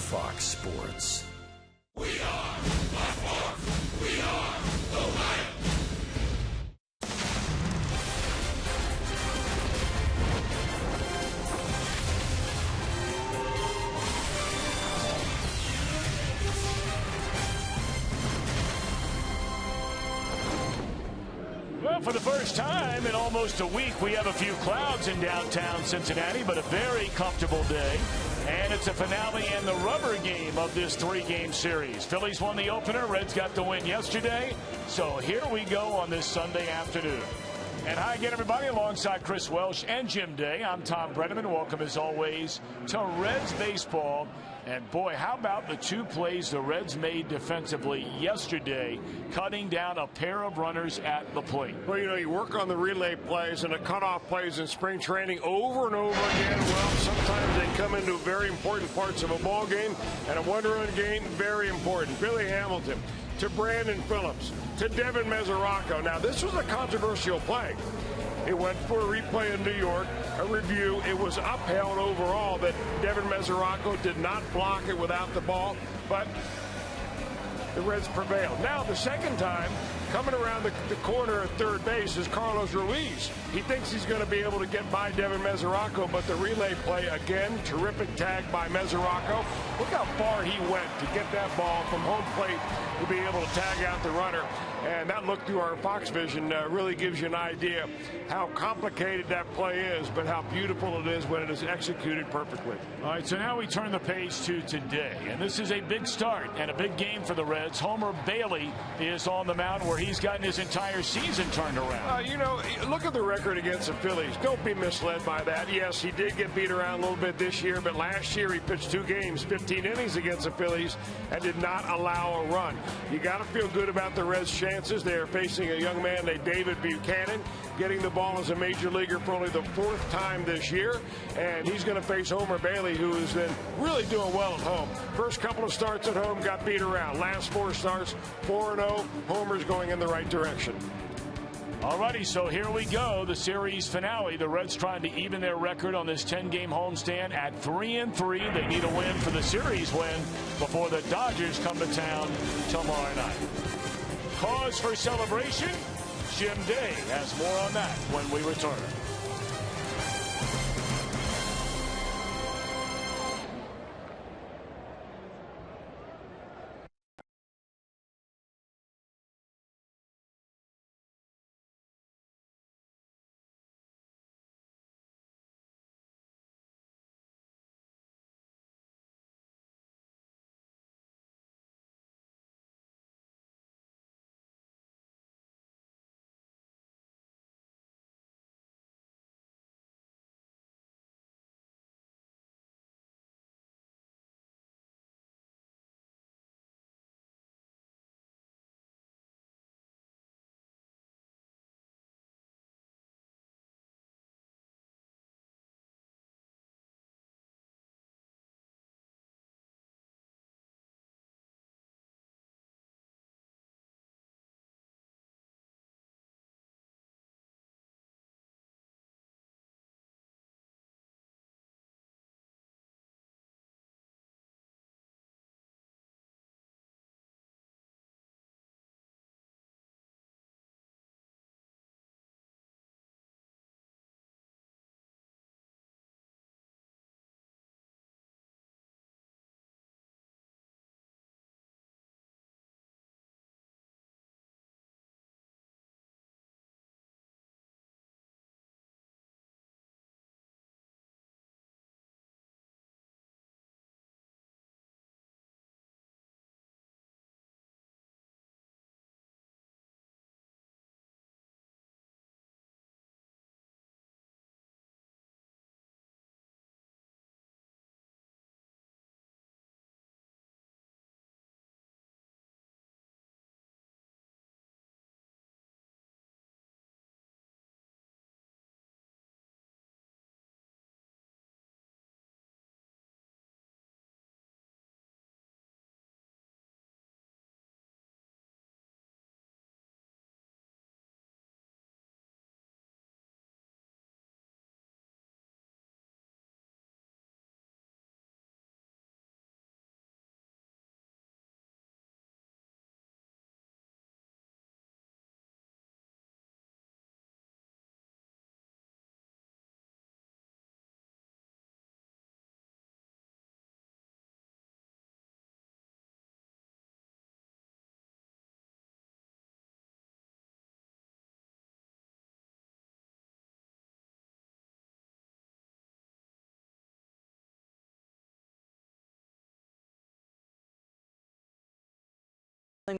Fox Sports. We are Fox. We are the Lions. Well, for the first time in almost a week, we have a few clouds in downtown Cincinnati, but a very comfortable day. And it's a finale and the rubber game of this three-game series. Phillies won the opener. Reds got the win yesterday. So here we go on this Sunday afternoon. And hi again, everybody, alongside Chris Welsh and Jim Day. I'm Tom Brenneman. Welcome, as always, to Reds baseball. And, boy, how about the two plays the Reds made defensively yesterday, cutting down a pair of runners at the plate? Well, you know, you work on the relay plays and the cutoff plays in spring training over and over again. Well, sometimes they come into very important parts of a ball game, and a one-run game, very important. Billy Hamilton to Brandon Phillips to Devin Mesoraco. Now, this was a controversial play. It went for a replay in New York, a review. It was upheld overall that Devin Mesoraco did not block it without the ball, but the Reds prevailed. Now, the second time, coming around the corner at third base is Carlos Ruiz. He thinks he's going to be able to get by Devin Mesoraco, but the relay play, again, terrific tag by Mesoraco. Look how far he went to get that ball from home plate to be able to tag out the runner. And that look through our Fox vision really gives you an idea how complicated that play is, but how beautiful it is when it is executed perfectly. All right, so now we turn the page to today. And this is a big start and a big game for the Reds. Homer Bailey is on the mound where he's gotten his entire season turned around. You know, look at the record against the Phillies. Don't be misled by that. Yes, he did get beat around a little bit this year, but last year he pitched 2 games, 15 innings against the Phillies, and did not allow a run. You got to feel good about the Reds' chances. They are facing a young man named David Buchanan, getting the ball as a major leaguer for only the 4th time this year, and he's going to face Homer Bailey, who has been really doing well at home. First couple of starts at home got beat around. Last 4 starts, 4-0. Homer's going in the right direction. Alrighty, so here we go, the series finale. The Reds trying to even their record on this 10-game homestand at 3-3. They need a win for the series win before the Dodgers come to town tomorrow night. Cause for celebration? Jim Day has more on that when we return.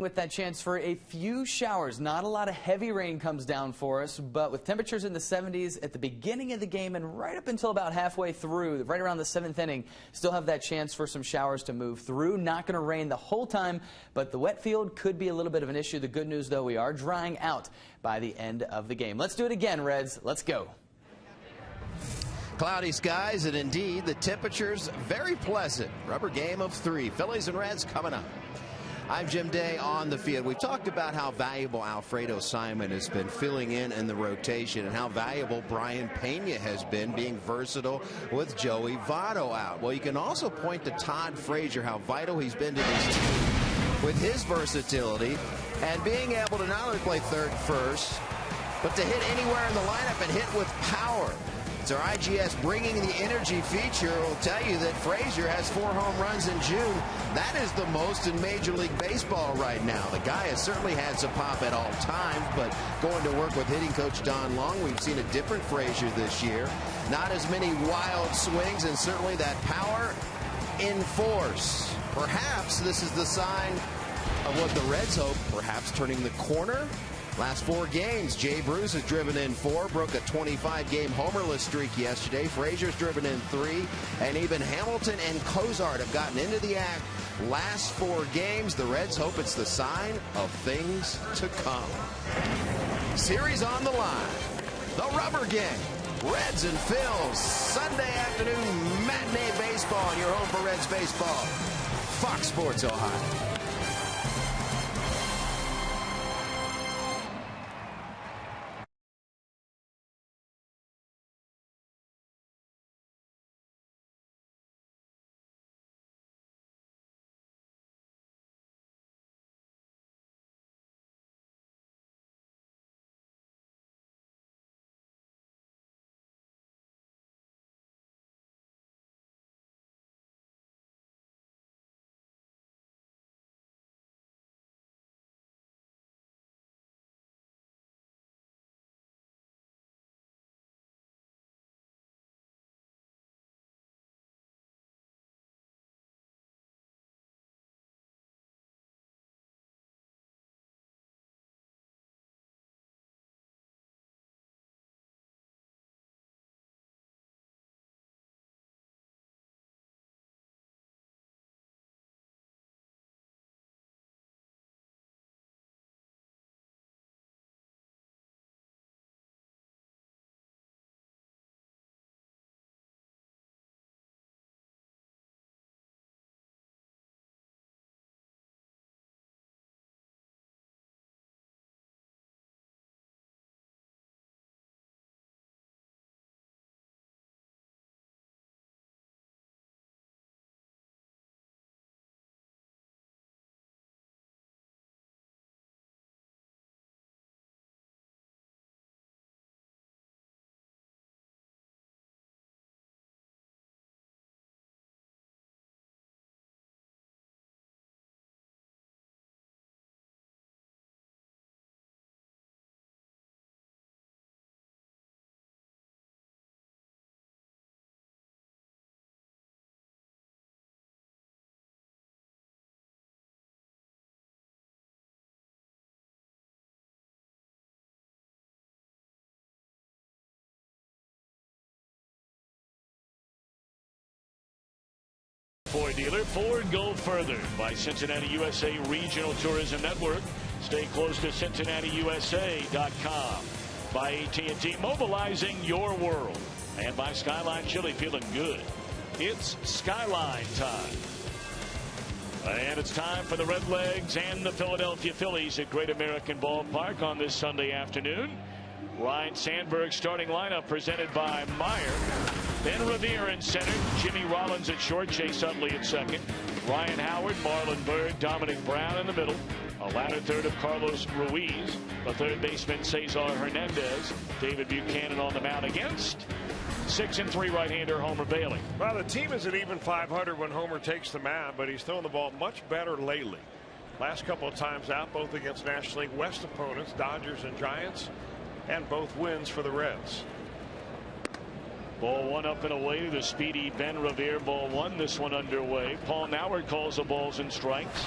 With that chance for a few showers. Not a lot of heavy rain comes down for us, but with temperatures in the 70s at the beginning of the game and right up until about halfway through, right around the 7th inning, still have that chance for some showers to move through. Not going to rain the whole time, but the wet field could be a little bit of an issue. The good news, though, we are drying out by the end of the game. Let's do it again, Reds. Let's go. Cloudy skies, and indeed the temperatures very pleasant. Rubber game of 3. Phillies and Reds coming up. I'm Jim Day on the field. We've talked about how valuable Alfredo Simon has been filling in the rotation, and how valuable Brian Pena has been being versatile with Joey Votto out. Well, you can also point to Todd Frazier, how vital he's been to this team with his versatility and being able to not only play third and first, but to hit anywhere in the lineup and hit with power. It's our IGS Bringing the Energy feature. Will tell you that Frazier has 4 home runs in June. That is the most in Major League Baseball right now. The guy has certainly had some pop at all times, but going to work with hitting coach Don Long, we've seen a different Frazier this year. Not as many wild swings, and certainly that power in force. Perhaps this is the sign of what the Reds hope, perhaps turning the corner. Last 4 games, Jay Bruce has driven in 4, broke a 25-game homerless streak yesterday. Frazier's driven in 3, and even Hamilton and Cozart have gotten into the act. Last 4 games, the Reds hope it's the sign of things to come. Series on the line. The rubber game. Reds and Phils. Sunday afternoon matinee baseball, and your home for Reds baseball. Fox Sports Ohio. Ford dealer. Ford Go Further by Cincinnati USA Regional Tourism Network. Stay close to CincinnatiUSA.com. By AT&T, mobilizing your world. And by Skyline Chili, feeling good. It's Skyline time. And it's time for the Redlegs and the Philadelphia Phillies at Great American Ballpark on this Sunday afternoon. Ryan Sandberg starting lineup presented by Meyer. Ben Revere in center. Jimmy Rollins at short. Chase Utley at second. Ryan Howard, Marlon Byrd, Dominic Brown in the middle. A latter third of Carlos Ruiz. The third baseman Cesar Hernandez. David Buchanan on the mound against 6-3 right-hander Homer Bailey. Well, the team is at even 500 when Homer takes the mound, but he's thrown the ball much better lately. Last couple of times out, both against National League West opponents, Dodgers and Giants, and both wins for the Reds. Ball one up and away to the speedy Ben Revere. Ball one. This one underway. Paul Noward calls the balls and strikes.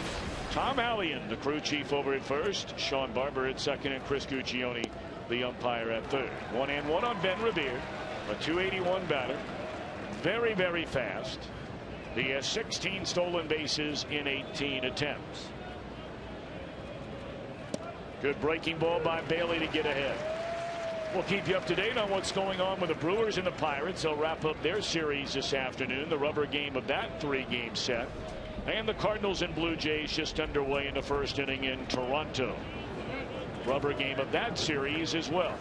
Tom Allian, the crew chief, over at first. Sean Barber at second, and Chris Guccione, the umpire, at third. 1-1 on Ben Revere, a .281 batter. Very, very fast. He has 16 stolen bases in 18 attempts. Good breaking ball by Bailey to get ahead. We'll keep you up to date on what's going on with the Brewers and the Pirates. They'll wrap up their series this afternoon, the rubber game of that 3-game set. And the Cardinals and Blue Jays just underway in the first inning in Toronto. Rubber game of that series as well.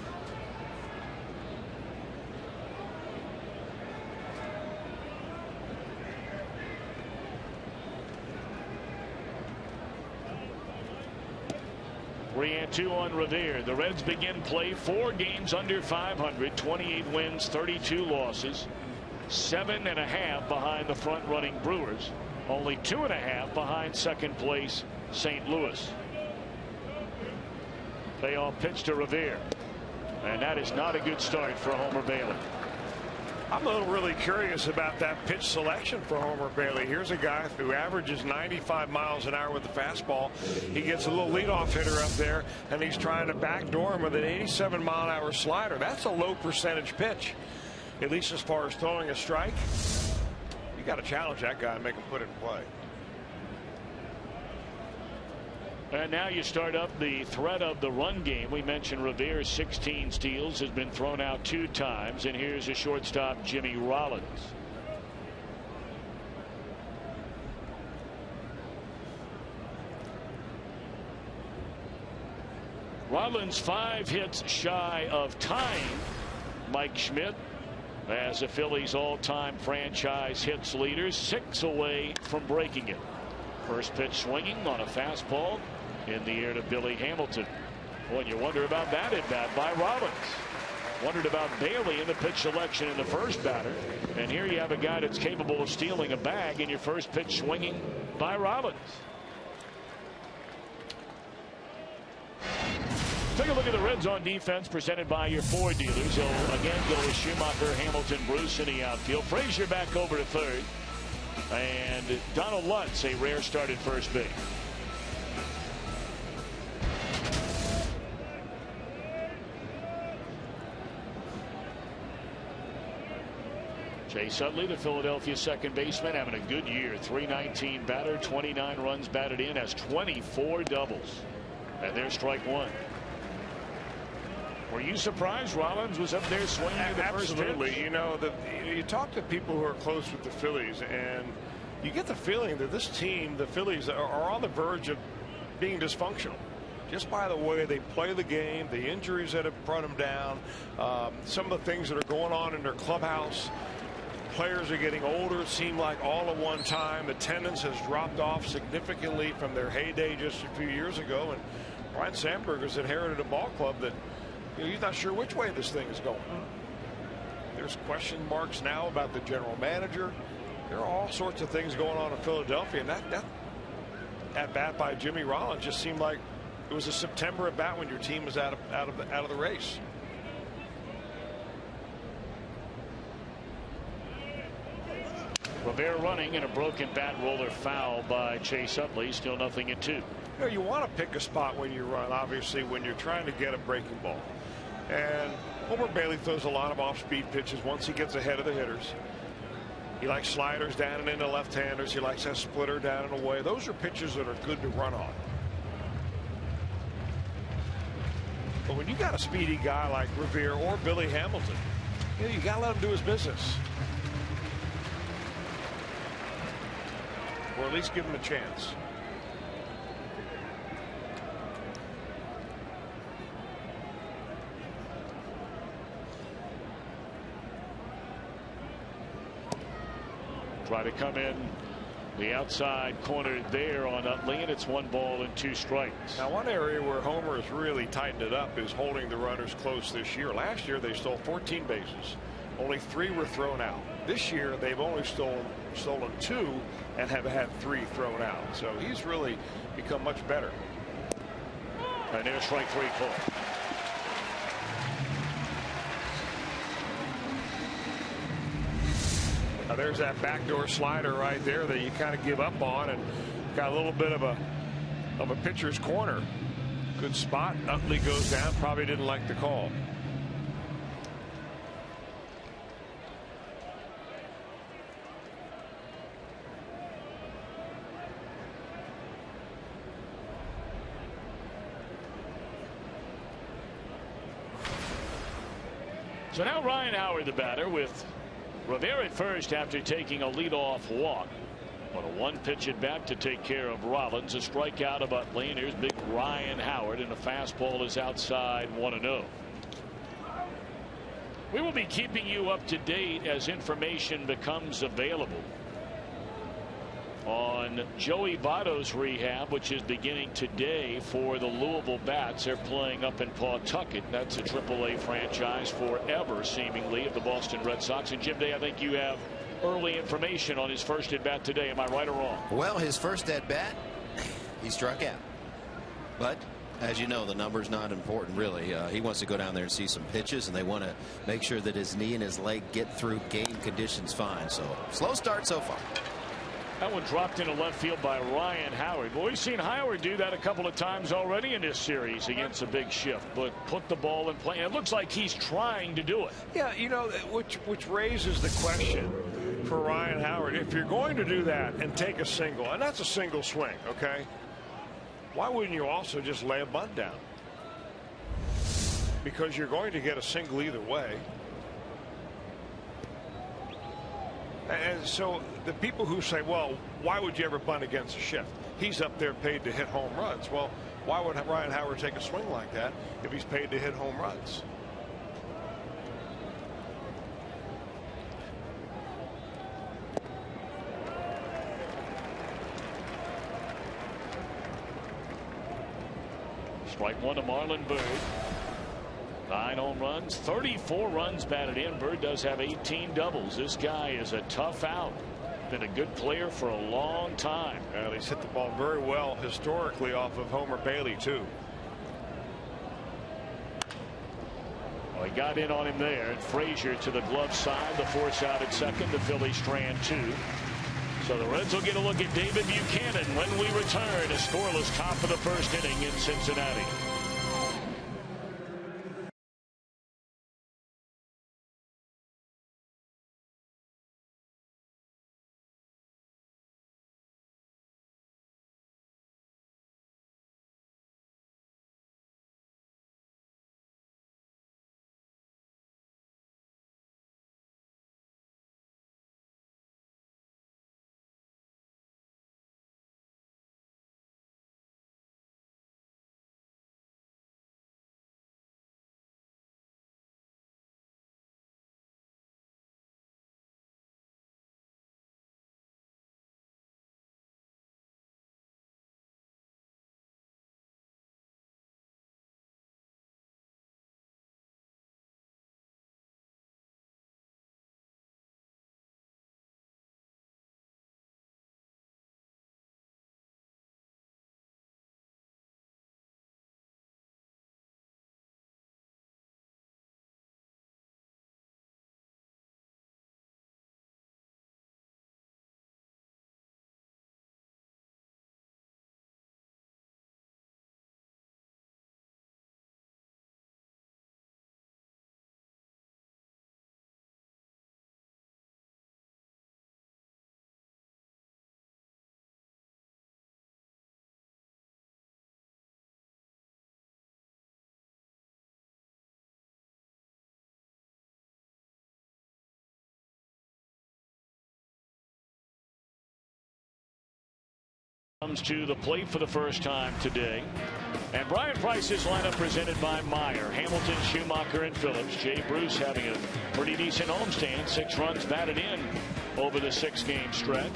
Three and two on Revere. The Reds begin play 4 games under 500, 28 wins, 32 losses, 7.5 behind the front-running Brewers, only 2.5 behind second place St. Louis. Payoff pitch to Revere, and that is not a good start for Homer Bailey. I'm a little really curious about that pitch selection for Homer Bailey. Here's a guy who averages 95 miles an hour with the fastball. He gets a little leadoff hitter up there, and he's trying to backdoor him with an 87-mile-an-hour slider. That's a low percentage pitch, at least as far as throwing a strike. You got to challenge that guy and make him put it in play. And now you start up the threat of the run game. We mentioned Revere's 16 steals, has been thrown out 2 times, and here's a shortstop, Jimmy Rollins. Rollins 5 hits shy of tying Mike Schmidt as the Phillies all-time franchise hits leader, 6 away from breaking it. First pitch swinging on a fastball in the air to Billy Hamilton. Boy, you wonder about that at bat by Rollins. Wondered about Bailey in the pitch selection in the first batter. And here you have a guy that's capable of stealing a bag in your first pitch swinging by Rollins. Take a look at the Reds on defense, presented by your Ford dealers. They'll again go with Schumacher, Hamilton, Bruce in the outfield. Frazier back over to third. And Donald Lutz, a rare start at first base. Chase Utley, the Philadelphia second baseman, having a good year. .319 batter, 29 runs batted in, has 24 doubles. And there's strike one. Were you surprised Rollins was up there swinging at the first pitch? Absolutely. You know, you talk to people who are close with the Phillies, and you get the feeling that this team, the Phillies, are on the verge of being dysfunctional. Just by the way they play the game, the injuries that have brought them down, some of the things that are going on in their clubhouse. Players are getting older, it seemed like all at one time. Attendance has dropped off significantly from their heyday just a few years ago. And Brian Sandberger's inherited a ball club that, you know, he's not sure which way this thing is going. There's question marks now about the general manager. There are all sorts of things going on in Philadelphia, and that at bat by Jimmy Rollins just seemed like it was a September at bat when your team was out of the race. Revere running, and a broken bat roller foul by Chase Utley. Still 0-2. You know, you want to pick a spot when you run, obviously, when you're trying to get a breaking ball. And Homer Bailey throws a lot of off-speed pitches once he gets ahead of the hitters. He likes sliders down and into left-handers. He likes that splitter down and away. Those are pitches that are good to run on. But when you got a speedy guy like Revere or Billy Hamilton, you got to let him do his business. Or at least give him a chance. Try to come in the outside corner there on Utley, and it's 1 ball and 2 strikes. Now, one area where Homer has really tightened it up is holding the runners close this year. Last year they stole 14 bases. Only 3 were thrown out. This year they've only stolen 2 and have had 3 thrown out. So he's really become much better. And there's strike 3 call. there's that backdoor slider right there that you kind of give up on, and got a little bit of a pitcher's corner. Good spot. Utley goes down. Probably didn't like the call. So now Ryan Howard, the batter, with Rivera at first after taking a leadoff walk. On a one-pitch at bat to take care of Rollins. A strikeout of Utley, and here's big Ryan Howard, and a fastball is outside 1-0. We will be keeping you up to date as information becomes available on Joey Votto's rehab, which is beginning today for the Louisville Bats. They're playing up in Pawtucket. That's a AAA franchise forever, seemingly, of the Boston Red Sox. And Jim Day, I think you have early information on his first at bat today. Am I right or wrong? Well, his first at bat, he struck out. But as you know, the number's not important, really. He wants to go down there and see some pitches, and they want to make sure that his knee and his leg get through game conditions fine. So slow start so far. That one dropped into left field by Ryan Howard. Well, we've seen Howard do that a couple of times already in this series against a big shift, but put the ball in play. And it looks like he's trying to do it. Yeah, you know, which raises the question for Ryan Howard. If you're going to do that and take a single, and that's a single swing, okay, why wouldn't you also just lay a bunt down? Because you're going to get a single either way. And so the people who say, well, why would you ever bunt against a shift? He's up there paid to hit home runs. Well, why would Ryan Howard take a swing like that if he's paid to hit home runs? Strike one to Marlon Byrd. 9 home runs, 34 runs batted in. Bird does have 18 doubles. This guy is a tough out. Been a good player for a long time. And he's hit the ball very well historically off of Homer Bailey, too. Well, he got in on him there. And Frazier to the glove side. The force out at second. The Phillies strand 2. So the Reds will get a look at David Buchanan when we return. A scoreless top of the first inning in Cincinnati. Comes to the plate for the first time today. And Brian Price's lineup presented by Meyer, Hamilton, Schumacher, and Phillips. Jay Bruce having a pretty decent homestand. 6 runs batted in over the 6-game stretch.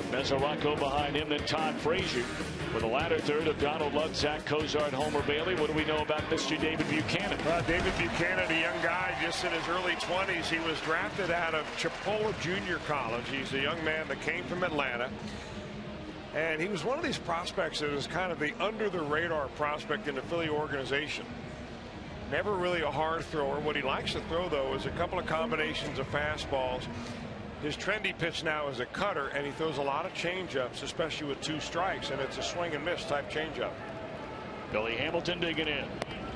Mesoraco behind him, then Todd Frazier. With the latter third of Donald Lutz, Zach Cozart, Homer Bailey. What do we know about Mr. David Buchanan? David Buchanan, a young guy just in his early 20s. He was drafted out of Chipola Junior College. He's a young man that came from Atlanta. And he was one of these prospects that was kind of the under-the-radar prospect in the Philly organization. Never really a hard thrower. What he likes to throw, though, is a couple of combinations of fastballs. His trendy pitch now is a cutter, and he throws a lot of changeups, especially with 2 strikes, and it's a swing and miss type changeup. Billy Hamilton digging in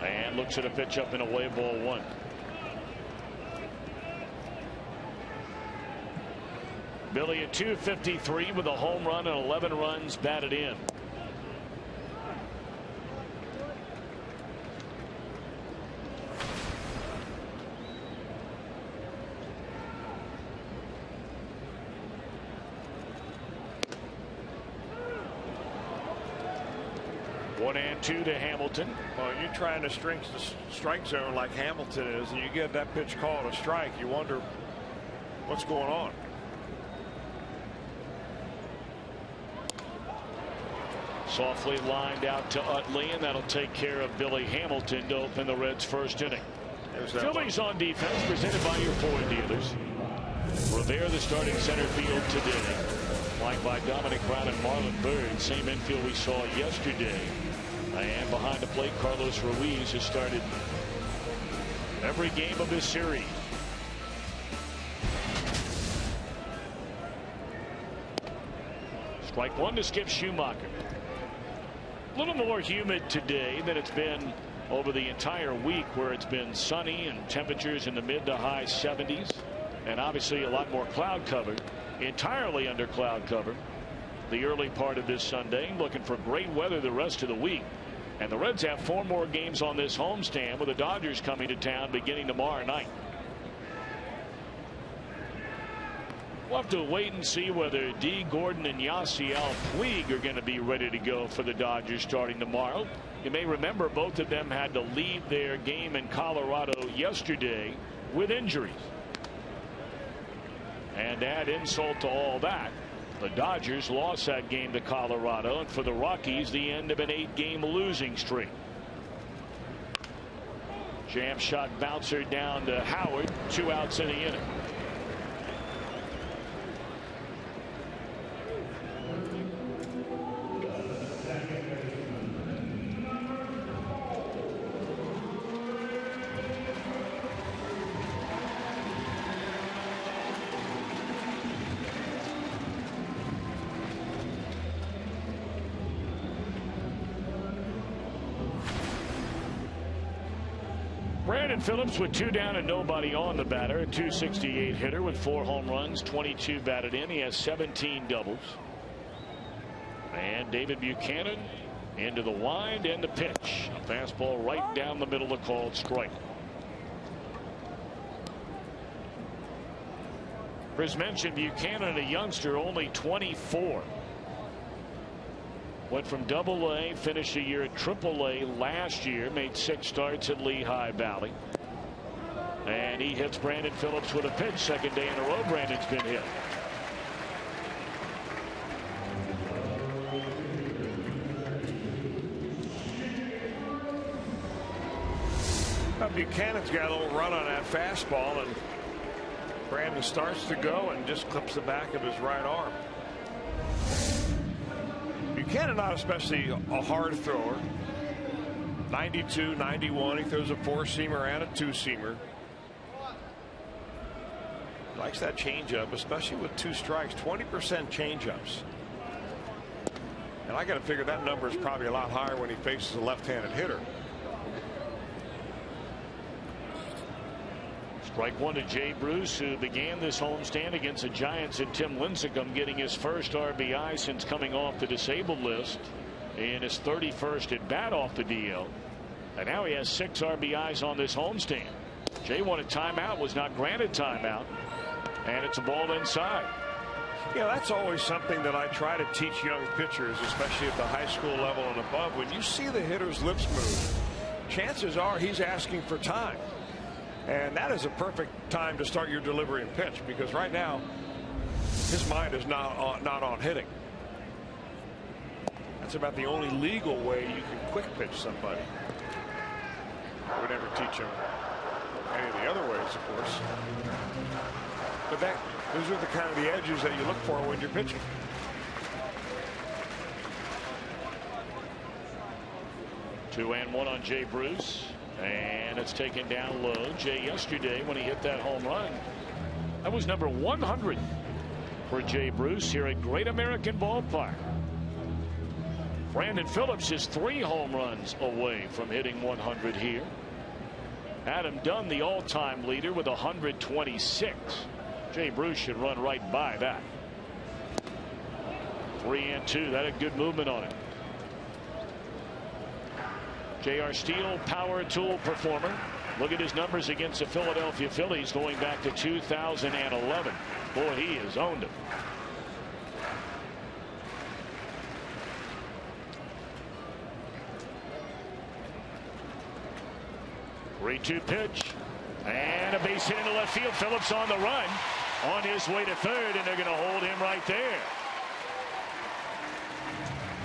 and looks at a pitch up and away, ball 1. Billy at .253 with a home run and 11 runs batted in. One and 2 to Hamilton. Well, you're trying to string the strike zone like Hamilton is, and you get that pitch called a strike. You wonder what's going on. Softly lined out to Utley, and that'll take care of Billy Hamilton to open the Reds' first inning. Phillies on defense, presented by your Ford dealers. Rivera, the starting center field today, flanked by Dominic Brown and Marlon Byrd. Same infield we saw yesterday. And behind the plate, Carlos Ruiz has started every game of this series. Strike 1 to Skip Schumaker. A little more humid today than it's been over the entire week, where it's been sunny and temperatures in the mid to high 70s, and obviously a lot more cloud cover, entirely under cloud cover the early part of this Sunday. Looking for great weather the rest of the week, and the Reds have 4 more games on this homestand, with the Dodgers coming to town beginning tomorrow night. We'll have to wait and see whether D. Gordon and Yasiel Puig are going to be ready to go for the Dodgers starting tomorrow. You may remember both of them had to leave their game in Colorado yesterday with injuries. And add insult to all that, the Dodgers lost that game to Colorado, and for the Rockies, the end of an 8-game losing streak. Jam shot bouncer down to Howard, 2 outs in the inning. Phillips with 2 down and nobody on the batter, a .268 hitter with 4 home runs, 22 batted in. He has 17 doubles. And David Buchanan into the wind and the pitch. A fastball right down the middle, a called strike. As mentioned, Buchanan, a youngster, only 24. Went from AA, finished a year at AAA last year, made 6 starts at Lehigh Valley. And he hits Brandon Phillips with a pitch. Second day in a row Brandon's been hit. Buchanan's got a little run on that fastball, and Brandon starts to go and just clips the back of his right arm. Buchanan not especially a hard thrower. 92, 91. He throws a 4-seamer and a 2-seamer. Likes that changeup, especially with 2 strikes. 20% changeups. And I got to figure that number is probably a lot higher when he faces a left-handed hitter. Strike 1 to Jay Bruce, who began this homestand against the Giants, and Tim Lincecum getting his first RBI since coming off the disabled list in his 31st at bat off the DL. And now he has 6 RBIs on this homestand. Jay wanted timeout, was not granted timeout, and it's a ball inside. Yeah, that's always something that I try to teach young pitchers, especially at the high school level and above. When you see the hitter's lips move, chances are he's asking for time. And that is a perfect time to start your delivery and pitch, because right now his mind is not on hitting. That's about the only legal way you can quick pitch somebody. I would never teach him any of the other ways, of course. But those are the kind of the edges that you look for when you're pitching. Two and one on Jay Bruce, and it's taken down low. Jay yesterday, when he hit that home run, That was number 100 for Jay Bruce here at Great American Ballpark. Brandon Phillips is 3 home runs away from hitting 100 here. Adam Dunn, the all-time leader, with 126. Jay Bruce should run right by that. 3-2. That had good movement on it. J.R. Steele, power tool performer. Look at his numbers against the Philadelphia Phillies going back to 2011. Boy, he has owned it. Three-two pitch. And a base hit into left field. Phillips on the run. On his way to third, and they're going to hold him right there.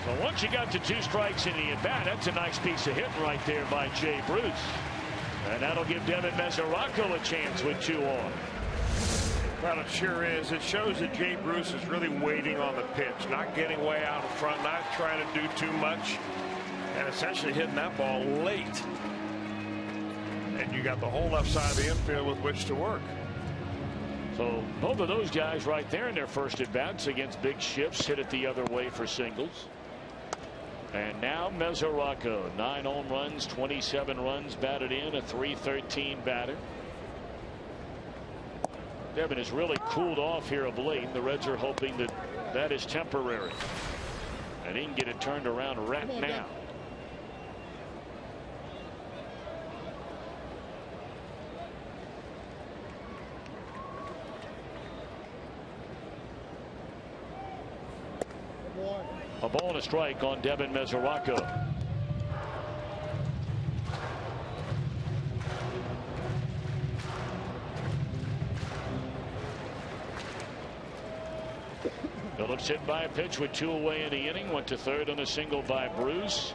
So once you got to 2 strikes in the at-bat, that's a nice piece of hitting right there by Jay Bruce. And that'll give Devin Mesoraco a chance with 2 on. Well, it sure is. It shows that Jay Bruce is really waiting on the pitch, not getting way out in front, not trying to do too much, and essentially hitting that ball late. And you got the whole left side of the infield with which to work. So both of those guys right there in their first at-bats against big shifts hit it the other way for singles. And now Mesoraco, 9 home runs, 27 runs batted in, a .313 batter. Devin has really cooled off here of late. The Reds are hoping that that is temporary, and he can get it turned around right now. A ball and a strike on Devin Mesoraco. Phillips hit by a pitch with 2 away in the inning. Went to third on a single by Bruce.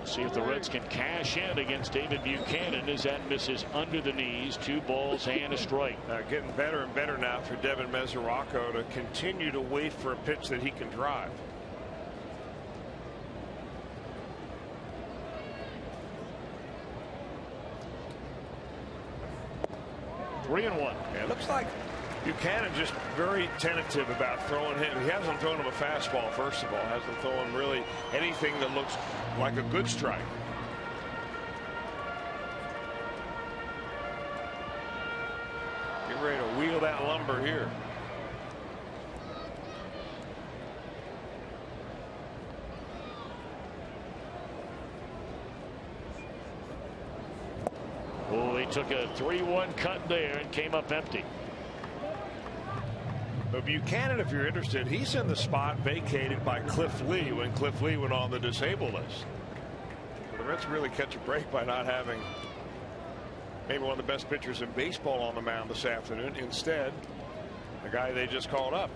See if the Reds can cash in against David Buchanan as that misses under the knees. 2 balls and a strike. Getting better and better now for Devin Mesoraco to continue to wait for a pitch that he can drive. Three and one. Yeah, it looks like Buchanan just very tentative about throwing him. He hasn't thrown him a fastball, first of all. Hasn't thrown really anything that looks like a good strike. Get ready to wheel that lumber here. Oh, he took a 3-1 cut there and came up empty. But Buchanan, if you're interested, he's in the spot vacated by Cliff Lee when Cliff Lee went on the disabled list. So the Reds really catch a break by not having maybe one of the best pitchers in baseball on the mound this afternoon. Instead, the guy they just called up.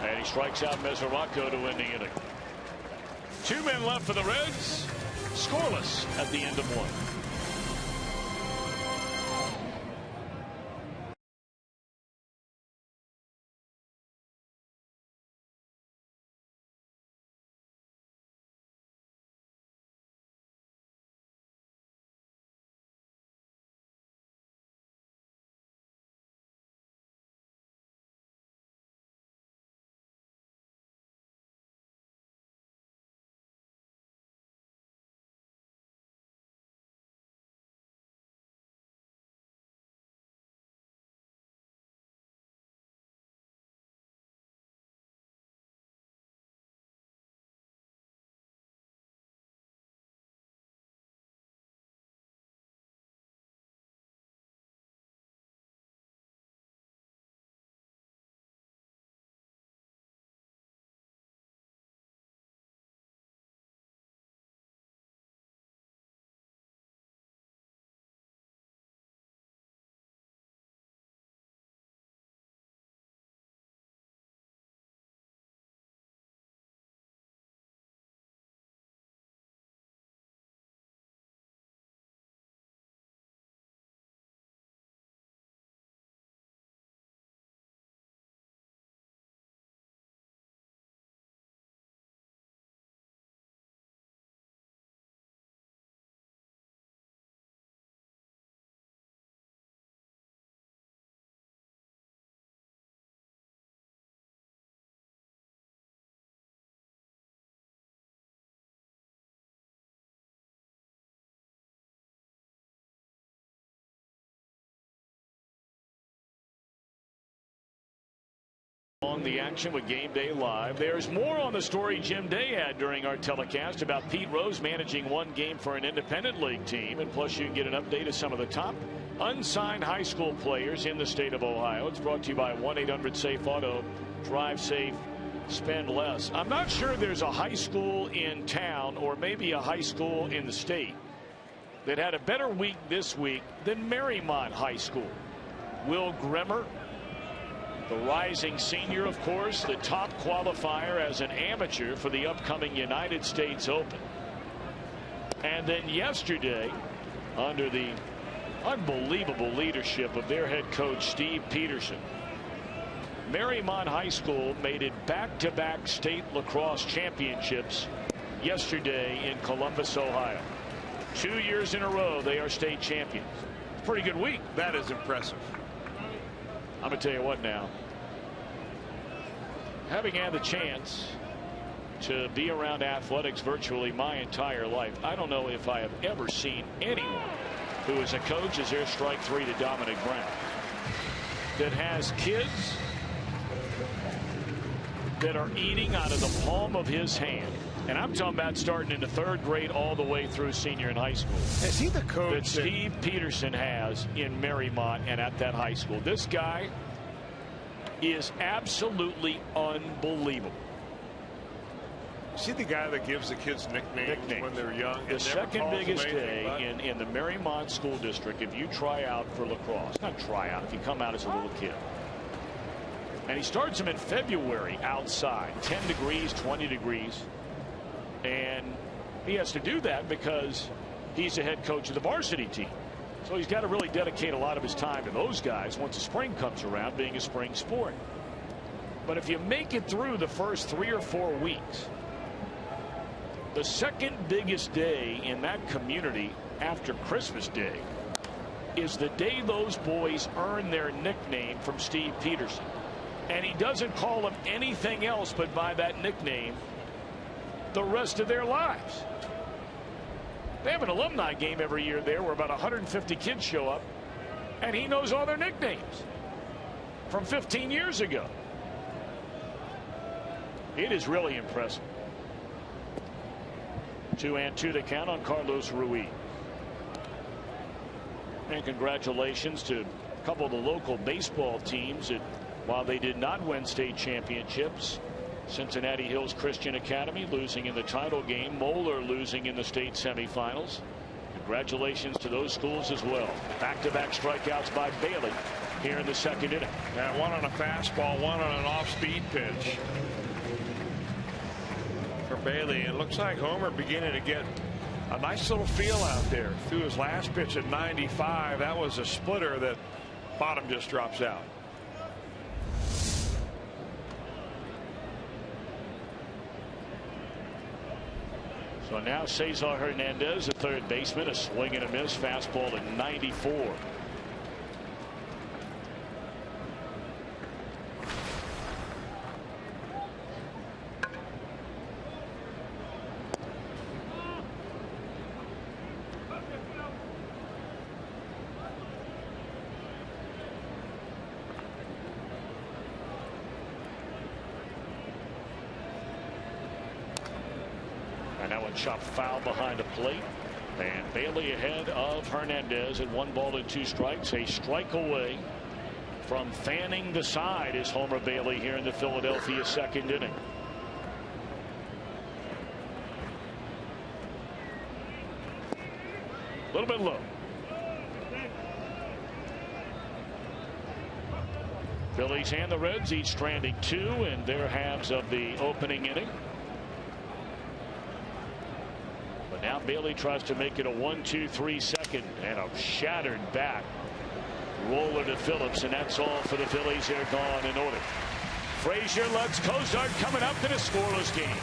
And he strikes out Mesoraco to win the inning. 2 men left for the Reds. Scoreless at the end of 1. On the action with Game Day Live. There's more on the story Jim Day had during our telecast about Pete Rose managing one game for an independent league team. And plus you can get an update of some of the top unsigned high school players in the state of Ohio. It's brought to you by 1-800-SAFE-AUTO. Drive safe, spend less. I'm not sure there's a high school in town or maybe a high school in the state that had a better week this week than Marymount High School. Will Grimmer, the rising senior, of course, the top qualifier as an amateur for the upcoming United States Open. And then yesterday, under the unbelievable leadership of their head coach, Steve Peterson, Marymount High School made it back-to-back state lacrosse championships yesterday in Columbus, Ohio. 2 years in a row, they are state champions. Pretty good week. That is impressive. I'm going to tell you what now. Having had the chance to be around athletics virtually my entire life, I don't know if I have ever seen anyone who is a coach as their strike three to Dominic Brown that has kids that are eating out of the palm of his hand. And I'm talking about starting in the third grade all the way through senior in high school. Is he the coach that Steve Peterson has in Marymount and at that high school? This guy is absolutely unbelievable. Is he the guy that gives the kids nicknames when they're young? The second biggest day in the Marymount School District, if you try out for lacrosse, not try out, if you come out as a little kid. And he starts them in February outside, 10 degrees, 20 degrees. And he has to do that because he's the head coach of the varsity team. So he's got to really dedicate a lot of his time to those guys once the spring comes around, being a spring sport. But if you make it through the first 3 or 4 weeks, the second biggest day in that community after Christmas Day is the day those boys earn their nickname from Steve Peterson. And he doesn't call them anything else but by that nickname the rest of their lives. They have an alumni game every year there where about 150 kids show up, and he knows all their nicknames from 15 years ago. It is really impressive. 2-2 to count on Carlos Ruiz. And congratulations to a couple of the local baseball teams that, while they did not win state championships, Cincinnati Hills Christian Academy losing in the title game, Moeller losing in the state semifinals. Congratulations to those schools as well. Back-to-back strikeouts by Bailey here in the second inning. Yeah, one on a fastball, one on an off-speed pitch for Bailey. It looks like Homer beginning to get a nice little feel out there. Through his last pitch at 95, that was a splitter that bottom just drops out. So now Cesar Hernandez, the third baseman, a swing and a miss, fastball at 94. Now a chop foul behind the plate, and Bailey ahead of Hernandez at 1-2 strikes. A strike away from fanning the side is Homer Bailey here in the Philadelphia second inning. A little bit low. Phillies and the Reds each stranding 2 in their halves of the opening inning. Now Bailey tries to make it a 1-2-3 second, and a shattered bat roller to Phillips, and that's all for the Phillies. They're gone in order. Frazier, Lutz, Cozart coming up in a scoreless game.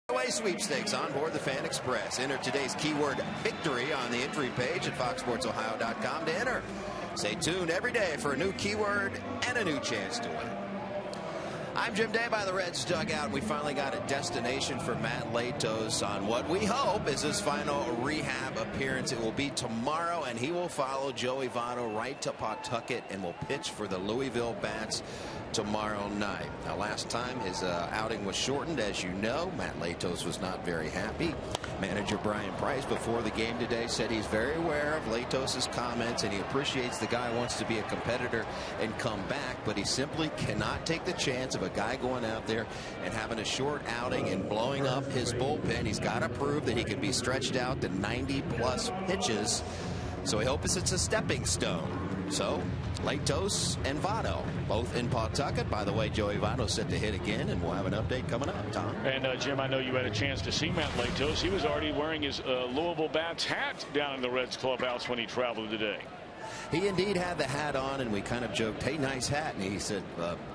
Sweepstakes on board the Fan Express. Enter today's keyword victory on the entry page at foxsportsohio.com to enter. Stay tuned every day for a new keyword and a new chance to win. I'm Jim Day by the Reds dugout. We finally got a destination for Matt Latos on what we hope is his final rehab appearance. It will be tomorrow, and he will follow Joey Votto right to Pawtucket and will pitch for the Louisville Bats tomorrow night. Now, last time his outing was shortened, as you know. Matt Latos was not very happy. Manager Brian Price before the game today said he's very aware of Latos's comments and he appreciates the guy wants to be a competitor and come back, but he simply cannot take the chance of a guy going out there and having a short outing and blowing up his bullpen. He's got to prove that he can be stretched out to 90+ pitches. So I hope it's a stepping stone. So Latos and Votto both in Pawtucket. By the way, Joey Votto set to hit again, and we'll have an update coming up. Tom. And Jim, I know you had a chance to see Matt Latos. He was already wearing his Louisville Bats hat down in the Reds clubhouse when he traveled today. He indeed had the hat on, and we kind of joked, hey, nice hat. And he said,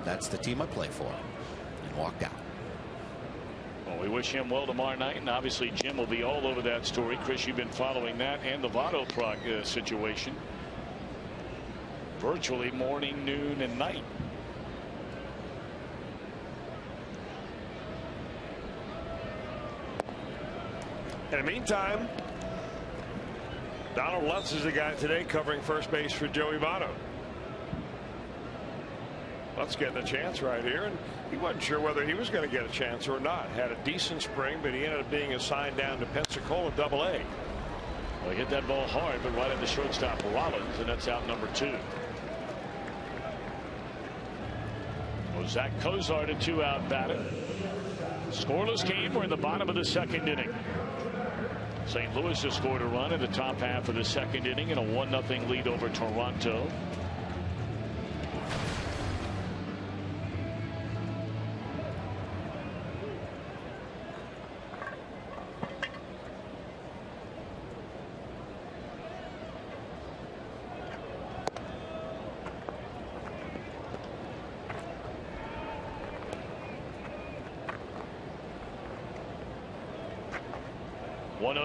that's the team I play for, and walked out. Well, we wish him well tomorrow night, and obviously Jim will be all over that story. Chris, you've been following that and the Votto situation virtually morning, noon, and night. In the meantime, Donald Lutz is the guy today covering first base for Joey Votto. Lutz getting a chance right here, and he wasn't sure whether he was going to get a chance or not. Had a decent spring, but he ended up being assigned down to Pensacola AA. Well, he hit that ball hard, but right at the shortstop Rollins, and that's out number 2. Well, Zach Cozart, a 2-out batter. Scoreless game. We're in the bottom of the second inning. St. Louis has scored a run in the top half of the second inning in a 1-0 lead over Toronto.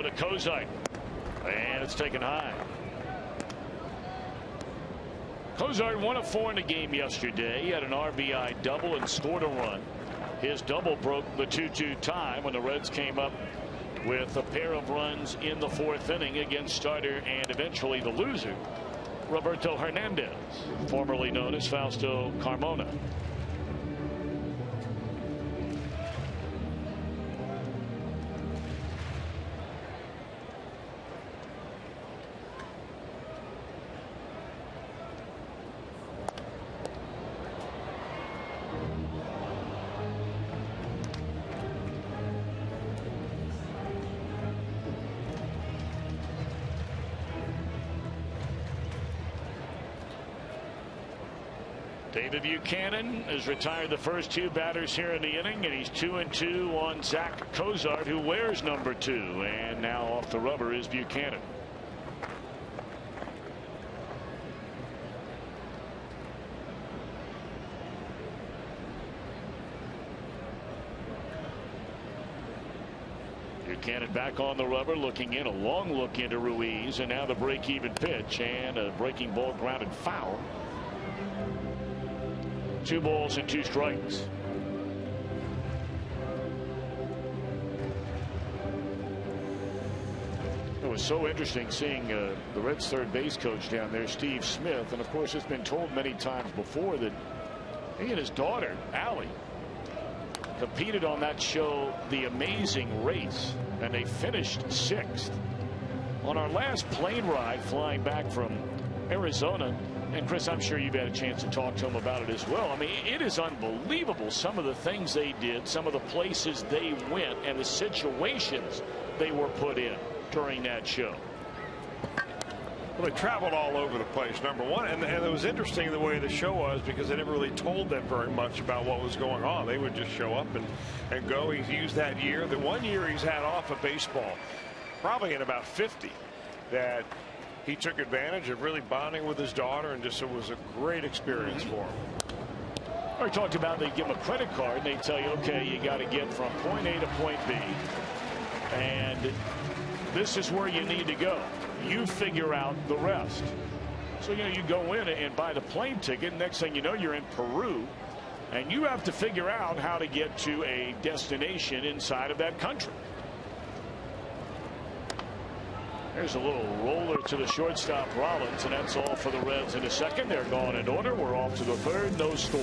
To Cozart, and it's taken high. Cozart 1 of 4 in the game yesterday. He had an RBI double and scored a run. His double broke the 2-2 tie when the Reds came up with a pair of runs in the 4th inning against starter and eventually the loser, Roberto Hernandez, formerly known as Fausto Carmona. David Buchanan has retired the first 2 batters here in the inning, and he's 2-2 on Zach Cozart, who wears number 2. And now off the rubber is Buchanan. Buchanan back on the rubber, looking in, a long look into Ruiz, and now the break-even pitch and a breaking ball grounded foul. 2 balls and 2 strikes. It was so interesting seeing the Reds' third base coach down there, Steve Smith, and of course it's been told many times before that he and his daughter Allie competed on that show, The Amazing Race, and they finished 6th. On our last plane ride flying back from Arizona, and Chris, I'm sure you've had a chance to talk to them about it as well. I mean, it is unbelievable some of the things they did, some of the places they went, and the situations they were put in during that show. Well, they traveled all over the place, number one, and it was interesting the way the show was because they never really told them very much about what was going on. They would just show up and go. He's used that year. The 1 year he's had off of baseball, probably in about 50, that he took advantage of really bonding with his daughter, and just it was a great experience for him. We talked about they give them a credit card and they tell you, okay, you got to get from point A to point B, and this is where you need to go. You figure out the rest. So, you know, you go in and buy the plane ticket. Next thing you know, you're in Peru, and you have to figure out how to get to a destination inside of that country. There's a little roller to the shortstop, Rollins, and that's all for the Reds in a second. They're gone in order. We're off to the third. No score.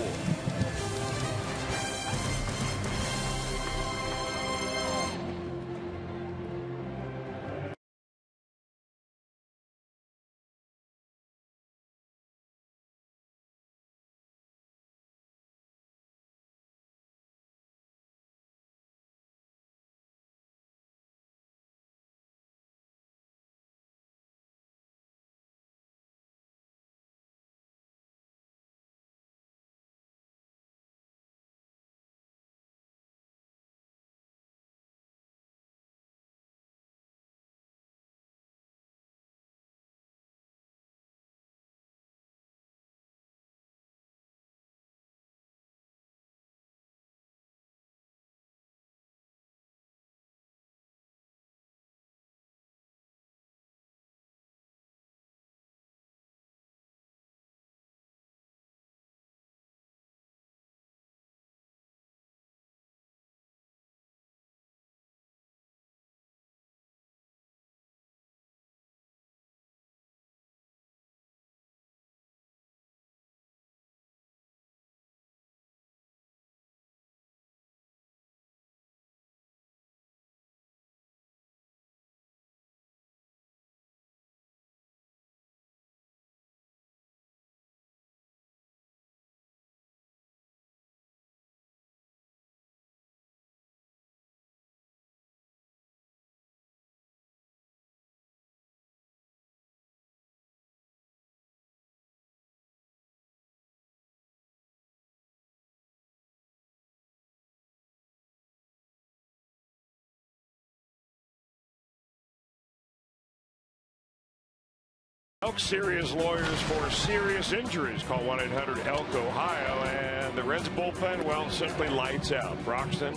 Elk serious lawyers for serious injuries. Call 1-800-ELK-OHIO. And the Reds bullpen, well, simply lights out. Broxton,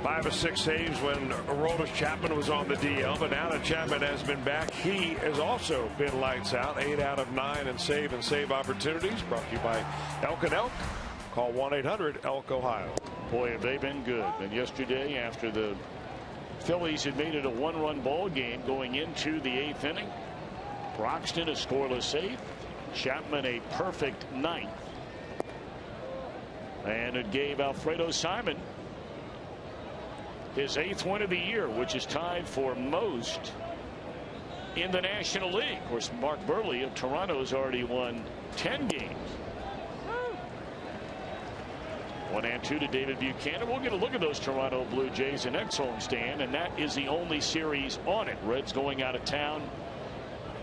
5 of 6 saves when Aroldis Chapman was on the DL. But now that Chapman has been back, he has also been lights out. 8 out of 9 in save opportunities. Brought to you by Elk and Elk. Call 1-800-ELK-OHIO. Boy, have they been good. And yesterday, after the Phillies had made it a 1-run ball game going into the 8th inning, Broxton a scoreless save, Chapman a perfect 9th, and it gave Alfredo Simon his 8th win of the year, which is tied for most in the National League. Of course, Mark Burley of Toronto has already won 10 games. 1-2 to David Buchanan. We'll get a look at those Toronto Blue Jays in X homestand, and that is the only series on it. Reds going out of town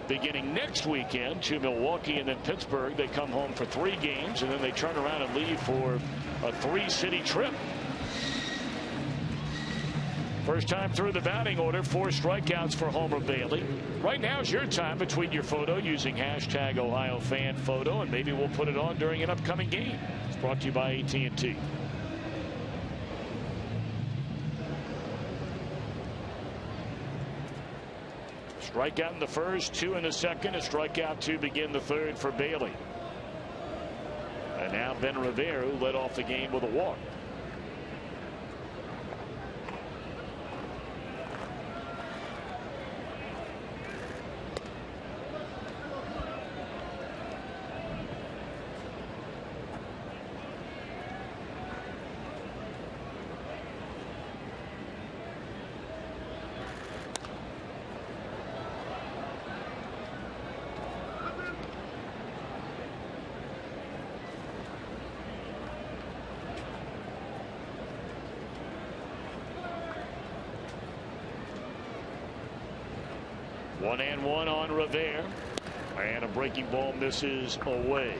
beginning next weekend to Milwaukee and then Pittsburgh. They come home for 3 games and then they turn around and leave for a 3-city trip. First time through the batting order, 4 strikeouts for Homer Bailey. Right now is your time to tweet your photo using hashtag #OhioFanPhoto, and maybe we'll put it on during an upcoming game. It's brought to you by AT&T. Strikeout in the first, 2 in the second, a strikeout to begin the third for Bailey. And now Ben Rivera, who led off the game with a walk. One and one on Rivera, and a breaking ball misses away.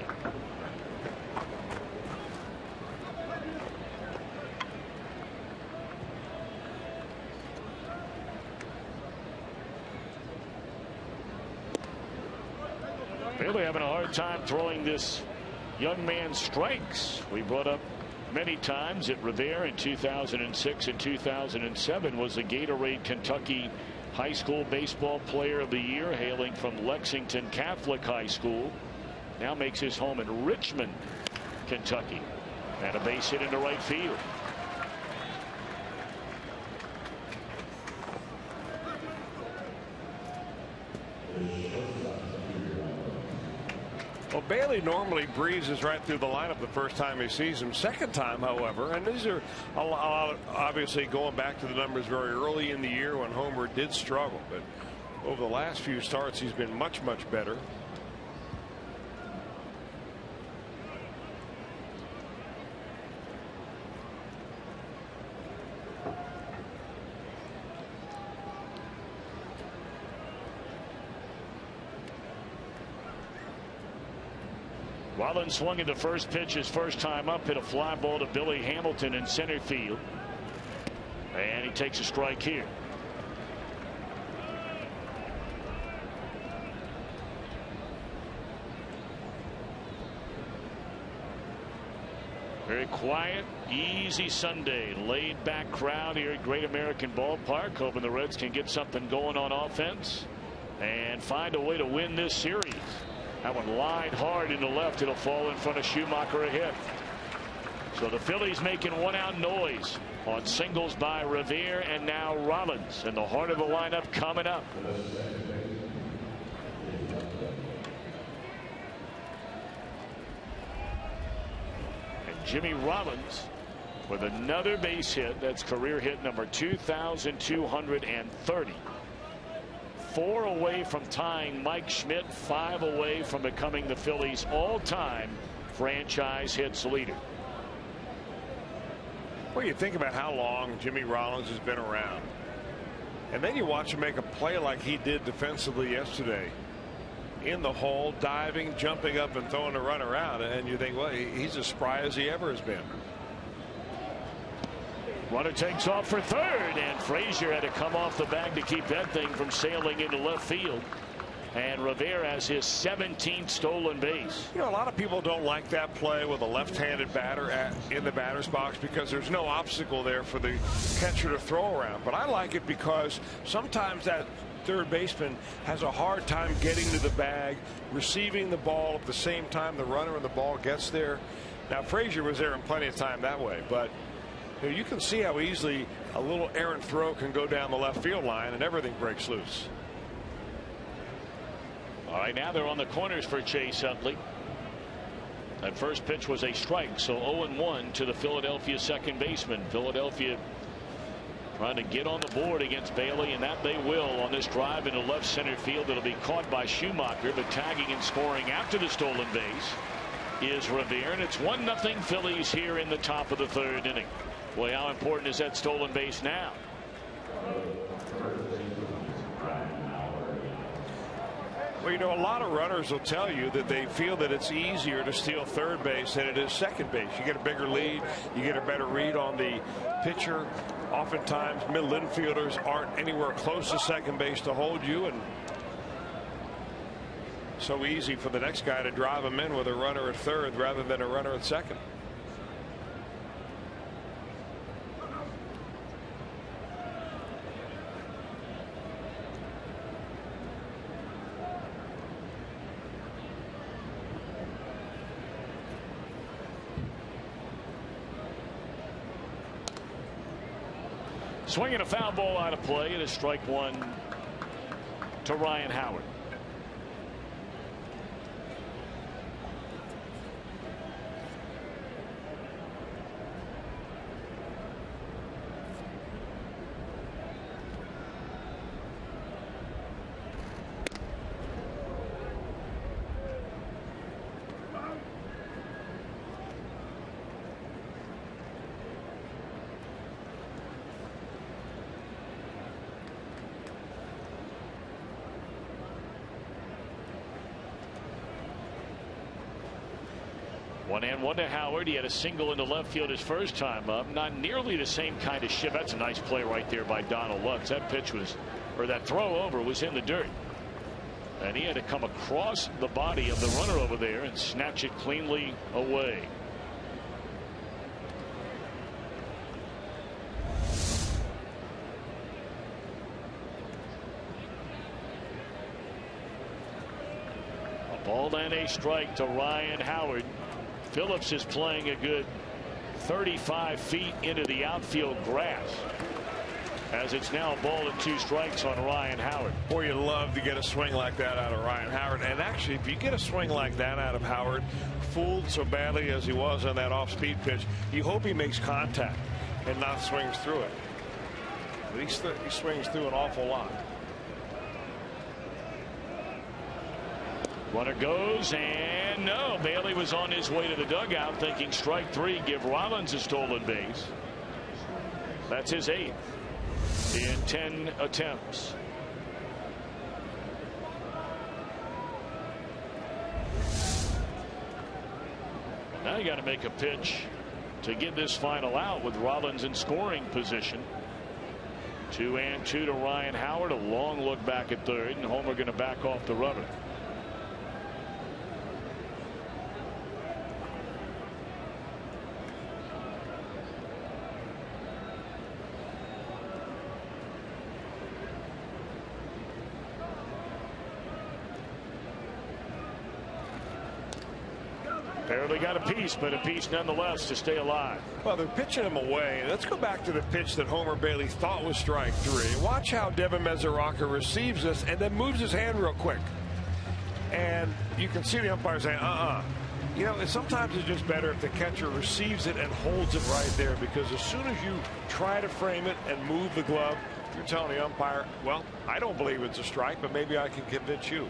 Bailey having a hard time throwing this young man's strengths. We brought up many times that Revere in 2006 and 2007 was the Gatorade Kentucky High School Baseball Player of the Year, hailing from Lexington Catholic High School. Now makes his home in Richmond, Kentucky. And a base hit into right field. Well, Bailey normally breezes right through the lineup the first time he sees him. Second time, however, and these are a lot, obviously going back to the numbers very early in the year when Homer did struggle, but over the last few starts he's been much better. Rollins swung at the first pitch his first time up, hit a fly ball to Billy Hamilton in center field. And he takes a strike here. Very quiet, easy Sunday. Laid back crowd here at Great American Ballpark, hoping the Reds can get something going on offense and find a way to win this series. That one lined hard into left. It'll fall in front of Schumaker ahead. So the Phillies making one-out noise on singles by Revere and now Rollins in the heart of the lineup coming up. And Jimmy Rollins with another base hit. That's career hit number 2,230. 4 away from tying Mike Schmidt, 5 away from becoming the Phillies all-time franchise hits leader. Well, you think about how long Jimmy Rollins has been around, and then you watch him make a play like he did defensively yesterday, in the hole, diving, jumping up and throwing a runner out, and you think, well, he's as spry as he ever has been. Runner takes off for third, and Frazier had to come off the bag to keep that thing from sailing into left field. And Revere has his 17th stolen base. You know, a lot of people don't like that play with a left-handed batter in the batter's box because there's no obstacle there for the catcher to throw around. But I like it because sometimes that third baseman has a hard time getting to the bag, receiving the ball at the same time the runner and the ball gets there. Now, Frazier was there in plenty of time that way, but you can see how easily a little errant throw can go down the left field line and everything breaks loose. All right, now they're on the corners for Chase Utley. That first pitch was a strike, so 0-1 to the Philadelphia second baseman. Philadelphia trying to get on the board against Bailey, and that they will on this drive into left center field. It'll be caught by Schumaker, but tagging and scoring after the stolen base is Revere, and it's 1-0 Phillies here in the top of the third inning. Boy, how important is that stolen base now? Well, you know, a lot of runners will tell you that they feel that it's easier to steal third base than it is second base. You get a bigger lead, you get a better read on the pitcher. Oftentimes, middle infielders aren't anywhere close to second base to hold you, and so easy for the next guy to drive him in with a runner at third rather than a runner at second. Swinging a foul ball out of play. It is strike one to Ryan Howard. One and one to Howard. He had a single into left field his first time up. Not nearly the same kind of shift. That's a nice play right there by Donald Lutz. That pitch was, or that throw over was in the dirt. And he had to come across the body of the runner over there and snatch it cleanly away. A ball and a strike to Ryan Howard. Phillips is playing a good 35 feet into the outfield grass, as it's now a ball and 2 strikes on Ryan Howard. Boy, you love to get a swing like that out of Ryan Howard. And actually, if you get a swing like that out of Howard, fooled so badly as he was on that off-speed pitch, you hope he makes contact and not swings through it. But he swings through an awful lot. Runner goes, and no, Bailey was on his way to the dugout thinking strike 3, give Rollins a stolen base. That's his 8th in 10 attempts. Now you got to make a pitch to get this final out with Rollins in scoring position. 2-2 to Ryan Howard. A long look back at third, and Homer going to back off the rubber. Barely got a piece, but a piece nonetheless to stay alive. Well, they're pitching him away. Let's go back to the pitch that Homer Bailey thought was strike 3. Watch how Devin Mesoraco receives this and then moves his hand real quick. And you can see the umpire saying, You know, sometimes it's just better if the catcher receives it and holds it right there, because as soon as you try to frame it and move the glove, you're telling the umpire, well, I don't believe it's a strike, but maybe I can convince you.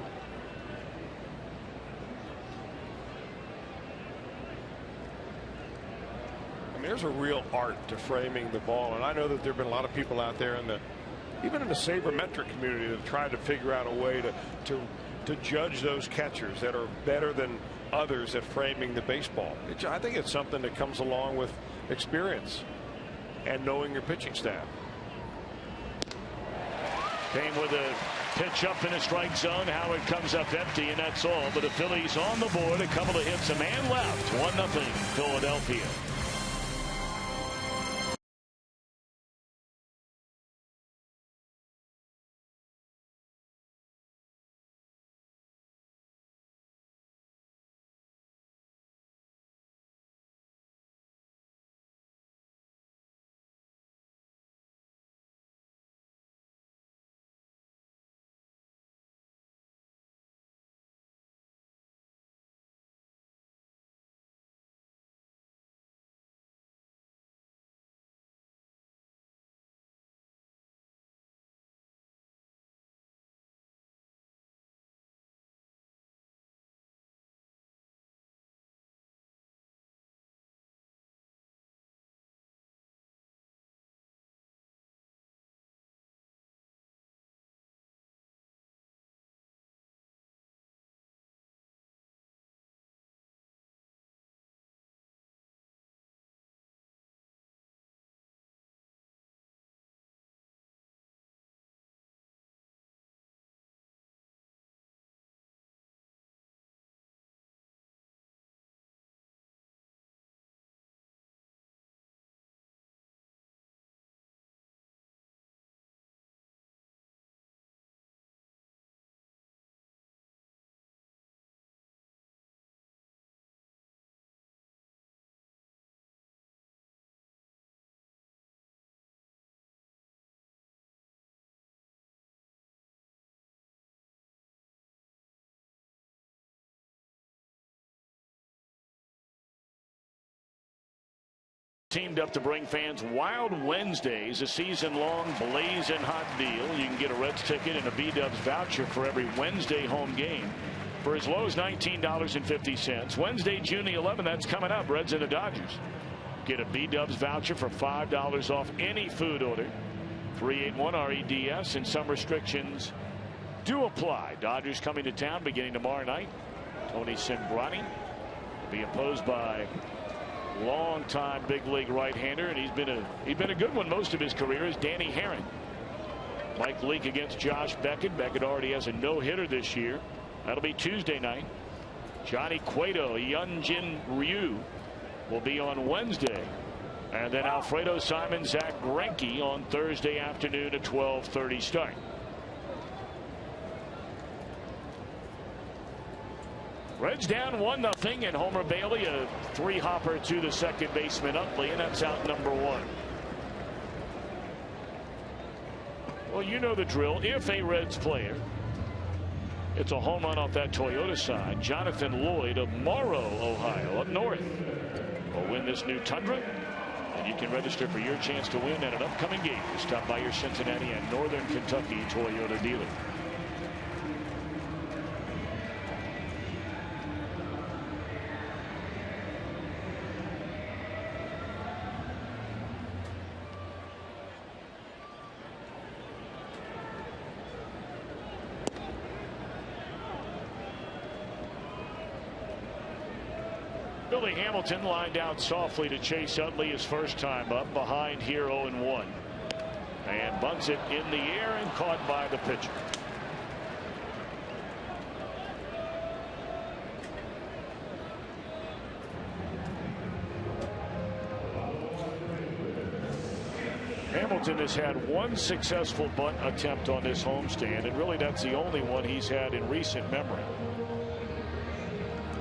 There's a real art to framing the ball, and I know that there have been a lot of people out there even in the sabermetric community that have tried to figure out a way to judge those catchers that are better than others at framing the baseball. I think it's something that comes along with experience and knowing your pitching staff. Came with a pitch up in a strike zone. Howard comes up empty, and that's all. But the Phillies on the board. A couple of hits, a man left. 1-0 Philadelphia. Teamed up to bring fans Wild Wednesdays, a season-long blazing hot deal. You can get a Reds ticket and a B-Dubs voucher for every Wednesday home game for as low as $19.50. Wednesday, June the 11th, that's coming up. Reds and the Dodgers. Get a B-Dubs voucher for $5 off any food order. 381-REDS, and some restrictions do apply. Dodgers coming to town beginning tomorrow night. Tony Sembrani will be opposed by long-time big league right-hander, and he's been a good one most of his career, is Danny Herring. Mike Leake against Josh Beckett. Beckett already has a no-hitter this year. That'll be Tuesday night. Johnny Cueto, Hyunjin Ryu will be on Wednesday. And then Alfredo Simon, Zach Greinke on Thursday afternoon at 12:30 start. Reds down 1-0, and Homer Bailey, a 3-hopper to the second baseman Utley, and that's out number 1. Well, you know the drill. If a Reds player, it's a home run off that Toyota side, Jonathan Lloyd of Morrow, Ohio, up north, will win this new Tundra. And you can register for your chance to win at an upcoming game. Stop by your Cincinnati and Northern Kentucky Toyota dealer. Billy Hamilton lined out softly to chase Utley his first time up, behind here 0-1, and bunts it in the air and caught by the pitcher. Hamilton has had one successful bunt attempt on this homestand, and really that's the only one he's had in recent memory.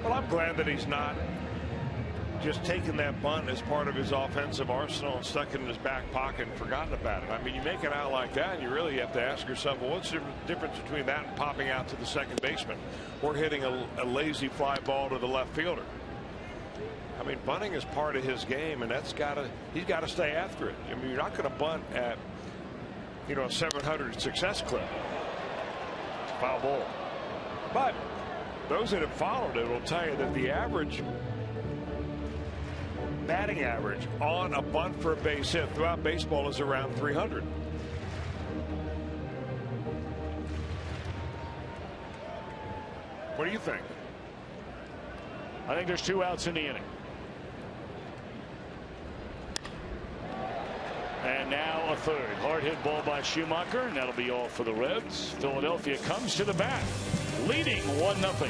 Well, I'm glad that he's not just taken that bunt as part of his offensive arsenal and stuck it in his back pocket and forgotten about it. I mean, you make it out like that, and you really have to ask yourself, well, what's the difference between that and popping out to the second baseman or hitting a lazy fly ball to the left fielder? I mean, bunting is part of his game, and he's got to stay after it. I mean, you're not going to bunt at, you know, a 700 success clip. Foul ball. But those that have followed it will tell you that the average batting average on a bunt for a base hit throughout baseball is around 300. What do you think? I think there's 2 outs in the inning. And now a third. Hard hit ball by Schumacher, and that'll be all for the Reds. Philadelphia comes to the bat, leading 1-0.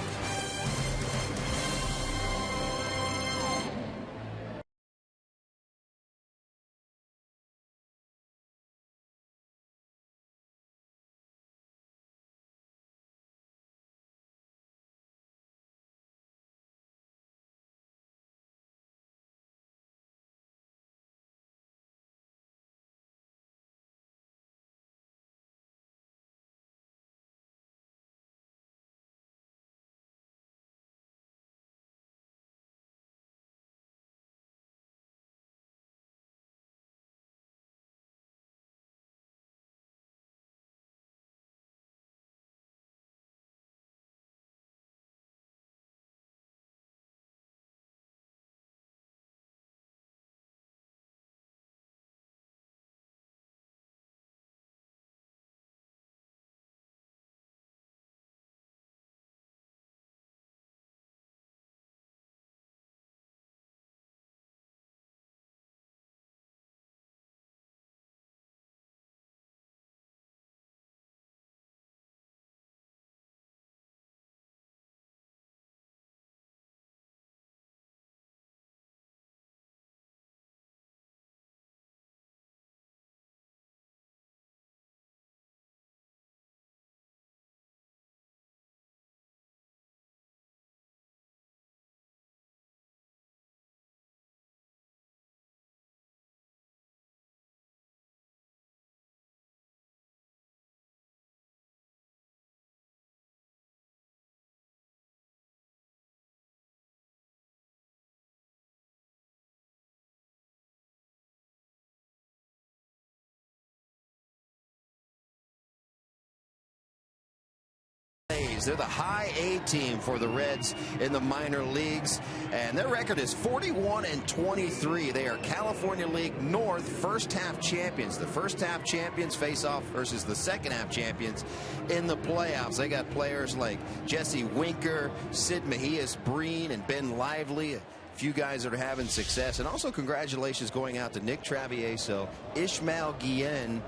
They're the high A team for the Reds in the minor leagues, and their record is 41-23. They are California League North first half champions. The first half champions face off versus the second half champions in the playoffs. They got players like Jesse Winker, Sid Mejias Breen, and Ben Lively. few guys that are having success. And also congratulations going out to Nick Travieso, Ishmael Guillon,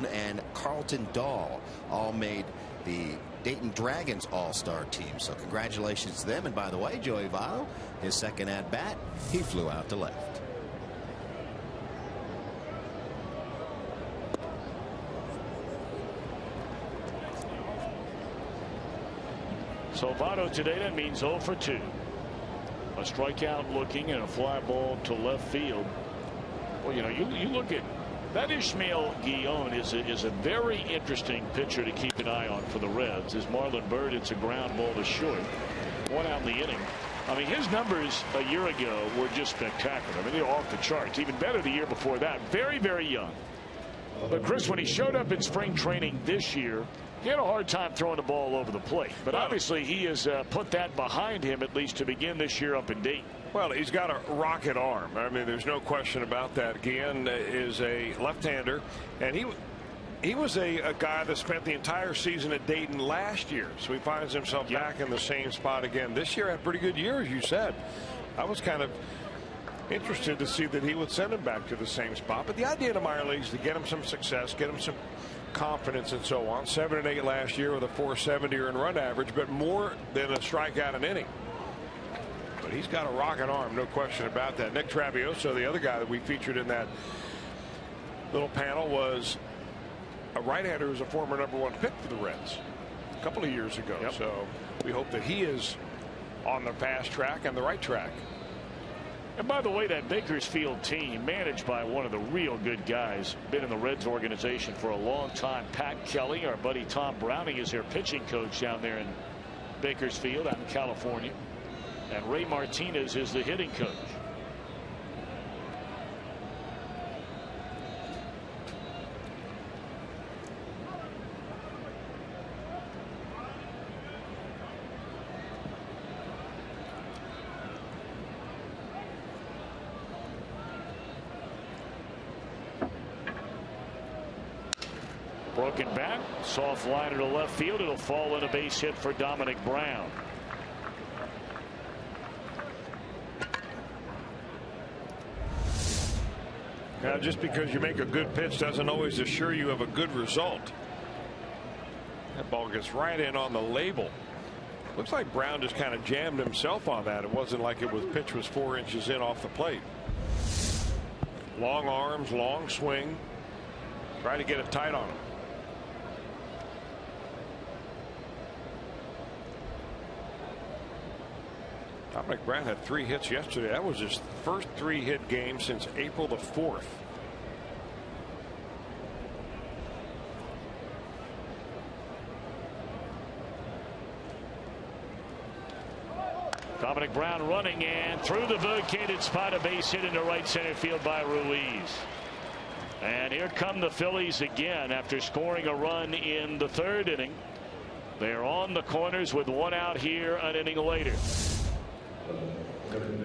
and Carlton Dahl. All made the Dayton Dragons all-star team. So congratulations to them. And by the way, Joey Votto, his second at-bat, he flew out to left. So Votto today, that means 0 for 2. A strikeout looking and a fly ball to left field. Well, you know, you look at that. Ishmael Guillon is a very interesting pitcher to keep an eye on for the Reds. As Marlon Byrd, it's a ground ball to short. 1 out in the inning. I mean, his numbers a year ago were just spectacular. I mean, they were off the charts. Even better the year before that. Very, very young. But Chris, when he showed up in spring training this year, he had a hard time throwing the ball over the plate. But obviously he has put that behind him, at least to begin this year up in Dayton. Well, he's got a rocket arm. I mean, there's no question about that. Guillen is a left-hander, and he was a guy that spent the entire season at Dayton last year. So he finds himself back in the same spot again. This year had a pretty good year, as you said. I was kind of interested to see that he would send him back to the same spot. But the idea in the minor leagues is to get him some success, get him some confidence and so on. 7 and 8 last year with a .470 earned run average, but more than a strikeout an inning. But he's got a rocket arm, no question about that. Nick Travieso, the other guy that we featured in that little panel, was a right-hander who's a former #1 pick for the Reds a couple of years ago. Yep. So we hope that he is on the fast track and the right track. And by the way, that Bakersfield team, managed by one of the real good guys, been in the Reds organization for a long time. Pat Kelly, our buddy Tom Browning, is their pitching coach down there in Bakersfield out in California. And Ray Martinez is the hitting coach. Broken back, soft liner to left field. It'll fall in a base hit for Dominic Brown. Now, just because you make a good pitch doesn't always assure you of a good result. That ball gets right in on the label. Looks like Brown just kind of jammed himself on that. It wasn't like it was pitch was 4 inches in off the plate. Long arms, long swing. Try to get it tight on him. Dominic Brown had 3 hits yesterday. That was his first 3-hit game since April the 4th. Dominic Brown running and through the vacated spot, a base hit into right center field by Ruiz. And here come the Phillies again after scoring a run in the 3rd inning. They're on the corners with 1 out here an inning later.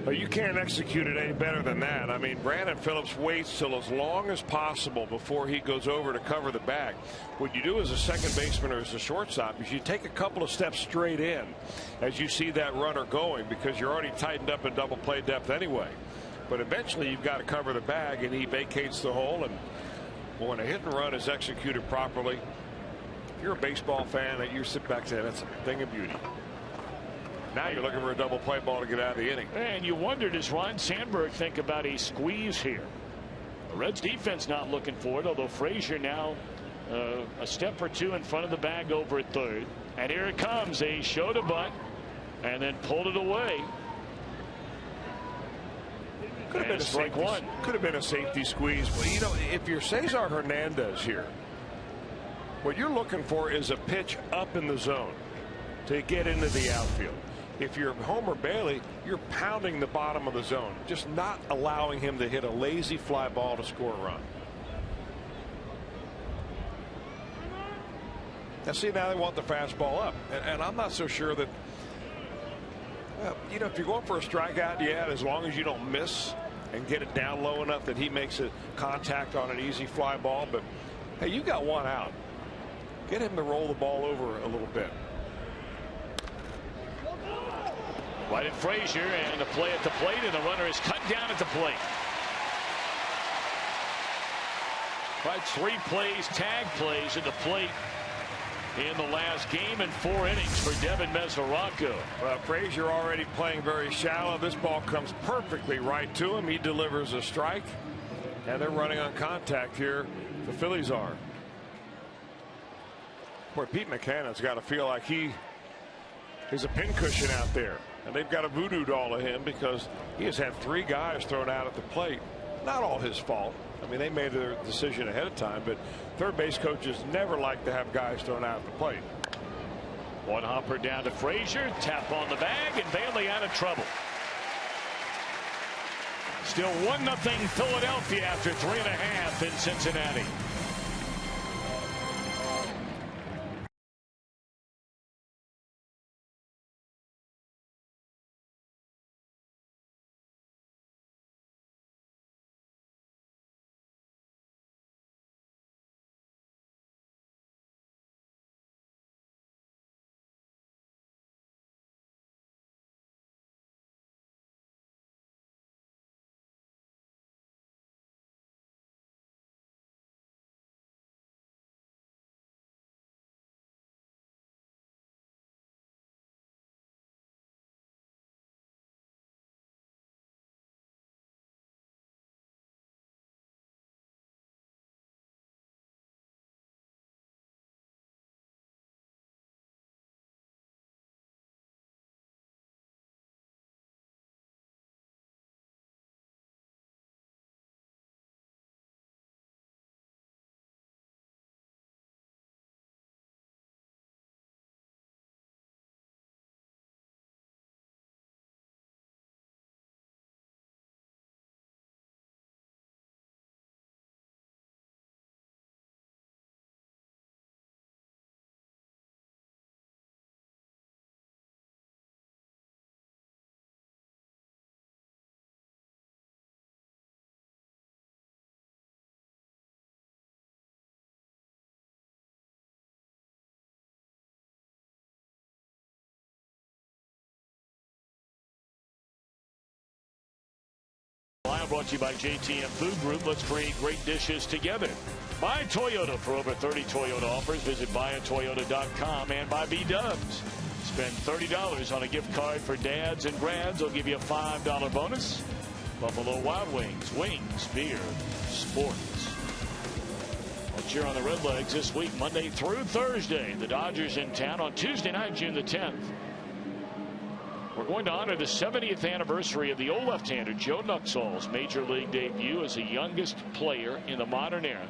Well, you can't execute it any better than that. I mean, Brandon Phillips waits till as long as possible before he goes over to cover the bag. What you do as a second baseman or as a shortstop is you take a couple of steps straight in as you see that runner going, because you're already tightened up in double play depth anyway. But eventually you've got to cover the bag, and he vacates the hole. And when a hit and run is executed properly, if you're a baseball fan, you sit back and say, that's a thing of beauty. Now you're looking for a double play ball to get out of the inning. And you wonder, does Ron Sandberg think about a squeeze here? The Reds defense not looking for it, although Frazier now a step or 2 in front of the bag over at 3rd. And here it comes. They showed a bunt and then pulled it away. Could have been a strike 1. Could have been a safety squeeze. Well, you know, if you're Cesar Hernandez here, what you're looking for is a pitch up in the zone to get into the outfield. If you're Homer Bailey, you're pounding the bottom of the zone, just not allowing him to hit a lazy fly ball to score a run. Now, see, now they want the fastball up, and I'm not so sure that, well, you know, if you're going for a strikeout, yeah, as long as you don't miss and get it down low enough that he makes a contact on an easy fly ball. But hey, you got 1 out. Get him to roll the ball over a little bit. Right at Frazier, and the play at the plate, and the runner is cut down at the plate. Right, 3 plays, tag plays at the plate in the last game, and 4 innings for Devin Mesoraco. Well, Frazier already playing very shallow. This ball comes perfectly right to him. He delivers a strike, and they're running on contact here. The Phillies are. Boy, Pete McCannon's got to feel like he is a pincushion out there, and they've got a voodoo doll of him because he has had 3 guys thrown out at the plate. Not all his fault. I mean, they made their decision ahead of time, but third base coaches never like to have guys thrown out at the plate. One hopper down to Frazier, tap on the bag, and Bailey out of trouble. Still 1-0 Philadelphia after 3.5 in Cincinnati. Brought to you by JTM Food Group. Let's create great dishes together. Buy Toyota for over 30 Toyota offers. Visit buyatoyota.com, and by B-Dubs. Spend $30 on a gift card for dads and grads. They'll give you a $5 bonus. Buffalo Wild Wings, wings, beer, sports. We'll cheer on the Redlegs this week, Monday through Thursday. The Dodgers in town on Tuesday night, June the 10th. We're going to honor the 70th anniversary of the old left-hander Joe Nuxhall's major league debut as the youngest player in the modern era.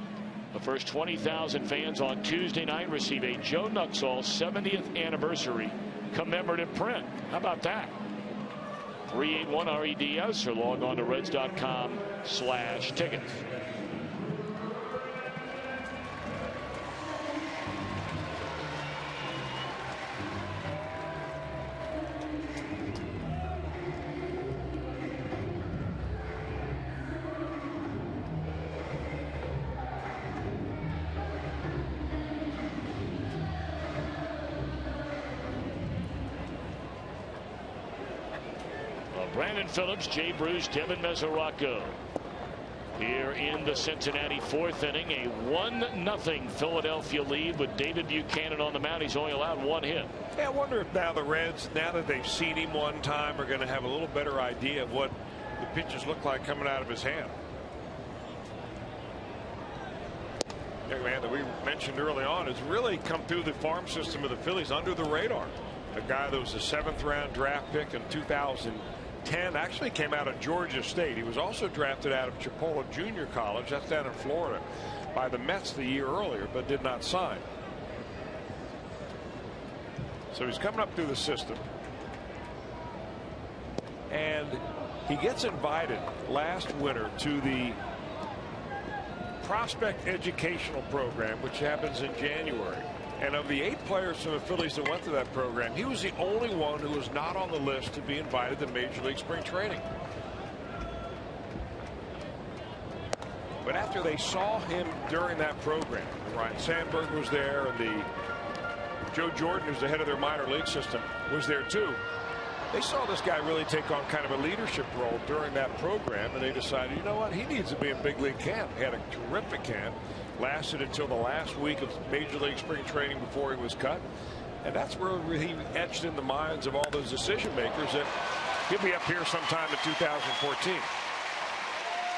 The first 20,000 fans on Tuesday night receive a Joe Nuxhall 70th anniversary commemorative print. How about that? 381-REDS, or log on to Reds.com/tickets. Brandon Phillips, Jay Bruce, Devin Mesoraco. Here in the Cincinnati 4th inning, a 1-0 Philadelphia lead with David Buchanan on the mound. He's only allowed 1 hit. Yeah, I wonder if now the Reds, now that they've seen him one time, are going to have a little better idea of what the pitches look like coming out of his hand. Young man that we mentioned early on has really come through the farm system of the Phillies under the radar. A guy that was a 7th-round draft pick in 2010, actually came out of Georgia State. He was also drafted out of Chipola Junior College, that's down in Florida, by the Mets the year earlier, but did not sign. So he's coming up through the system, and he gets invited last winter to the Prospect Educational Program, which happens in January. And of the 8 players from the Phillies that went to that program, he was the only one who was not on the list to be invited to Major League Spring Training. But after they saw him during that program, Ryan Sandberg was there, and Joe Jordan, who's the head of their minor league system, was there too. They saw this guy really take on kind of a leadership role during that program, and they decided, you know what, he needs to be in big league camp. He had a terrific camp, lasted until the last week of Major League spring training before he was cut, and that's where he etched in the minds of all those decision makers that he'll be up here sometime in 2014.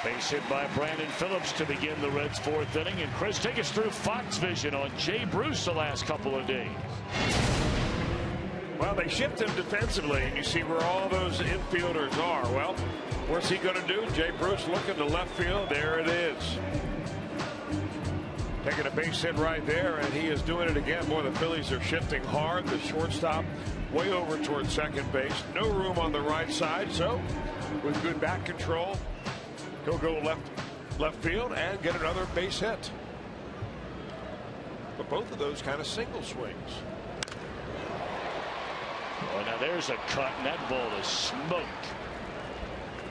Base hit by Brandon Phillips to begin the Reds' 4th inning. And Chris, take us through Fox Vision on Jay Bruce the last couple of days. Well, they shift him defensively, and you see where all those infielders are. Well, what's he going to do? Jay Bruce looking to left field. There it is. Taking a base hit right there, and he is doing it again. Boy, the Phillies are shifting hard. The shortstop way over towards second base. No room on the right side, so with good back control, he'll go left field and get another base hit. But both of those kind of single swings. Well, now there's a cut, and that ball is smoked.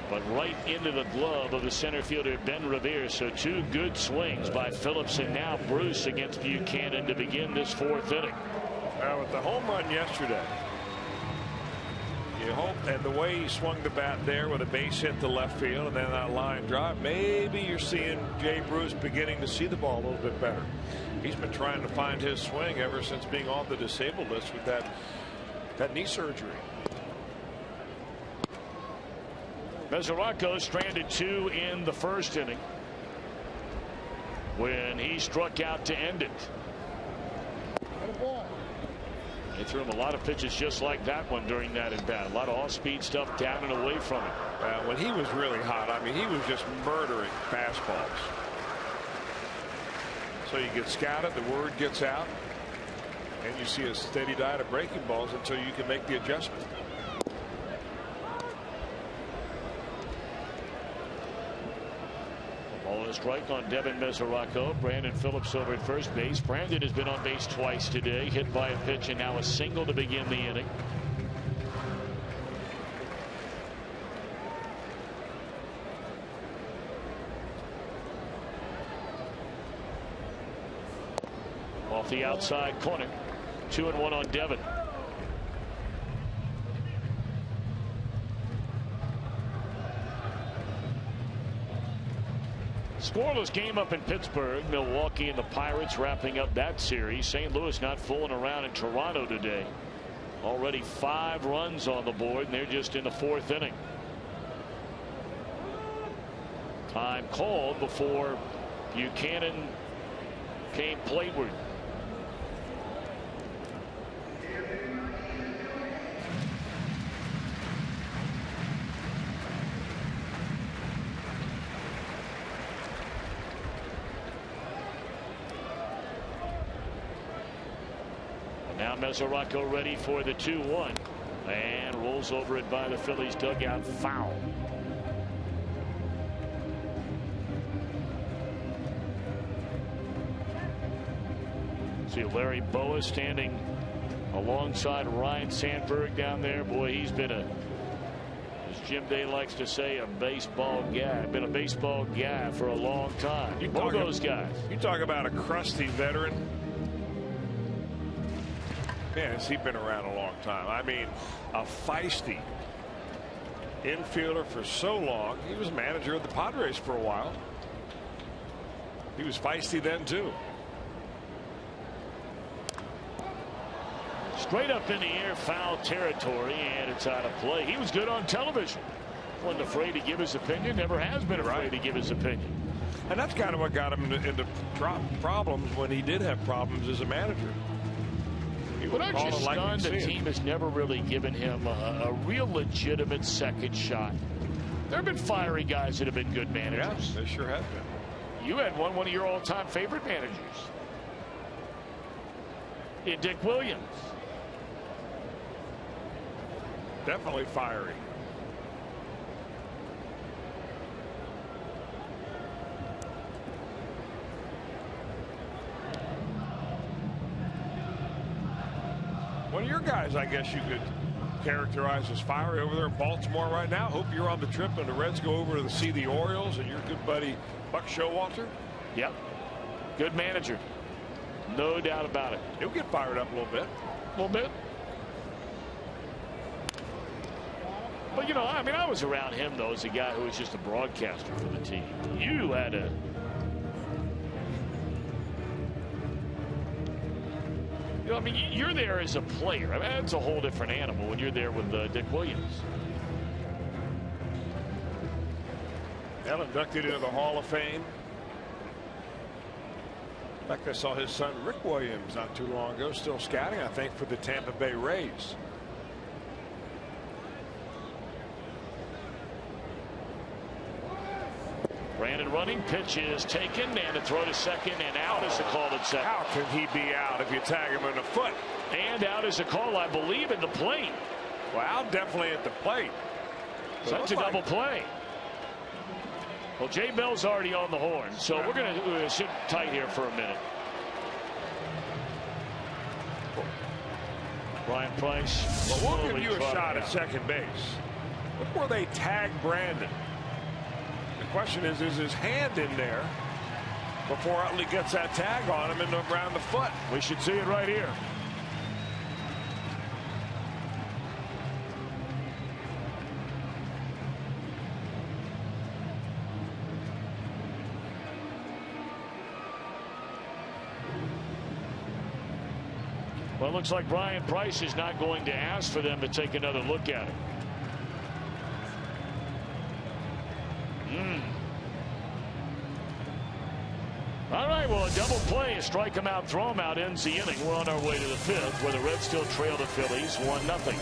But right into the glove of the center fielder Ben Revere. So 2 good swings by Phillips and now Bruce against Buchanan to begin this 4th inning. With the home run yesterday, you hope, and the way he swung the bat there with a base hit to left field and then that line drive, maybe you're seeing Jay Bruce beginning to see the ball a little bit better. He's been trying to find his swing ever since being on the disabled list with that knee surgery. Mesoraco stranded 2 in the 1st inning when he struck out to end it. They threw him a lot of pitches just like that one during that at bat. A lot of off-speed stuff down and away from him. When he was really hot, I mean, he was just murdering fastballs. So you get scouted, the word gets out, and you see a steady diet of breaking balls until you can make the adjustment. Ball and a strike on Devin Mesoraco. Brandon Phillips over at first base. Brandon has been on base twice today, hit by a pitch and now a single to begin the inning. Off the outside corner. 2-1 on Devin. Scoreless game up in Pittsburgh. Milwaukee and the Pirates wrapping up that series. St. Louis not fooling around in Toronto today. Already 5 runs on the board, and they're just in the 4th inning. Time called before Buchanan came plateward. Now Mesoraco ready for the 2-1 and rolls over it by the Phillies dugout, foul. See Larry Boa standing alongside Ryan Sandberg down there. Boy, he's been as Jim Day likes to say, a baseball guy. Been a baseball guy for a long time. Both those guys. You talk about a crusty veteran. Man, has he been around a long time. I mean, a feisty infielder for so long. He was manager of the Padres for a while. He was feisty then too. Straight up in the air, foul territory, and it's out of play. He was good on television. Wasn't afraid to give his opinion. Never has been afraid to give his opinion. And that's kind of what got him into problems when he did have problems as a manager. But aren't you stunned the team has never really given him a real legitimate second shot? There have been fiery guys that have been good managers. Yes, they sure have been. You had one of your all-time favorite managers in Dick Williams. Definitely fiery. One of your guys, I guess you could characterize as fiery over there in Baltimore right now. Hope you're on the trip and the Reds go over to see the Orioles and your good buddy Buck Showalter. Yep. Good manager. No doubt about it. He'll get fired up a little bit. A little bit. But, you know, I mean, I was around him, though, as a guy who was just a broadcaster for the team. You had a... You know, I mean, you're there as a player. I mean, it's a whole different animal when you're there with Dick Williams. Well, inducted into the Hall of Fame. In fact, I saw his son Rick Williams not too long ago, still scouting, I think, for the Tampa Bay Rays. Brandon running, pitch is taken, and a throw to second, and out is the call at second. How can he be out if you tag him in the foot? And out is a call, I believe, at the plate. Well, definitely at the plate. So that's a double play. Well, Jay Bell's already on the horn, so we're going to sit tight here for a minute. Brian Price. Well, we'll give you a shot at second base. Look where they tag Brandon. The question is his hand in there before Utley gets that tag on him and around the foot? We should see it right here. Well, it looks like Brian Price is not going to ask for them to take another look at it. All right, well, a double play, a strike him out, throw him out, ends the inning. We're on our way to the fifth, where the Reds still trail the Phillies 1-0.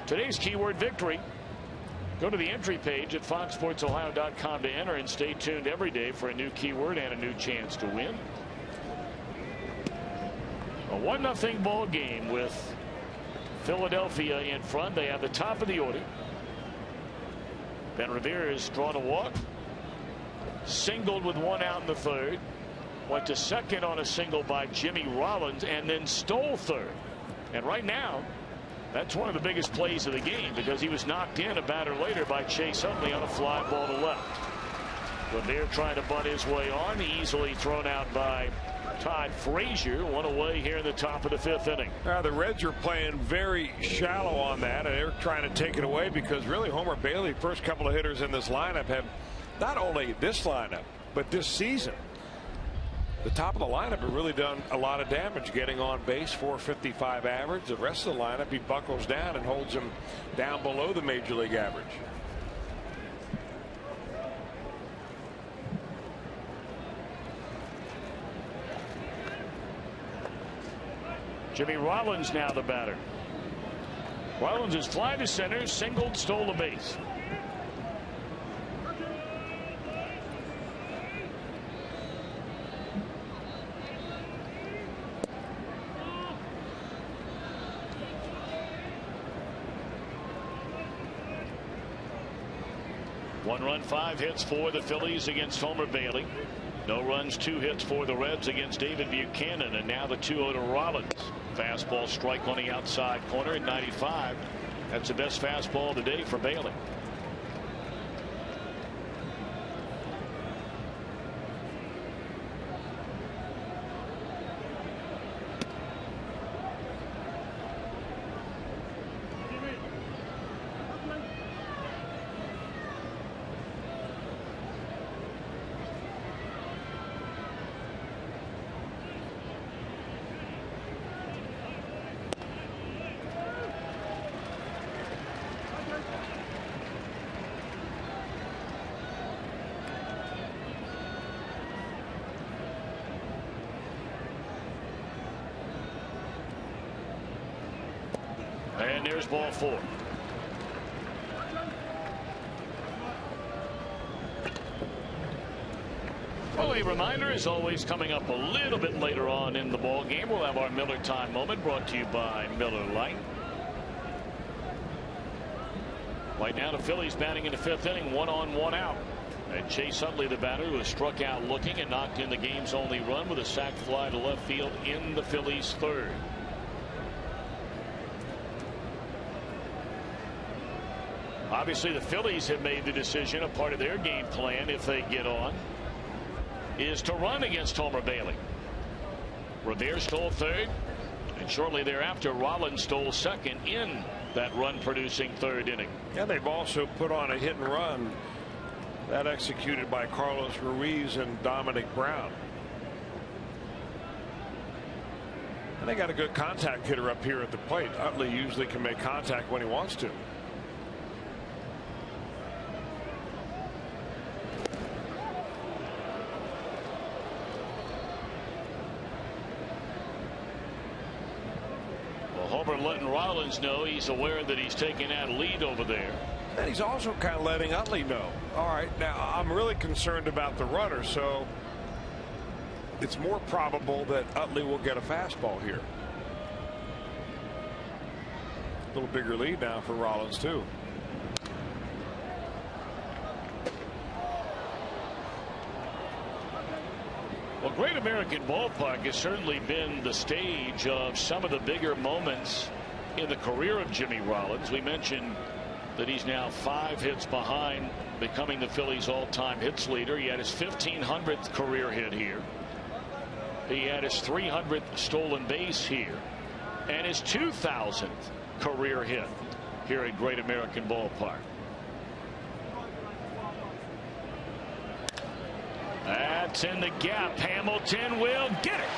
Today's keyword victory. Go to the entry page at foxsportsohio.com to enter, and stay tuned every day for a new keyword and a new chance to win. A 1-0 ball game with Philadelphia in front. They have the top of the order. Ben Revere has drawn a walk, singled with one out in the third, went to second on a single by Jimmy Rollins, and then stole third. And right now, that's one of the biggest plays of the game, because he was knocked in a batter later by Chase Utley on a fly ball to left. Revere trying to bunt his way on, easily thrown out by Todd Frazier. One away here in the top of the fifth inning. The Reds are playing very shallow on that, and they're trying to take it away, because really Homer Bailey, first couple of hitters in this lineup, have not only this lineup but this season, the top of the lineup have really done a lot of damage, getting on base, 455 average. The rest of the lineup, he buckles down and holds him down below the major league average. Jimmy Rollins now the batter. Rollins is fly to center, singled, stole the base. 1 run, 5 hits for the Phillies against Homer Bailey. No runs, 2 hits for the Reds against David Buchanan. And now the 2-0 to Rollins. Fastball strike on the outside corner at 95. That's the best fastball of the day for Bailey. And there's ball 4. Well, a reminder is always coming up a little bit later on in the ball game. We'll have our Miller time moment brought to you by Miller Lite. Right now the Phillies batting in the 5th inning, 1 on 1 out. And Chase Utley, the batter, who was struck out looking and knocked in the game's only run with a sac fly to left field in the Phillies' 3rd. Obviously, the Phillies have made the decision, a part of their game plan, if they get on, is to run against Homer Bailey. Revere stole 3rd, and shortly thereafter, Rollins stole 2nd in that run-producing 3rd inning. And they've also put on a hit and run that executed by Carlos Ruiz and Dominic Brown. And they got a good contact hitter up here at the plate. Utley usually can make contact when he wants to. Homer letting Rollins know he's aware that he's taking that lead over there. And he's also kind of letting Utley know. All right, now I'm really concerned about the runner, so it's more probable that Utley will get a fastball here. A little bigger lead now for Rollins, too. Well, Great American Ballpark has certainly been the stage of some of the bigger moments in the career of Jimmy Rollins. We mentioned that he's now 5 hits behind becoming the Phillies' all-time hits leader. He had his 1,500th career hit here. He had his 300th stolen base here, and his 2,000th career hit here at Great American Ballpark. That's in the gap. Hamilton will get it.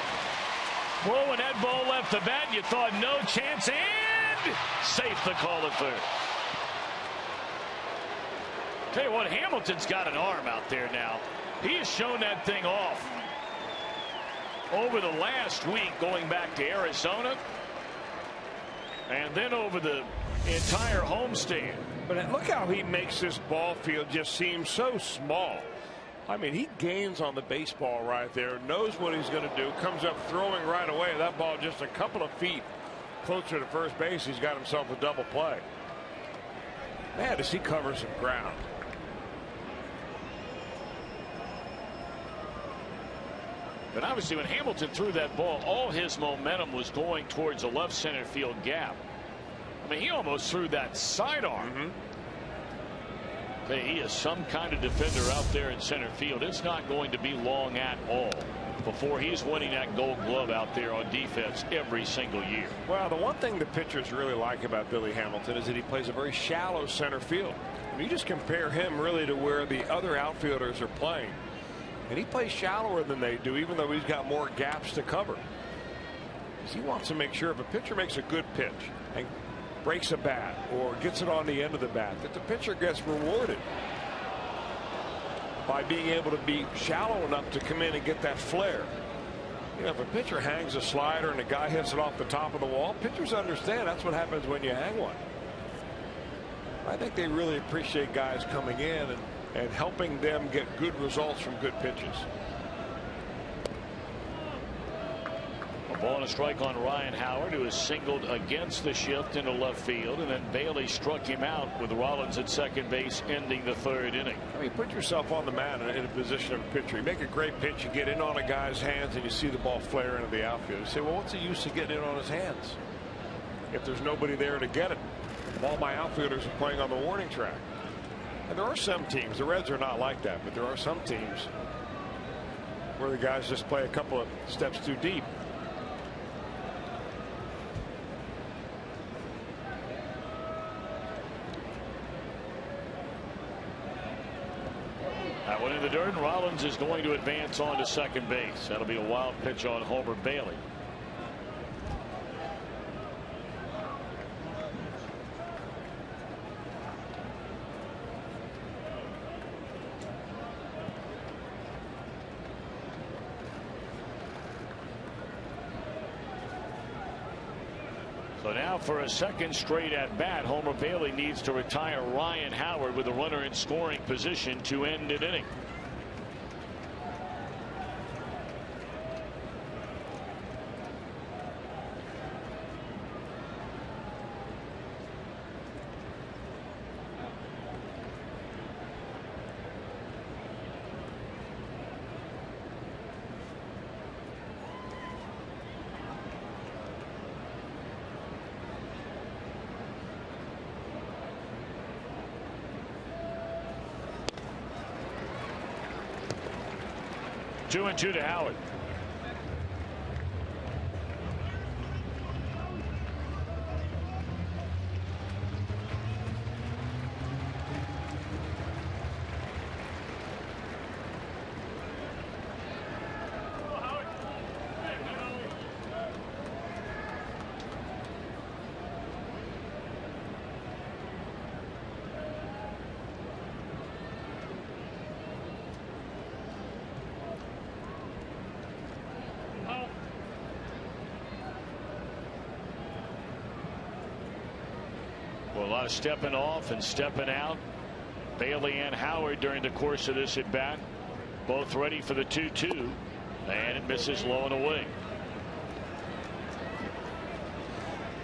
Whoa, when that ball left the bat, you thought no chance, and safe the call at 3rd. Tell you what, Hamilton's got an arm out there now. He has shown that thing off over the last week, going back to Arizona, and then over the entire homestand. But look how he makes this ball field just seem so small. I mean, he gains on the baseball right there, knows what he's going to do, comes up throwing right away. That ball just a couple of feet closer to first base. He's got himself a double play. Man, does he cover some ground. But obviously, when Hamilton threw that ball, all his momentum was going towards the left center field gap. I mean, he almost threw that sidearm. He is some kind of defender out there in center field. It's not going to be long at all before he's winning that Gold Glove out there on defense every single year. Well, the one thing the pitchers really like about Billy Hamilton is that he plays a very shallow center field. I mean, you just compare him really to where the other outfielders are playing, and he plays shallower than they do, even though he's got more gaps to cover. He wants to make sure if a pitcher makes a good pitch and breaks a bat or gets it on the end of the bat, that the pitcher gets rewarded by being able to be shallow enough to come in and get that flare. You know, if a pitcher hangs a slider and a guy hits it off the top of the wall, pitchers understand that's what happens when you hang one. I think they really appreciate guys coming in and helping them get good results from good pitches. Ball and a strike on Ryan Howard, who is singled against the shift into left field, and then Bailey struck him out with Rollins at second base, ending the third inning. I mean, put yourself on the mound in a position of a pitcher. You make a great pitch, you get in on a guy's hands, and you see the ball flare into the outfield. You say, well, what's the use of getting in on his hands if there's nobody there to get it? All my outfielders are playing on the warning track. And there are some teams, the Reds are not like that, but there are some teams where the guys just play a couple of steps too deep. That one in the dirt, and Rollins is going to advance on to second base. That'll be a wild pitch on Homer Bailey. So now for a second straight at bat, Homer Bailey needs to retire Ryan Howard with a runner in scoring position to end an inning. Two and two to Howard. Well, a lot of stepping off and stepping out. Bailey and Howard during the course of this at bat. Both ready for the 2-2. And it misses low and away.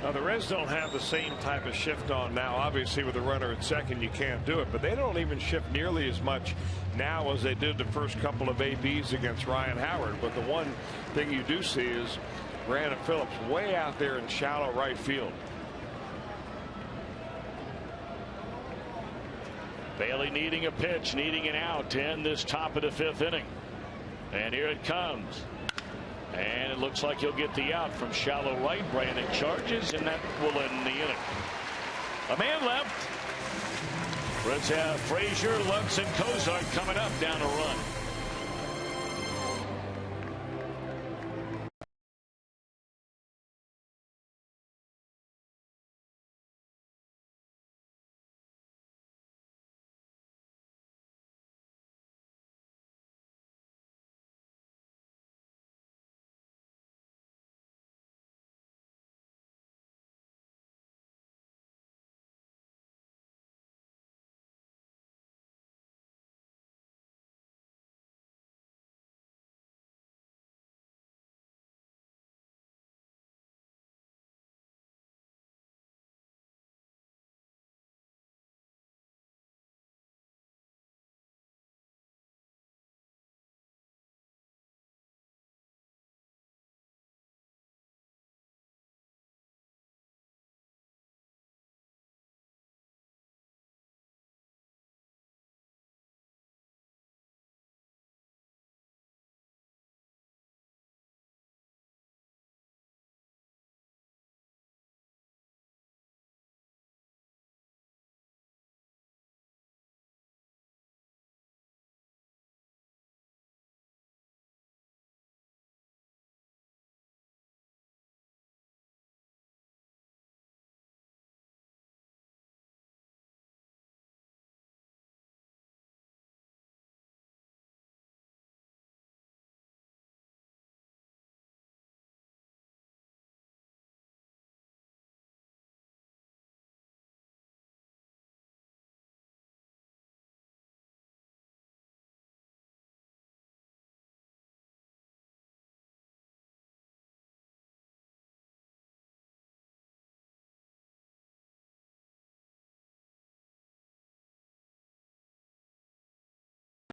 Now, the Reds don't have the same type of shift on now. Obviously, with a runner at second, you can't do it. But they don't even shift nearly as much now as they did the first couple of ABs against Ryan Howard. But the one thing you do see is Brandon Phillips way out there in shallow right field. Bailey needing a pitch, needing an out to end this top of the fifth inning. And here it comes. And it looks like he'll get the out from shallow right. Brandon charges, and that will end the inning. A man left. Reds have Frazier, Lutz, and Cozart coming up down a run.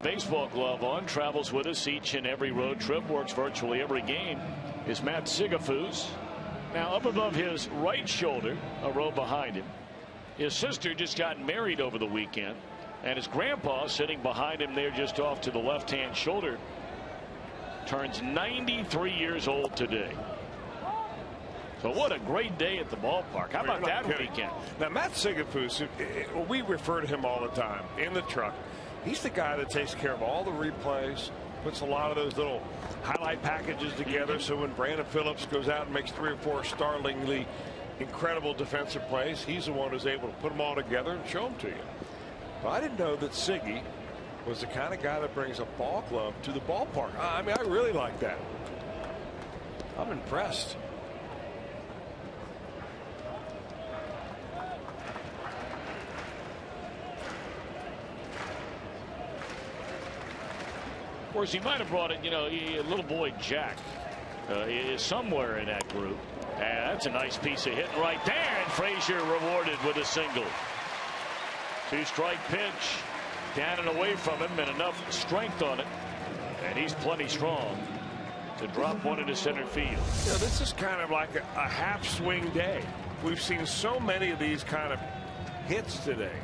Baseball glove on, travels with us each and every road trip, works virtually every game, is Matt Sigafus. Now up above his right shoulder, a row behind him, his sister just got married over the weekend, and his grandpa sitting behind him there just off to the left-hand shoulder turns 93 years old today. So what a great day at the ballpark. How about that weekend? Now Matt Sigafus, we refer to him all the time in the truck. He's the guy that takes care of all the replays, puts a lot of those little highlight packages together, so when Brandon Phillips goes out and makes 3 or 4 startlingly incredible defensive plays, he's the one who's able to put them all together and show them to you. But I didn't know that Siggy was the kind of guy that brings a ball glove to the ballpark. I mean, I really like that. I'm impressed. Of course, he might have brought it, you know, little boy Jack is somewhere in that group. And that's a nice piece of hitting right there. And Frazier rewarded with a single. 2-strike pitch down and away from him, and enough strength on it. And he's plenty strong to drop one into center field. You know, this is kind of like a half swing day. We've seen so many of these kind of hits today.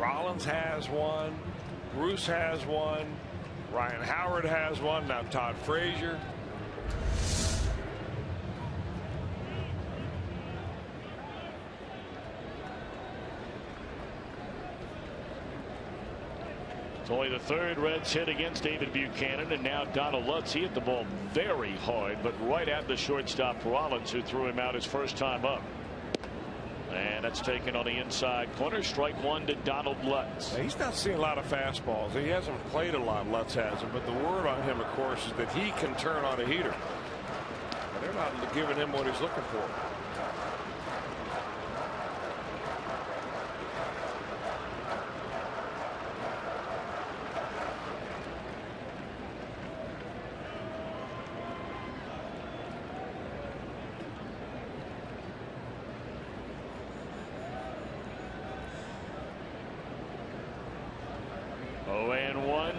Rollins has one. Bruce has one. Ryan Howard has one. Now Todd Frazier. It's only the 3rd Reds hit against David Buchanan, and now Donald Lutz. He hit the ball very hard, but right at the shortstop Rollins, who threw him out his first time up. And that's taken on the inside corner. Strike 1 to Donald Lutz. Now, he's not seeing a lot of fastballs. He hasn't played a lot, Lutz hasn't, but the word on him, of course, is that he can turn on a heater. But they're not giving him what he's looking for.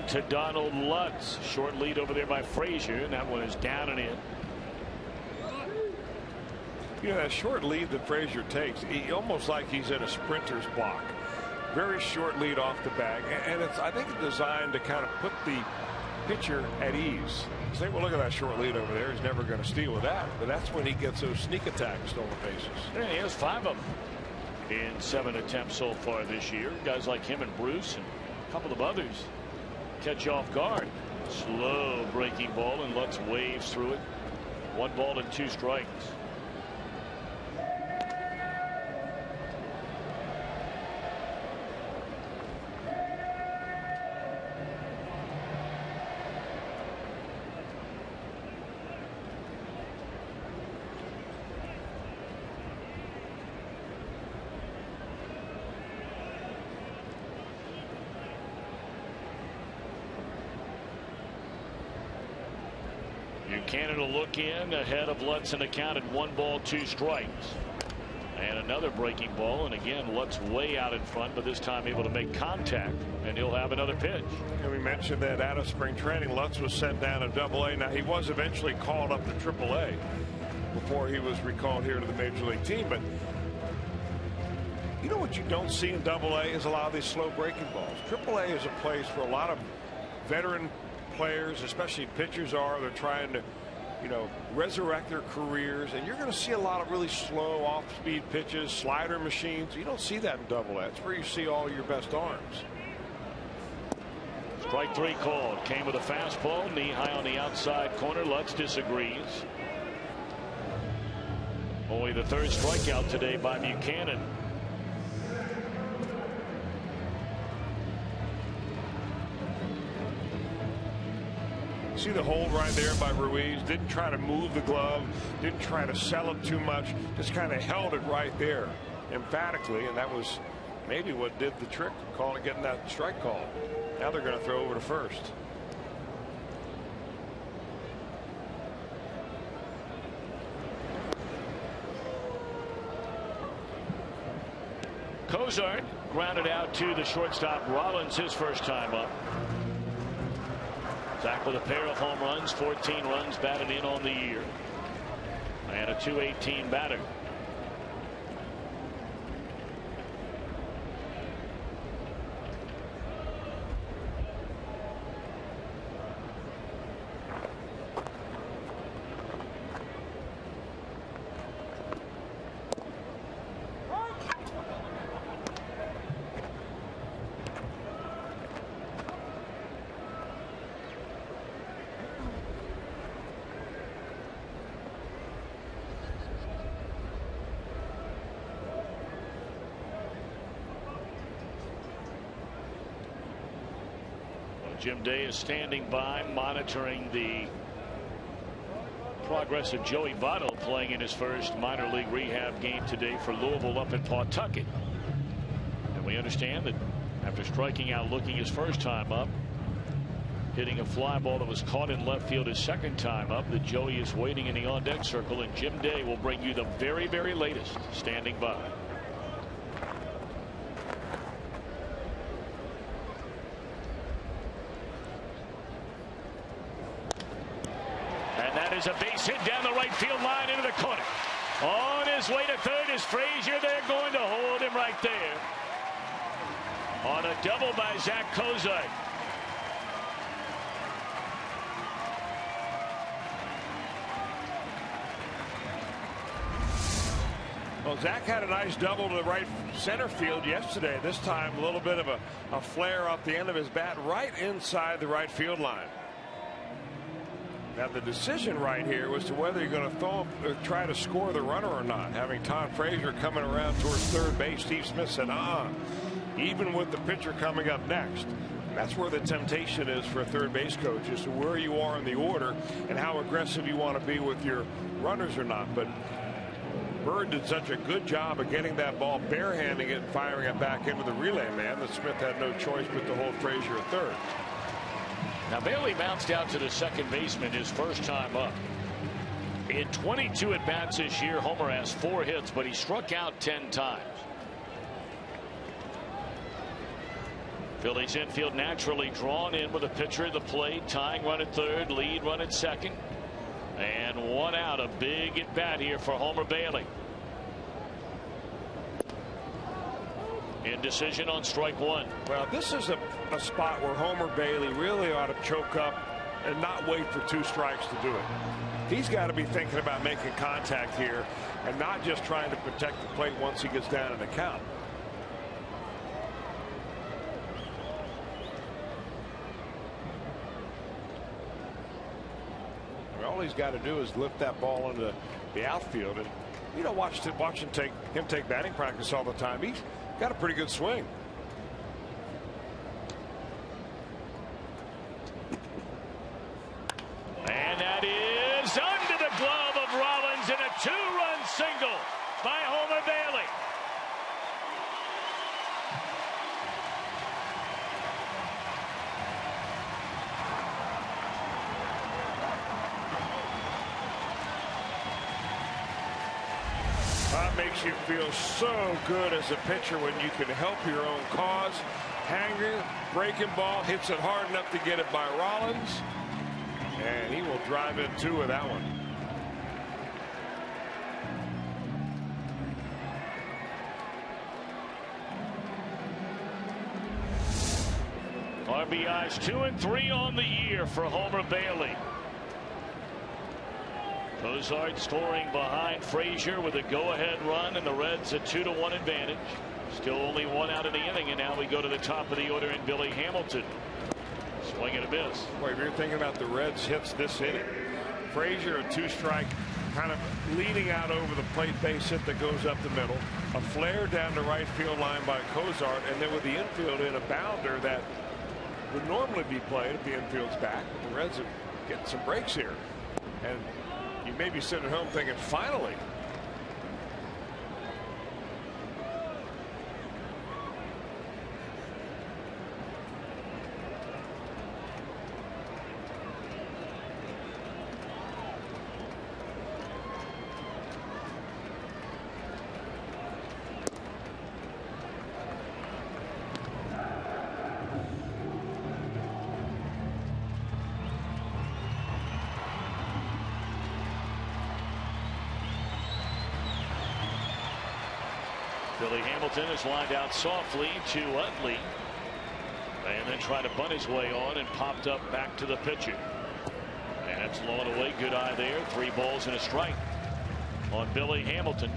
To Donald Lutz. Short lead over there by Frazier, and that one is down and in. You know, that short lead that Frazier takes, he almost like he's in a sprinter's block. Very short lead off the bag, and it's, I think, designed to kind of put the pitcher at ease. Say, well, look at that short lead over there. He's never going to steal with that. But that's when he gets those sneak attacks, stolen bases. Yeah, he has 5 of them in 7 attempts so far this year. Guys like him and Bruce and a couple of others catch off guard. Slow breaking ball, and Lutz waves through it. 1 ball and 2 strikes. Buchanan will look in ahead of Lutz and accounted 1 ball 2 strikes. And another breaking ball, and again Lutz way out in front, but this time able to make contact, and he'll have another pitch. And we mentioned that out of spring training, Lutz was sent down to AA. Now he was eventually called up to AAA before he was recalled here to the major league team. But you know what you don't see in AA is a lot of these slow breaking balls. AAA is a place for a lot of veteran players, especially pitchers, they're trying to, you know, resurrect their careers, and you're going to see a lot of really slow off-speed pitches, slider machines. You don't see that in AA. It's where you see all your best arms. Strike 3 called. Came with a fastball, knee high on the outside corner. Lutz disagrees. Only the 3rd strikeout today by Buchanan. See the hold right there by Ruiz. Didn't try to move the glove, didn't try to sell it too much, just kind of held it right there emphatically, and that was maybe what did the trick, getting that strike call. Now they're going to throw over to first. Cozart grounded out to the shortstop Rollins, his first time up. Zach with a pair of home runs, 14 runs batted in on the year, and a .218 batter. Jim Day is standing by, monitoring the progress of Joey Votto, playing in his first minor league rehab game today for Louisville up in Pawtucket. And we understand that after striking out looking his first time up, hitting a fly ball that was caught in left field his second time up, that Joey is waiting in the on-deck circle, and Jim Day will bring you the very, very latest standing by. Is a base hit down the right field line into the corner. On his way to third is Frazier. They're going to hold him right there. On a double by Zach Cozart. Well, Zach had a nice double to the right center field yesterday. This time a little bit of a flare off the end of his bat right inside the right field line. Now the decision right here was to whether you're going to try to score the runner or not. Having Todd Frazier coming around towards third base, Steve Smith said, even with the pitcher coming up next. That's where the temptation is for a third base coach, is to where you are in the order and how aggressive you want to be with your runners or not. But Bird did such a good job of getting that ball, barehanding it and firing it back into the relay man that Smith had no choice but to hold Frazier at third. Now Bailey bounced out to the second baseman his first time up. In 22 at bats this year, Homer has 4 hits, but he struck out 10 times. Phillies infield naturally drawn in with a pitcher at the plate, tying run at third, lead run at second, and 1 out. A big at bat here for Homer Bailey. Indecision on strike 1. Well, this is a spot where Homer Bailey really ought to choke up and not wait for 2 strikes to do it. He's got to be thinking about making contact here and not just trying to protect the plate once he gets down in the count. All he's got to do is lift that ball into the outfield, and you know, watch him take batting practice all the time. He's got a pretty good swing. And that is under the glove of Rollins, and a 2-run single by Homer Bailey. That makes you feel so good as a pitcher when you can help your own cause. Hanging, breaking ball, hits it hard enough to get it by Rollins, and he will drive in 2 with that one. RBIs 2 and 3 on the year for Homer Bailey. Cozart scoring behind Frazier with a go-ahead run, and the Reds a 2-1 advantage. Still only 1 out of the inning, and now we go to the top of the order in Billy Hamilton. Swing and a miss. Boy, if you're thinking about the Reds hits this inning, Frazier a 2-strike, kind of leading out over the plate base hit that goes up the middle, a flare down the right field line by Cozart, and then with the infield in a bounder that would normally be played if the infield's back. But the Reds are getting some breaks here, and you may be sitting at home thinking, finally. Billy Hamilton is lined out softly to Utley, and then tried to bunt his way on and popped up back to the pitcher. And that's low and away. Good eye there. 3 balls and a strike on Billy Hamilton.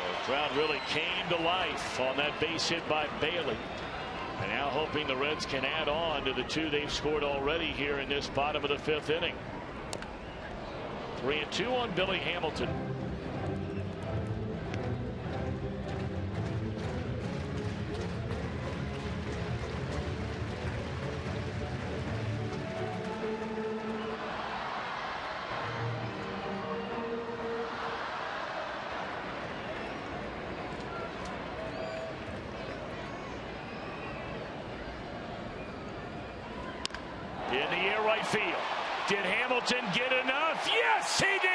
The crowd really came to life on that base hit by Bailey. And now hoping the Reds can add on to the 2 they've scored already here in this bottom of the 5th inning. 3-2 on Billy Hamilton. In the air, right field. Did Hamilton get enough? Yes, he did.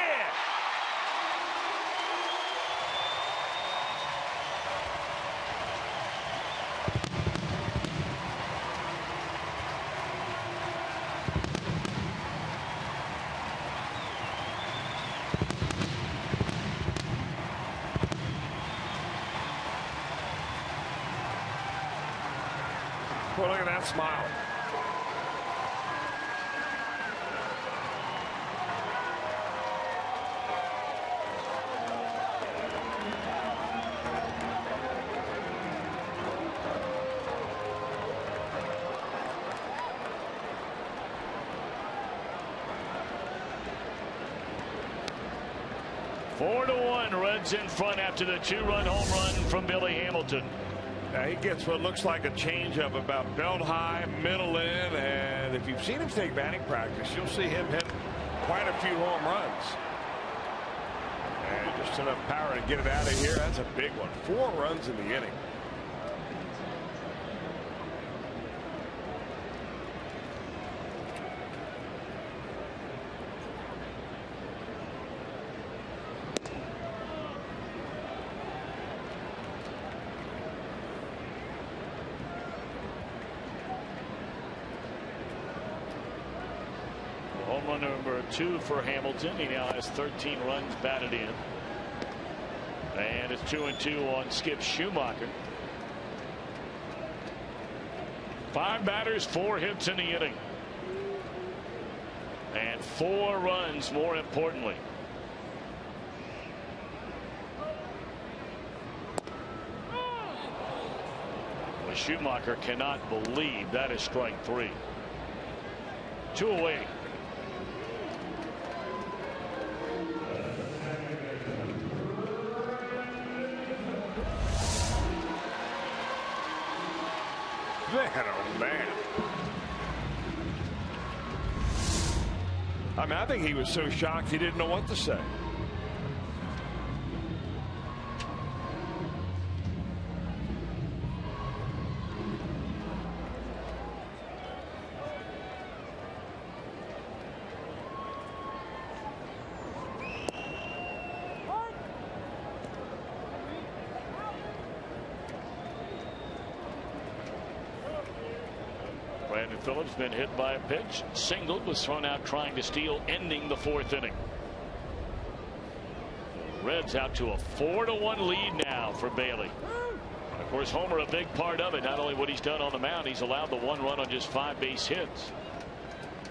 Well, look at that smile. Four to 1, Reds in front after the 2-run home run from Billy Hamilton. Now he gets what looks like a changeup about belt high, middle in, and if you've seen him take batting practice, you'll see him hit quite a few home runs. And just enough power to get it out of here. That's a big one. 4 runs in the inning. Home run number 2 for Hamilton. He now has 13 runs batted in. And it's 2-2 on Skip Schumaker. 5 batters, 4 hits in the inning. And 4 runs, more importantly. Well, Schumaker cannot believe that is strike 3. 2 away. Man, oh man. I mean, I think he was so shocked he didn't know what to say. Phillips been hit by a pitch. Singled, was thrown out trying to steal, ending the 4th inning. Reds out to a 4-1 lead now for Bailey. Of course, Homer a big part of it. Not only what he's done on the mound, he's allowed the 1 run on just 5 base hits.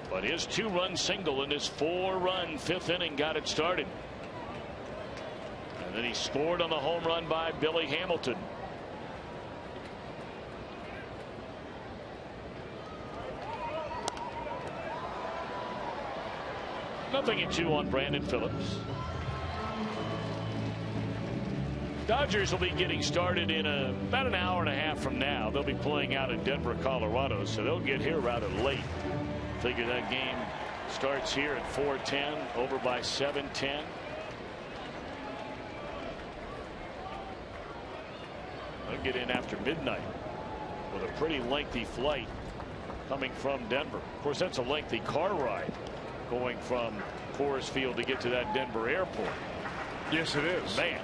But his 2-run single in his 4-run 5th inning got it started. And then he scored on the home run by Billy Hamilton. Nothing at 2 on Brandon Phillips. Dodgers will be getting started in about an hour and a half from now. They'll be playing out in Denver, Colorado, so they'll get here rather late. Figure that game starts here at 4:10, over by 7:10. They'll get in after midnight with a pretty lengthy flight coming from Denver. Of course, that's a lengthy car ride going from Coors Field to get to that Denver airport. Yes, it is. Man,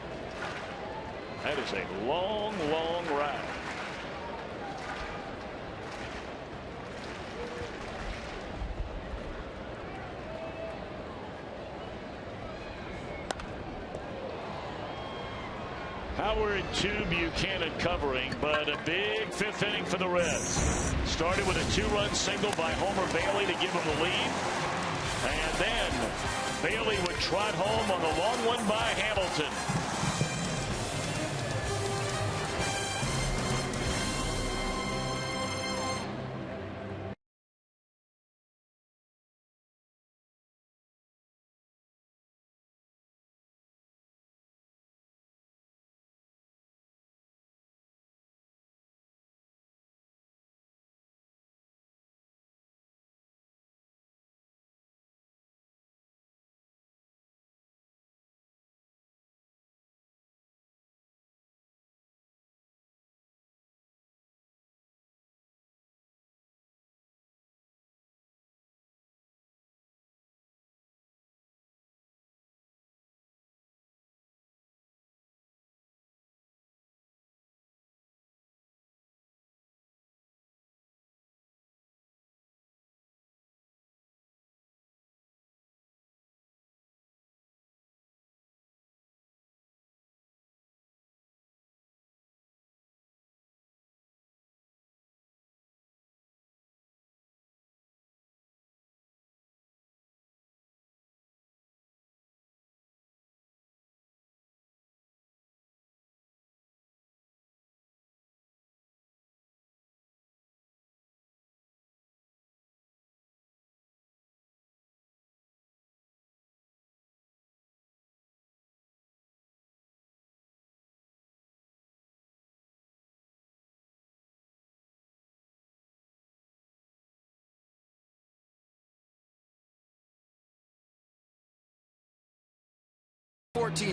that is a long, long ride. Howard, 2, Buchanan covering, but a big 5th inning for the Reds. Started with a 2-run single by Homer Bailey to give him the lead. And then Bailey would trot home on the long one by Hamilton.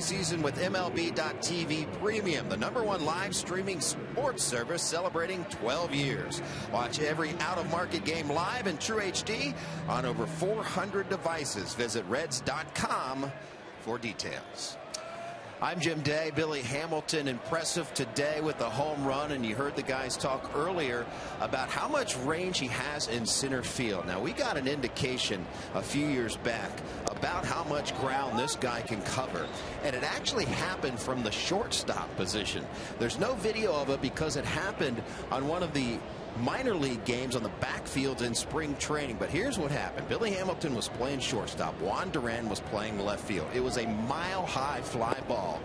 Season with MLB.TV Premium, the #1 live streaming sports service celebrating 12 years. Watch every out-of-market game live in true HD on over 400 devices. Visit Reds.com for details. I'm Jim Day. Billy Hamilton impressive today with the home run, and you heard the guys talk earlier about how much range he has in center field. Now, we got an indication a few years back about how much ground this guy can cover, and it actually happened from the shortstop position. There's no video of it because it happened on one of the minor league games on the backfields in spring training. But here's what happened. Billy Hamilton was playing shortstop. Juan Duran was playing left field. It was a mile-high fly ball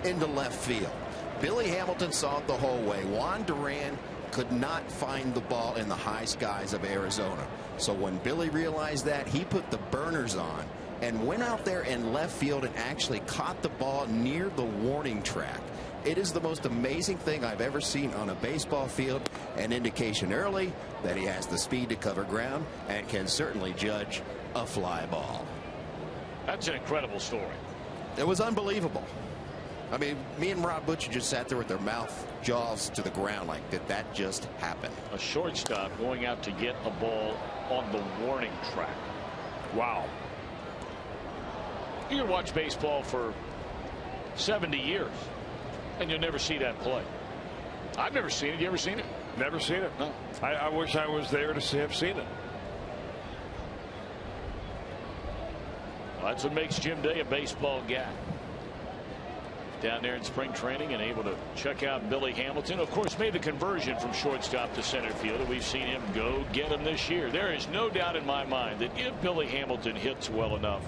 into left field. Billy Hamilton saw it the whole way. Juan Duran could not find the ball in the high skies of Arizona. So when Billy realized that, he put the burners on and went out there in left field and actually caught the ball near the warning track. It is the most amazing thing I've ever seen on a baseball field, an indication early that he has the speed to cover ground and can certainly judge a fly ball. That's an incredible story. It was unbelievable. I mean, me and Rob Butcher just sat there with their jaws to the ground like that just happened. A shortstop going out to get a ball on the warning track. Wow. You can watch baseball for 70 years. And you'll never see that play. I've never seen it. You ever seen it? Never seen it. No. I wish I was there to have seen it. Well, that's what makes Jim Day a baseball guy. Down there in spring training and able to check out Billy Hamilton. Of course, made the conversion from shortstop to center field, and we've seen him go get him this year. There is no doubt in my mind that if Billy Hamilton hits well enough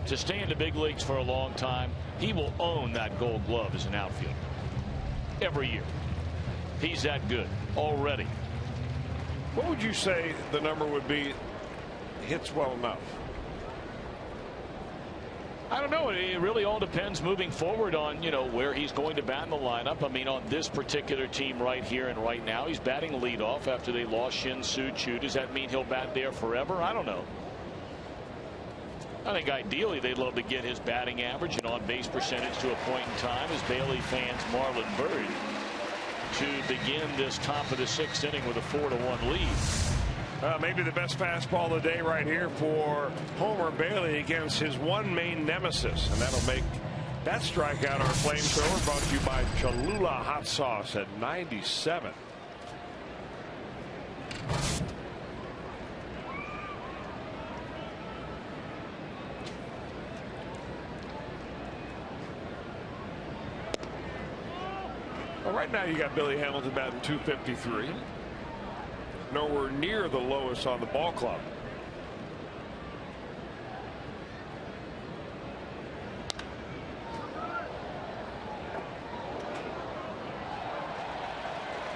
to stay in the big leagues for a long time, he will own that Gold Glove as an outfielder. Every year. He's that good already. What would you say the number would be? Hits well enough. I don't know. It really all depends moving forward on, where he's going to bat in the lineup. I mean, on this particular team right here and right now, he's batting leadoff after they lost Shin-Soo Choo. Does that mean he'll bat there forever? I don't know. I think ideally they'd love to get his batting average and on-base percentage to a point in time as Bailey fans Marlon Byrd to begin this top of the 6th inning with a 4-1 lead. Maybe the best fastball of the day right here for Homer Bailey against his one main nemesis, and that'll make that strikeout our flamethrower. Brought to you by Cholula Hot Sauce at 97. Well, right now you got Billy Hamilton batting .253. Nowhere near the lowest on the ball club.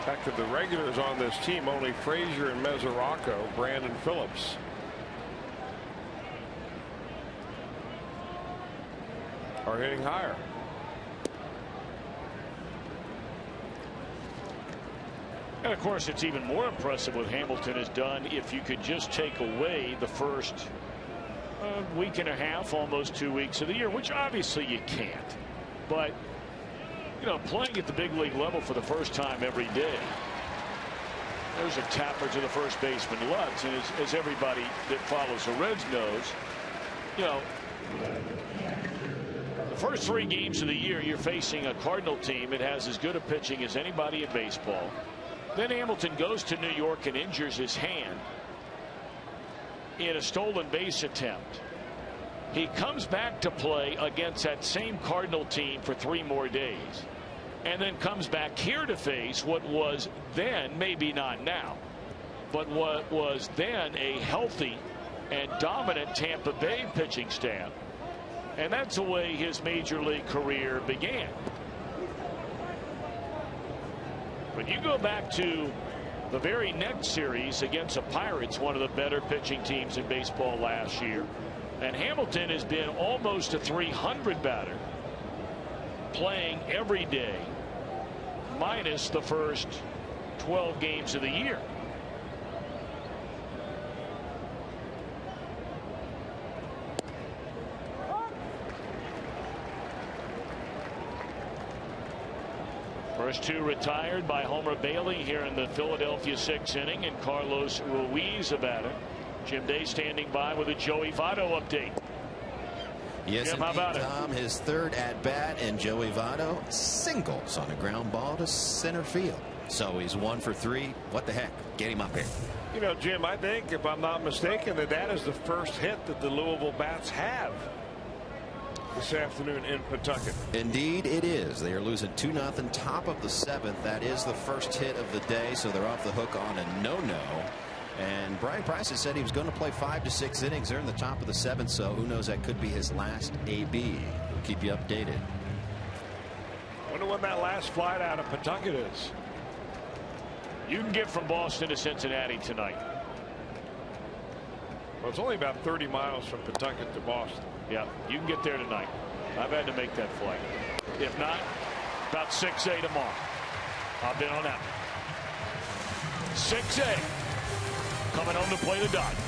Back to the regulars on this team, only Frazier and Mesoraco, Brandon Phillips. Are hitting higher. And of course, it's even more impressive what Hamilton has done if you could just take away the first week and a half, almost 2 weeks of the year, which obviously you can't. But, you know, playing at the big league level for the first time every day. There's a tapper to the first baseman, Lutz, and as everybody that follows the Reds knows, you know, the first 3 games of the year, you're facing a Cardinal team that has as good a pitching as anybody in baseball. Then Hamilton goes to New York and injures his hand in a stolen base attempt. He comes back to play against that same Cardinal team for 3 more days, and then comes back here to face what was then, maybe not now, but what was then a healthy and dominant Tampa Bay pitching staff. And that's the way his major league career began. But you go back to the very next series against the Pirates, one of the better pitching teams in baseball last year, and Hamilton has been almost a .300 batter, playing every day, minus the first 12 games of the year. First 2 retired by Homer Bailey here in the Philadelphia 6th inning, and Carlos Ruiz about it. Jim Day standing by with a Joey Votto update. Yes, Jim, how about it? Tom, his 3rd at bat, and Joey Votto singles on a ground ball to center field. So he's 1 for 3. What the heck? Get him up here. You know, Jim, I think, if I'm not mistaken, that is the first hit that the Louisville Bats have this afternoon in Pawtucket. Indeed it is. They are losing 2-0, top of the 7th. That is the first hit of the day, so they're off the hook on a no-no. And Brian Price has said he was going to play 5 to 6 innings. They're in the top of the 7th, so who knows, that could be his last AB. We'll keep you updated. Wonder when that last flight out of Pawtucket is. You can get from Boston to Cincinnati tonight. Well, it's only about 30 miles from Pawtucket to Boston. Yeah, you can get there tonight. I've had to make that flight. If not, about 6A tomorrow. I've been on that one. 6A. Coming home to play the Dodgers.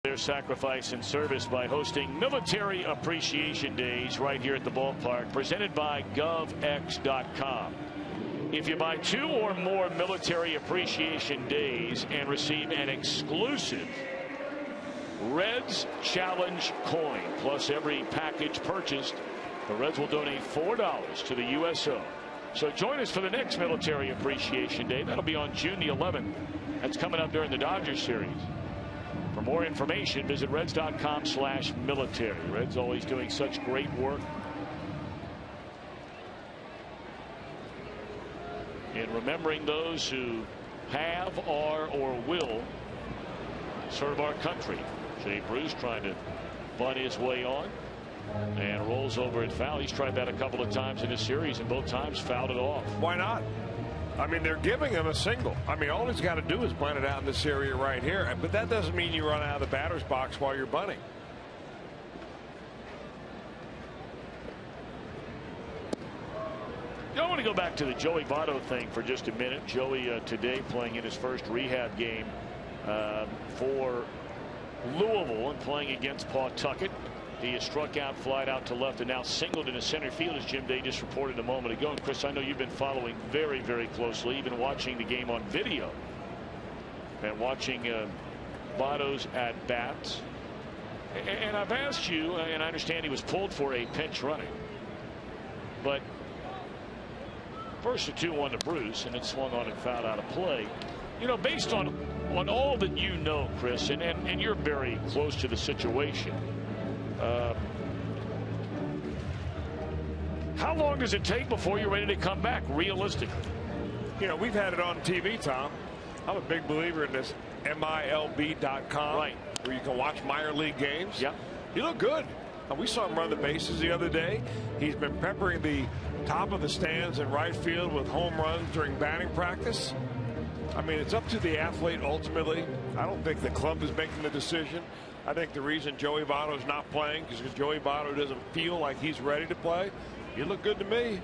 Their sacrifice and service by hosting Military Appreciation Days right here at the ballpark, presented by GovX.com. If you buy 2 or more Military Appreciation Days and receive an exclusive Reds Challenge coin, plus every package purchased, the Reds will donate $4 to the USO. So join us for the next Military Appreciation Day. That'll be on June the 11th. That's coming up during the Dodgers series. For more information, visit Reds.com/military. Reds always doing such great work in remembering those who have, are, or will serve our country. Jay Bruce trying to bunt his way on and rolls over at foul. He's tried that a couple of times in this series, and both times fouled it off. Why not? I mean, they're giving him a single. I mean, all he's got to do is bunt it out in this area right here. But that doesn't mean you run out of the batter's box while you're bunting. I want to go back to the Joey Votto thing for just a minute. Joey today playing in his first rehab game for Louisville and playing against Pawtucket. He has struck out, flied out to left, and now singled into center field, as Jim Day just reported a moment ago. And Chris, I know you've been following very, very closely, even watching the game on video and watching Votto's at bats. And I've asked you, and I understand he was pulled for a pinch running, but first a 2-1 to Bruce, and it swung on and fouled out of play. You know, based on all that you know, Chris, and you're very close to the situation. How long does it take before you're ready to come back, realistically? You know, we've had it on TV, Tom. I'm a big believer in this MILB.com, right, where you can watch minor league games. Yep. He looked good. We saw him run the bases the other day. He's been peppering the top of the stands in right field with home runs during batting practice. I mean, it's up to the athlete ultimately. I don't think the club is making the decision. I think the reason Joey Votto is not playing is because Joey Votto doesn't feel like he's ready to play. You look good to me.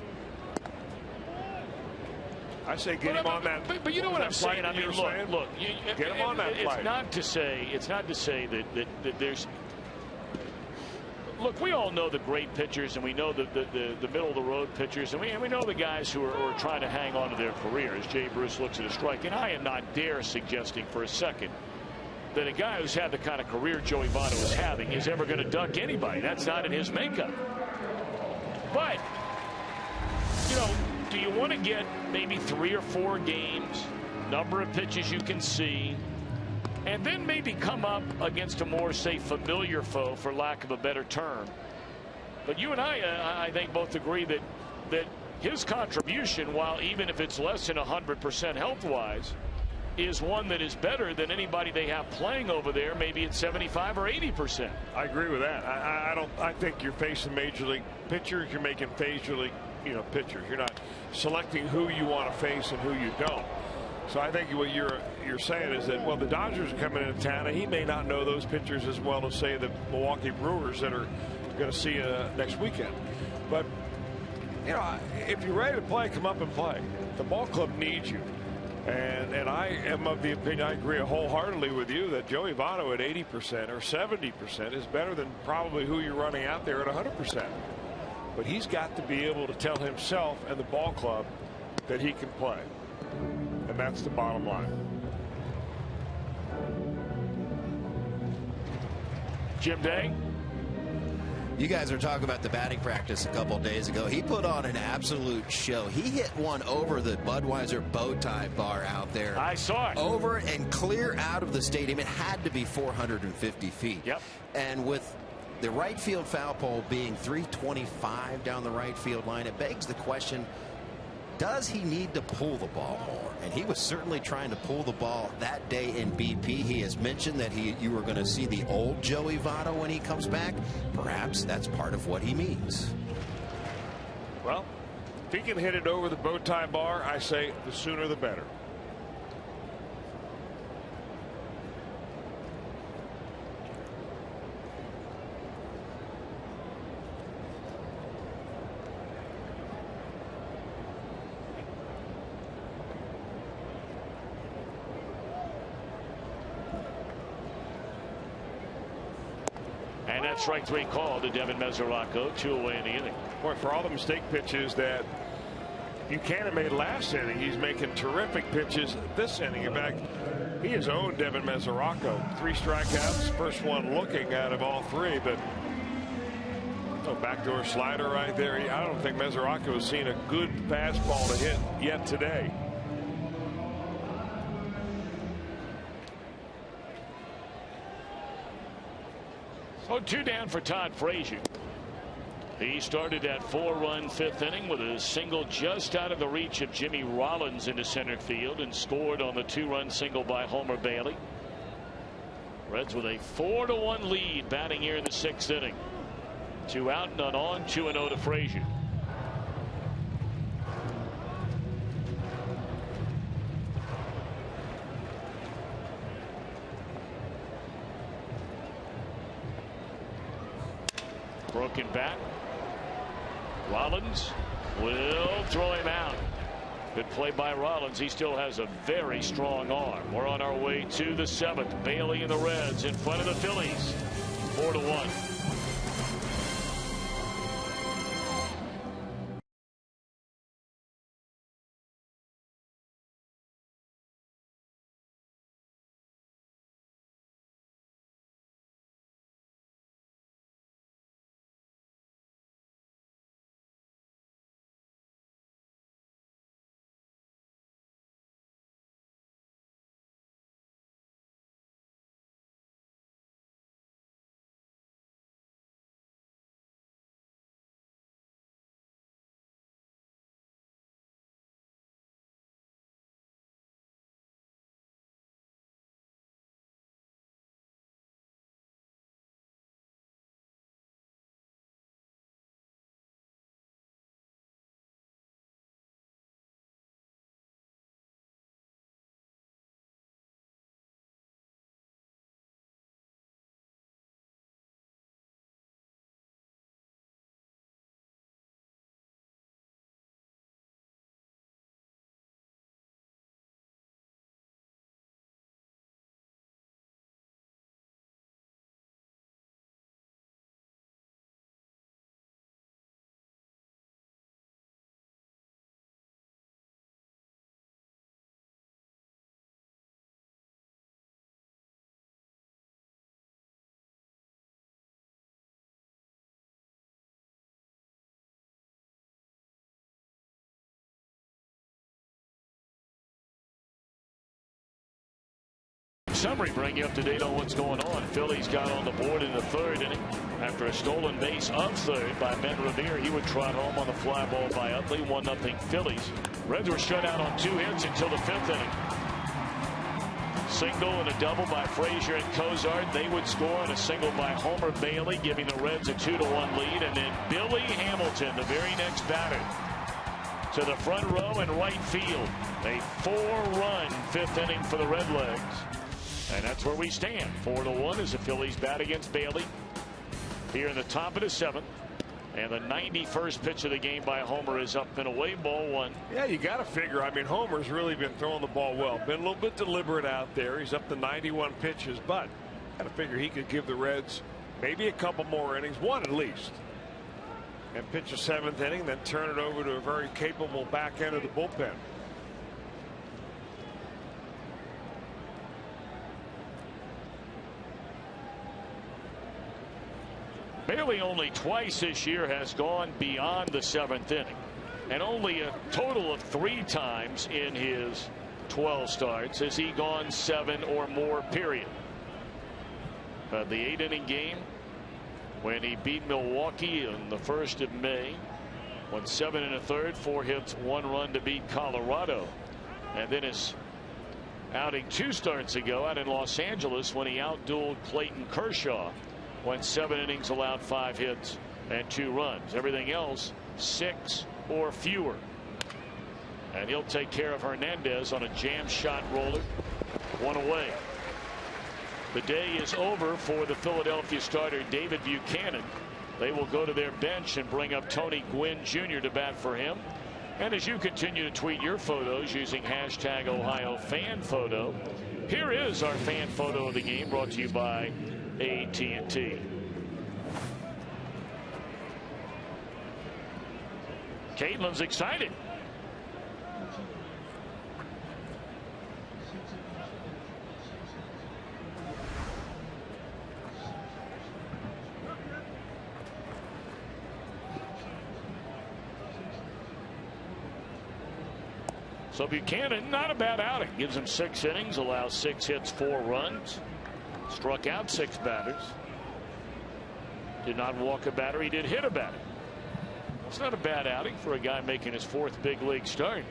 I say get him on that. But you know what I'm saying? I mean, look. Get him on that flight. It's not to say that there's. Look, we all know the great pitchers, and we know the middle of the road pitchers, and we know the guys who are trying to hang on to their careers. Jay Bruce looks at a strike, and I am not dare suggesting for a second that a guy who's had the kind of career Joey Votto is having is ever going to duck anybody. That's not in his makeup. But, you know, do you want to get maybe 3 or 4 games, number of pitches you can see, and then maybe come up against a more, say, familiar foe, for lack of a better term? But you and I think both agree that his contribution, while even if it's less than 100% health-wise, is one that is better than anybody they have playing over there, maybe at 75 or 80%. I agree with that. I think you're facing major league pitchers. You're making major league, pitchers. You're not selecting who you want to face and who you don't. So I think what you're saying is that, well, the Dodgers are coming into town, and he may not know those pitchers as well as, say, the Milwaukee Brewers that are going to see next weekend. But, if you're ready to play, come up and play. The ball club needs you. And I am of the opinion, I agree wholeheartedly with you, that Joey Votto at 80% or 70% is better than probably who you're running out there at 100%. But he's got to be able to tell himself and the ball club that he can play. And that's the bottom line. Jim Day? You guys are talking about the batting practice a couple days ago. He put on an absolute show. He hit one over the Budweiser bow tie bar out there. I saw it. Over and clear out of the stadium. It had to be 450 feet. Yep. And with the right field foul pole being 325 down the right field line, it begs the question, does he need to pull the ball more? And he was certainly trying to pull the ball that day in BP. He has mentioned that you were going to see the old Joey Votto when he comes back. Perhaps that's part of what he means. Well, if he can hit it over the bow tie bar, I say the sooner the better. And that's strike 3 called to Devin Mesoraco. 2 away in the inning. Boy, for all the mistake pitches that Buchanan made last inning, he's making terrific pitches this inning. In fact, he has owned Devin Mesoraco. 3 strikeouts, first one looking out of all 3, but backdoor slider right there. I don't think Mesoraco has seen a good fastball to hit yet today. So 2 down for Todd Frazier. He started that 4-run 5th inning with a single just out of the reach of Jimmy Rollins into center field and scored on the 2-run single by Homer Bailey. Reds with a 4-1 lead batting here in the 6th inning. 2 out, none on, 2-0 to Frazier. Broken bat. Rollins will throw him out. Good play by Rollins. He still has a very strong arm. We're on our way to the 7th. Bailey and the Reds in front of the Phillies. 4-1. Summary bring you up to date on what's going on. Phillies got on the board in the 3rd inning after a stolen base of 3rd by Ben Revere. He would trot home on the fly ball by Utley. 1-0 Phillies. Reds were shut out on 2 hits until the 5th inning. Single and a double by Frazier and Cozart. They would score on a single by Homer Bailey, giving the Reds a 2-1 lead. And then Billy Hamilton, the very next batter, to the front row and right field. A 4-run 5th inning for the Redlegs. And that's where we stand. 4-1 as the Phillies bat against Bailey here in the top of the 7th. And the 91st pitch of the game by Homer is up and away, ball 1. Yeah, you got to figure. I mean, Homer's really been throwing the ball well. Been a little bit deliberate out there. He's up to 91 pitches, but got to figure he could give the Reds maybe a couple more innings, 1 at least. And pitch a 7th inning, then turn it over to a very capable back end of the bullpen. Bailey only twice this year has gone beyond the 7th inning, and only a total of 3 times in his 12 starts has he gone 7 or more, period. The 8-inning game when he beat Milwaukee on the 1st of May, went 7 1/3, 4 hits, 1 run to beat Colorado. And then his outing 2 starts ago out in Los Angeles when he outdueled Clayton Kershaw. Went 7 innings, allowed 5 hits and 2 runs. Everything else 6 or fewer. And he'll take care of Hernandez on a jam shot roller. 1 away. The day is over for the Philadelphia starter David Buchanan. They will go to their bench and bring up Tony Gwynn Jr. to bat for him. And as you continue to tweet your photos using hashtag #OhioFanPhoto, here is our fan photo of the game brought to you by AT&T. Caitlin's excited. So Buchanan, not a bad outing. Gives him 6 innings, allows 6 hits, 4 runs. Struck out 6 batters. Did not walk a batter. He did hit a batter. It's not a bad outing for a guy making his 4th big league start.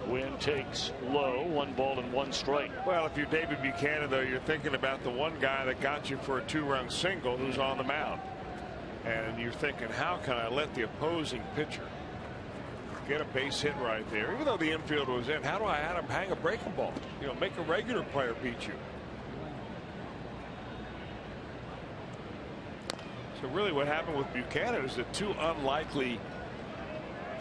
Wynn takes low, 1 ball and 1 strike. Well, if you're David Buchanan, though, you're thinking about the one guy that got you for a 2-run single who's on the mound. And you're thinking, how can I let the opposing pitcher get a base hit right there? Even though the infield was in, how do I have him hang a breaking ball? You know, make a regular player beat you. So really what happened with Buchanan is that 2 unlikely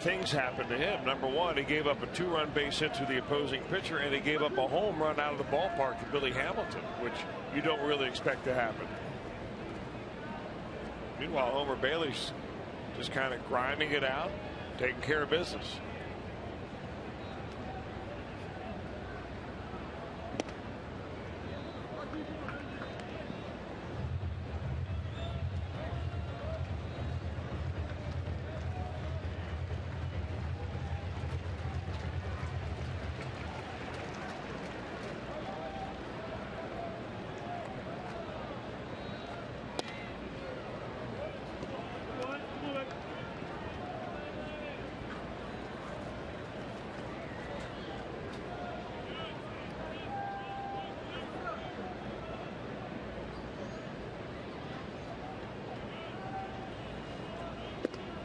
things happened to him. Number one, he gave up a 2-run base hit to the opposing pitcher, and he gave up a home run out of the ballpark to Billy Hamilton, which you don't really expect to happen. Meanwhile, Homer Bailey's just kind of grinding it out, taking care of business.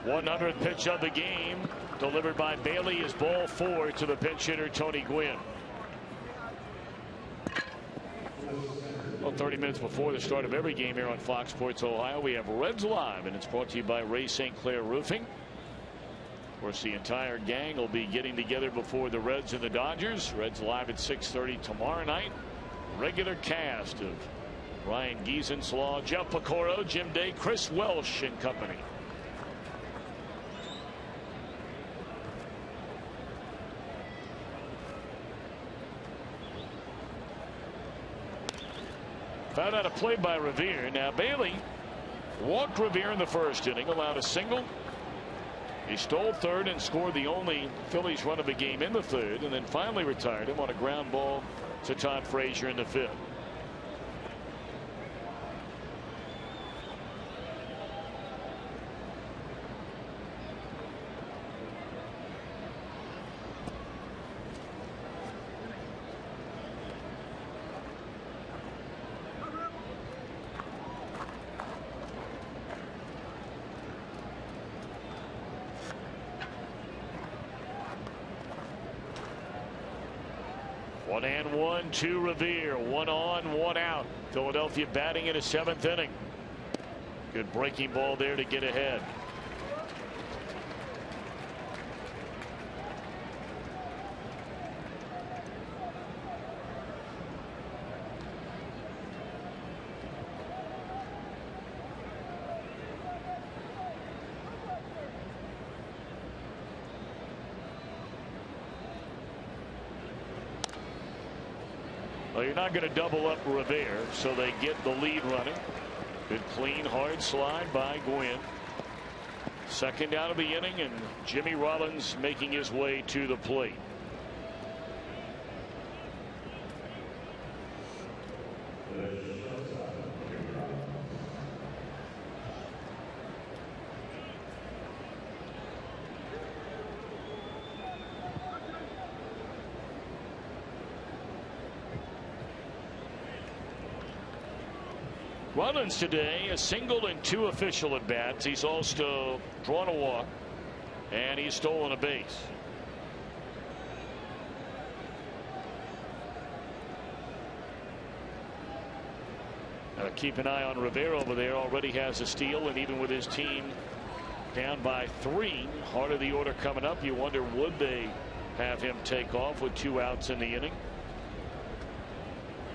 .100th pitch of the game delivered by Bailey is ball 4 to the pinch hitter Tony Gwynn. Well, 30 minutes before the start of every game here on Fox Sports Ohio, we have Reds Live, and it's brought to you by Ray St. Clair Roofing. Of course, the entire gang will be getting together before the Reds and the Dodgers. Reds Live at 6:30 tomorrow night. Regular cast of Ryan Giesenslaw, Jeff Pecoro, Jim Day, Chris Welsh and company. Found out a play by Revere. Now Bailey walked Revere in the first inning, allowed a single. He stole third and scored the only Phillies run of the game in the third, and then finally retired him on a ground ball to Todd Frazier in the 5th. One and one to Revere. 1 on, 1 out. Philadelphia batting in a 7th inning. Good breaking ball there to get ahead. Well, you're not going to double up Revere, so they get the lead running. Good clean hard slide by Gwynn. Second out of the inning, and Jimmy Rollins making his way to the plate. Rollins today, a single and 2 official at bats. He's also drawn a walk, and he's stolen a base. Keep an eye on Rivera over there. Already has a steal, and even with his team down by 3, heart of the order coming up, you wonder, would they have him take off with 2 outs in the inning?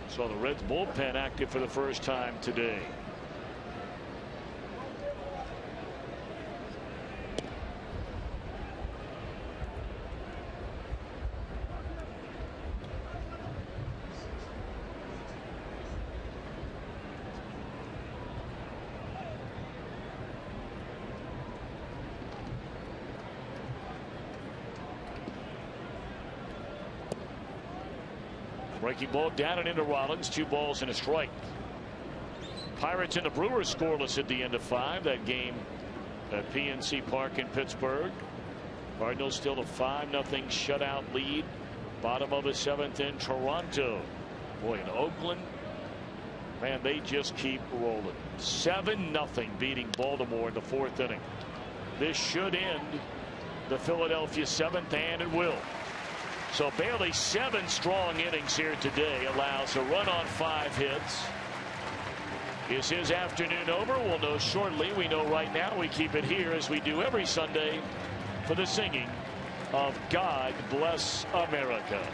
So the Reds bullpen active for the first time today. Breaking ball down and into Rollins. 2 balls and a strike. Pirates and the Brewers scoreless at the end of 5. That game at PNC Park in Pittsburgh. Cardinals still a 5-0 shutout lead. Bottom of the 7th in Toronto. Boy, in Oakland, man, they just keep rolling. 7-0 beating Baltimore in the 4th inning. This should end the Philadelphia 7th, and it will. So Bailey, 7 strong innings here today, allows a run on 5 hits. Is his afternoon over? We'll know shortly. We know right now. We keep it here as we do every Sunday for the singing of God Bless America.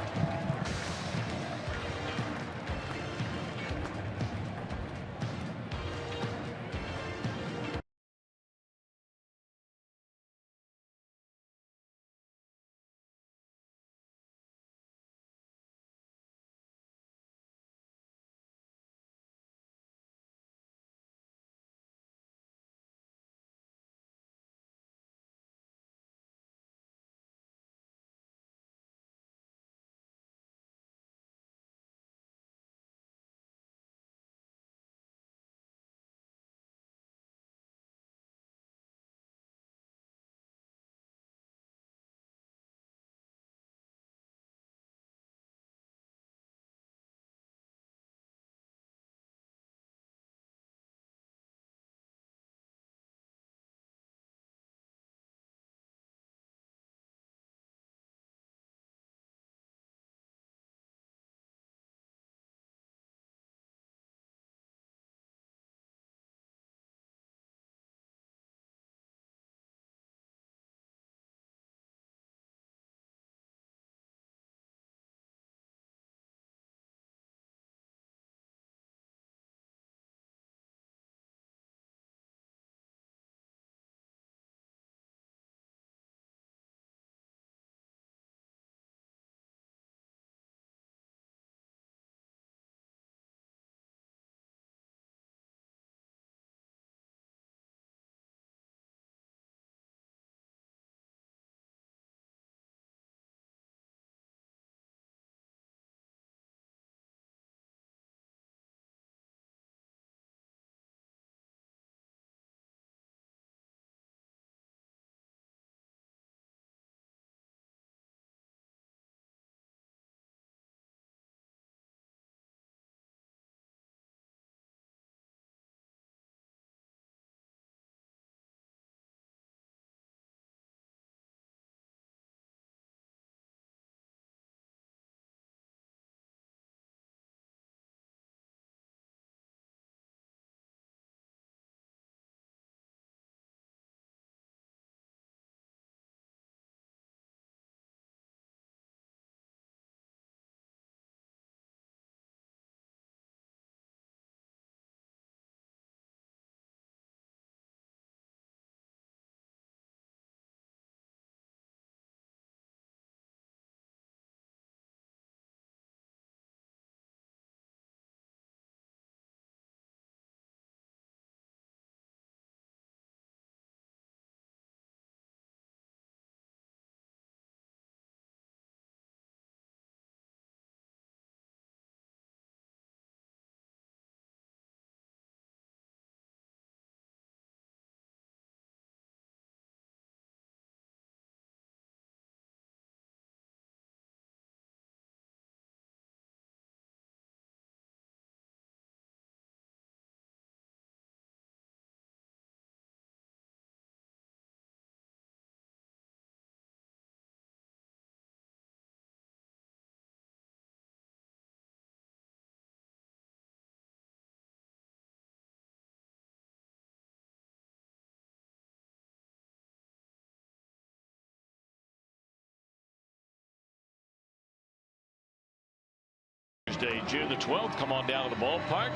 Thursday, June the 12th. Come on down to the ballpark.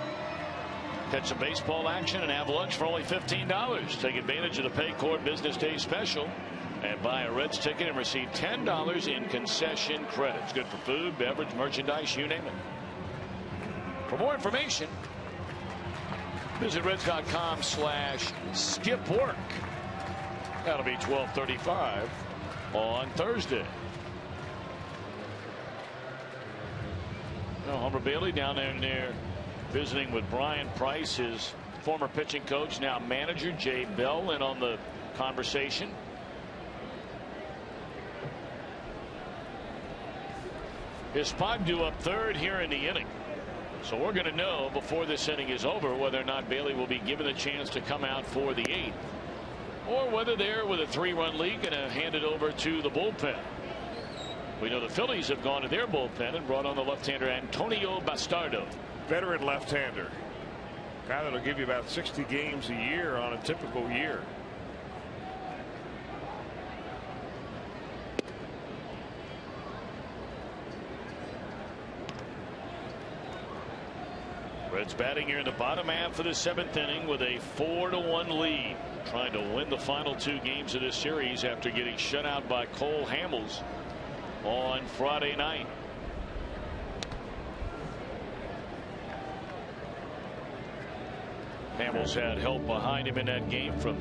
Catch some baseball action and have lunch for only $15. Take advantage of the Paycor Business Day special and buy a Reds ticket and receive $10 in concession credits. Good for food, beverage, merchandise, you name it. For more information, visit Reds.com/skipwork. That'll be 12:35 on Thursday. Well, Homer Bailey down there visiting with Brian Price, his former pitching coach, now manager Jay Bell, in on the conversation. His spot due up third here in the inning. So we're going to know before this inning is over whether or not Bailey will be given a chance to come out for the 8th, or whether they're with a 3-run lead going to hand it over to the bullpen. We know the Phillies have gone to their bullpen and brought on the left-hander Antonio Bastardo. Veteran left-hander. Guy that'll give you about 60 games a year on a typical year. Reds batting here in the bottom half of the 7th inning with a 4-1 lead, trying to win the final 2 games of this series after getting shut out by Cole Hamels on Friday night. Hamels had help behind him in that game from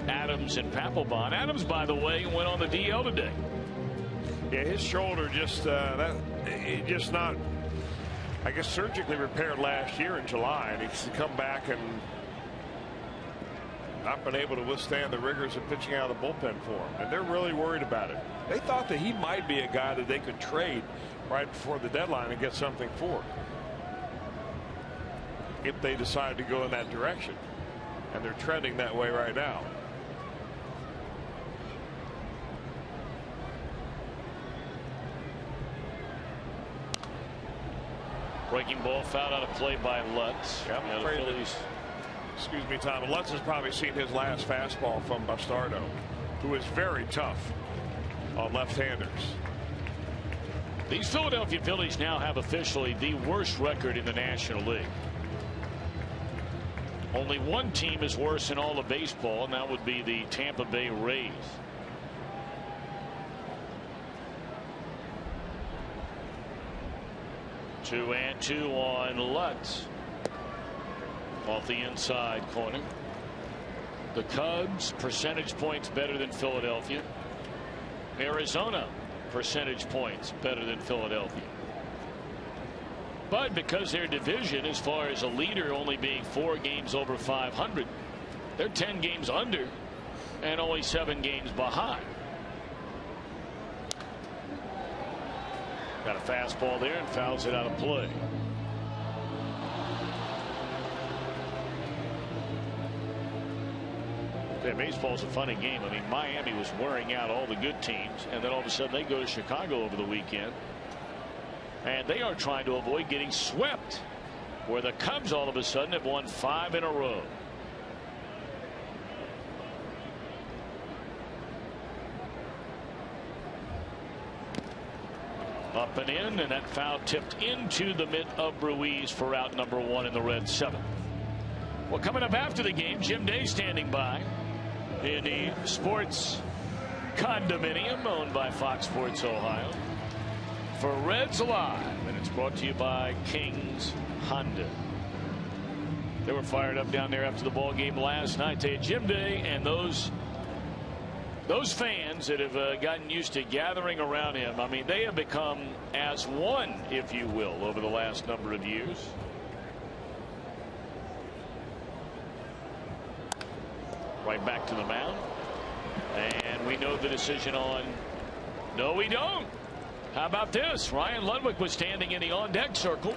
Adams and Papelbon. Adams, by the way, went on the DL today. Yeah, his shoulder just not, I guess, surgically repaired last year in July, and he's come back and not been able to withstand the rigors of pitching out of the bullpen for him, and they're really worried about it. They thought that he might be a guy that they could trade right before the deadline and get something for if they decide to go in that direction, and they're trending that way right now. Breaking ball fouled out of play by Lutz. Yeah, I'm afraid that, excuse me, Tom, Lutz has probably seen his last fastball from Bastardo, who is very tough on left-handers. These Philadelphia Phillies now have officially the worst record in the National League. Only one team is worse in all of baseball, and that would be the Tampa Bay Rays. Two and two on Lutz off the inside corner. The Cubs percentage points better than Philadelphia. Arizona percentage points better than Philadelphia. But because their division, as far as a leader only being 4 games over 500, they're 10 games under and only 7 games behind. Got a fastball there and fouls it out of play. Yeah, baseball's a funny game. I mean, Miami was wearing out all the good teams, and then all of a sudden they go to Chicago over the weekend, and they are trying to avoid getting swept, where the Cubs all of a sudden have won 5 in a row. Up and in, and that foul tipped into the mitt of Ruiz for out number 1 in the Reds' 7th. Well, coming up after the game, Jim Day standing by in the sports condominium owned by Fox Sports Ohio for Reds Live, and it's brought to you by King's Honda. They were fired up down there after the ball game last night. Tell you, Jim Day and those fans that have gotten used to gathering around him, I mean, they have become as one, if you will, over the last number of years. Right back to the mound, and we know the decision on. No, we don't. How about this? Ryan Ludwig was standing in the on-deck circle,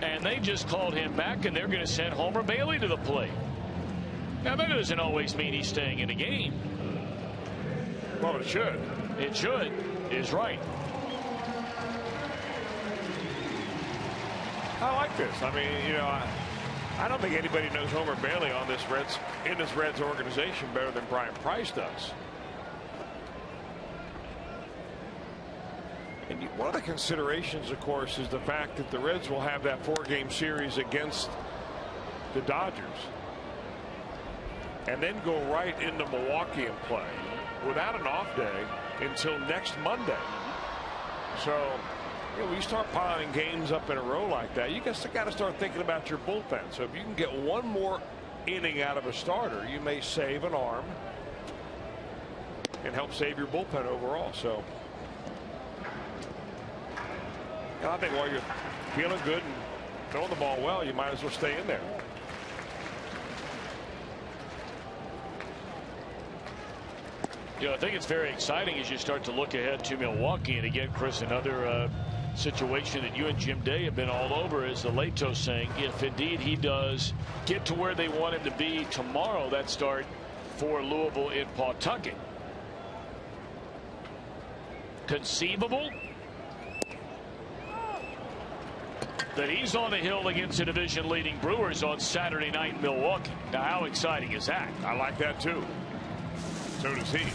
and they just called him back, and they're going to send Homer Bailey to the plate. Now, that doesn't always mean he's staying in the game. Well, it should. It should is right. I like this. I mean, you know, I don't think anybody knows Homer Bailey in this Reds organization better than Brian Price does. And one of the considerations, of course, is the fact that the Reds will have that 4-game series against the Dodgers, and then go right into Milwaukee and play without an off day until next Monday. So, you know, when you start piling games up in a row like that, you just got to start thinking about your bullpen. So if you can get one more inning out of a starter, you may save an arm and help save your bullpen overall. So And I think while you're feeling good and throwing the ball well, you might as well stay in there. Yeah, I think it's very exciting as you start to look ahead to Milwaukee. And again, Chris, another situation that you and Jim Day have been all over is the Leto saying if indeed he does get to where they want him to be tomorrow, that start for Louisville in Pawtucket. Conceivable that he's on the hill against the division leading Brewers on Saturday night in Milwaukee. Now, how exciting is that? I like that too. So does he.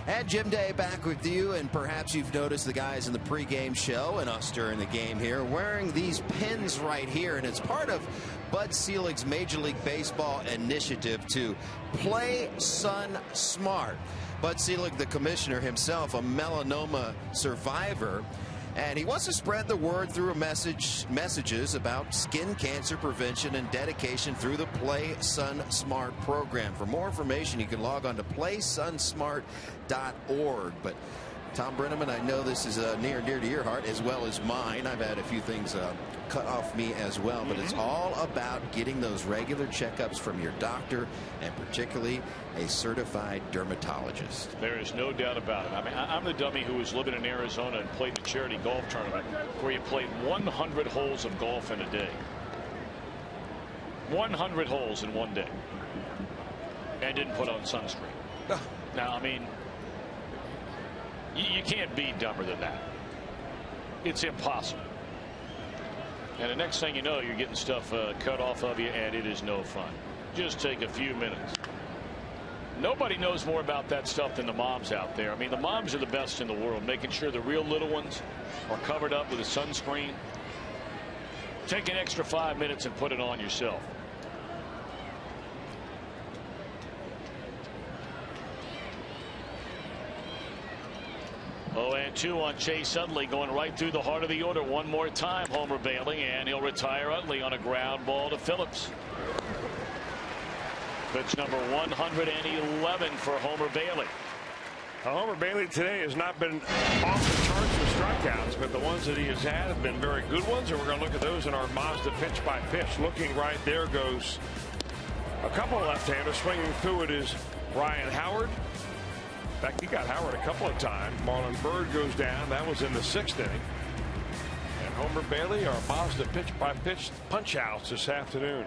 And Jim Day back with you, and perhaps you've noticed the guys in the pregame show and us during the game here wearing these pins right here, and it's part of Bud Selig's Major League Baseball initiative to play Sun Smart. Bud Selig, the commissioner himself, a melanoma survivor, and he wants to spread the word through messages about skin cancer prevention and dedication through the Play Sun Smart program. For more information, you can log on to playsunsmart.org. But Tom Brenneman, I know this is near and dear to your heart as well as mine. I've had a few things cut off me as well, but it's all about getting those regular checkups from your doctor, and particularly a certified dermatologist. There is no doubt about it. I mean, I'm the dummy who was living in Arizona and played the charity golf tournament where you played 100 holes of golf in a day. 100 holes in one day. And didn't put on sunscreen. Now, I mean, you can't be dumber than that. It's impossible. And the next thing you know, you're getting stuff cut off of you, and it is no fun. Just take a few minutes. Nobody knows more about that stuff than the moms out there. I mean, the moms are the best in the world, making sure the real little ones are covered up with a sunscreen. Take an extra 5 minutes and put it on yourself. Oh, and 2 on Chase Utley, going right through the heart of the order one more time. Homer Bailey, and he'll retire Utley on a ground ball to Phillips. Pitch number 111 for Homer Bailey. Homer Bailey today has not been off the charts with strikeouts, but the ones that he has had have been very good ones, and we're going to look at those in our Mazda pitch by pitch. Looking right there goes a couple of left-handers. Swinging through it is Ryan Howard. In fact, he got Howard a couple of times. Marlon Byrd goes down. That was in the 6th inning. And Homer Bailey, our Mazda pitch by pitch punch outs this afternoon.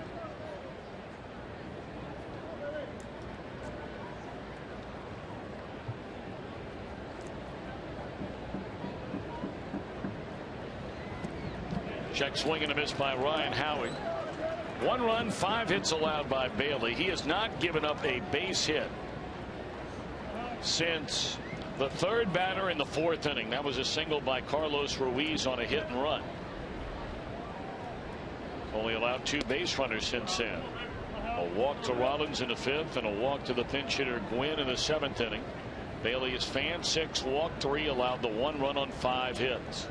Check swing and a miss by Ryan Howard. 1 run, 5 hits allowed by Bailey. He has not given up a base hit since the 3rd batter in the 4th inning. That was a single by Carlos Ruiz on a hit and run. Only allowed 2 base runners since then. A walk to Rollins in the 5th and a walk to the pinch hitter Gwynn in the 7th inning. Bailey is fanned 6, walked 3, allowed the 1 run on 5 hits.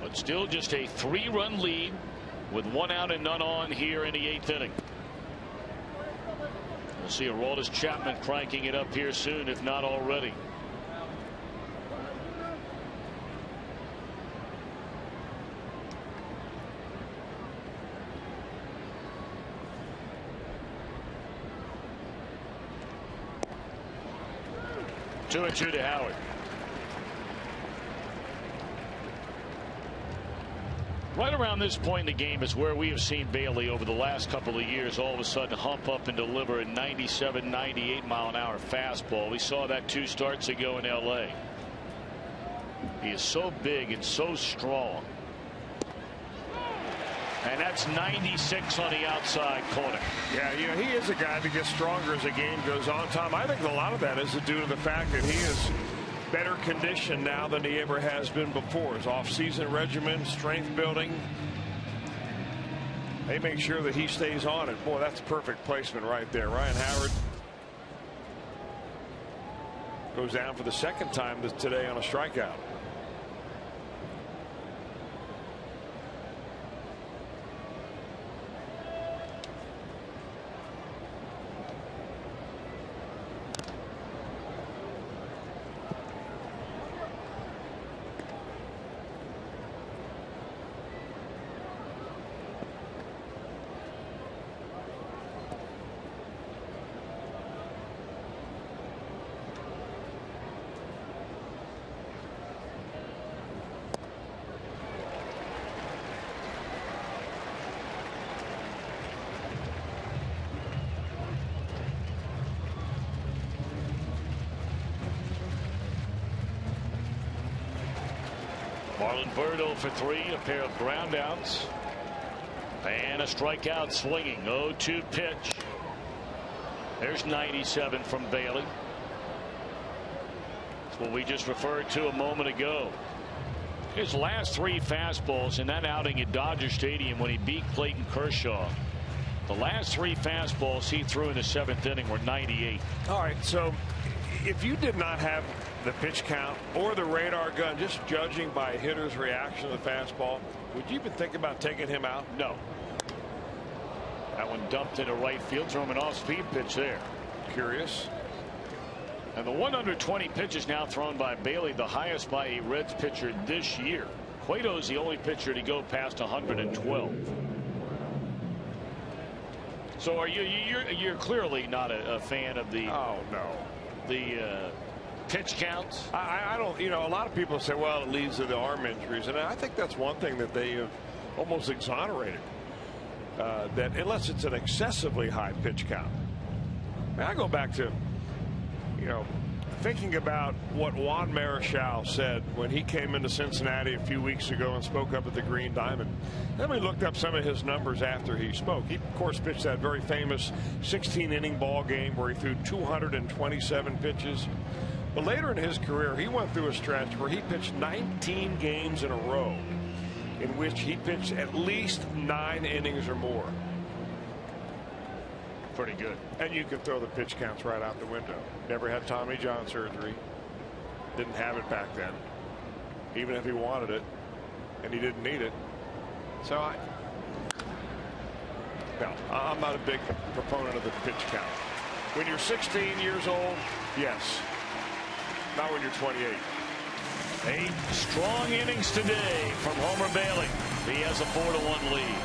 But still just a 3-run lead with 1 out and none on here in the 8th inning. We'll see Aroldis Chapman cranking it up here soon, if not already. Two and 2 to Howard. Right around this point in the game is where we have seen Bailey over the last couple of years all of a sudden hump up and deliver a 97, 98 mile an hour fastball. We saw that 2 starts ago in LA. He is so big and so strong. And that's 96 on the outside corner. Yeah, you know, he is a guy that gets stronger as the game goes on, Tom. I think a lot of that is due to the fact that he is better conditioned now than he ever has been before. His off-season regimen, strength building. They make sure that he stays on it. Boy, that's perfect placement right there. Ryan Howard goes down for the 2nd time today on a strikeout. Marlon Bird 0 for 3, a pair of groundouts, and a strikeout swinging. 0-2 pitch. There's 97 from Bailey. That's what we just referred to a moment ago. His last 3 fastballs in that outing at Dodger Stadium when he beat Clayton Kershaw. The last 3 fastballs he threw in the 7th inning were 98. All right, so if you did not have the pitch count or the radar gun, just judging by a hitter's reaction to the fastball, would you even think about taking him out? No. That one dumped into right field. Threw him an off-speed pitch there. Curious. And the 120 pitches now thrown by Bailey, the highest by a Reds pitcher this year. Cueto's the only pitcher to go past 112. So are you're clearly not a fan of the pitch counts? I don't, you know, a lot of people say, well, it leads to the arm injuries, and I think that's one thing that they have almost exonerated, that unless it's an excessively high pitch count. I go back to, you know, thinking about what Juan Marichal said when he came into Cincinnati a few weeks ago and spoke up at the Green Diamond. Then we looked up some of his numbers after he spoke. He, of course, pitched that very famous 16-inning ball game where he threw 227 pitches. But later in his career, he went through a stretch where he pitched 19 games in a row in which he pitched at least 9 innings or more. Pretty good. And you can throw the pitch counts right out the window. Never had Tommy John surgery. Didn't have it back then, even if he wanted it, and he didn't need it. So I'm not a big proponent of the pitch count. When you're 16 years old, yes. Not when you're 28. 8 strong innings today from Homer Bailey. He has a 4-1 lead.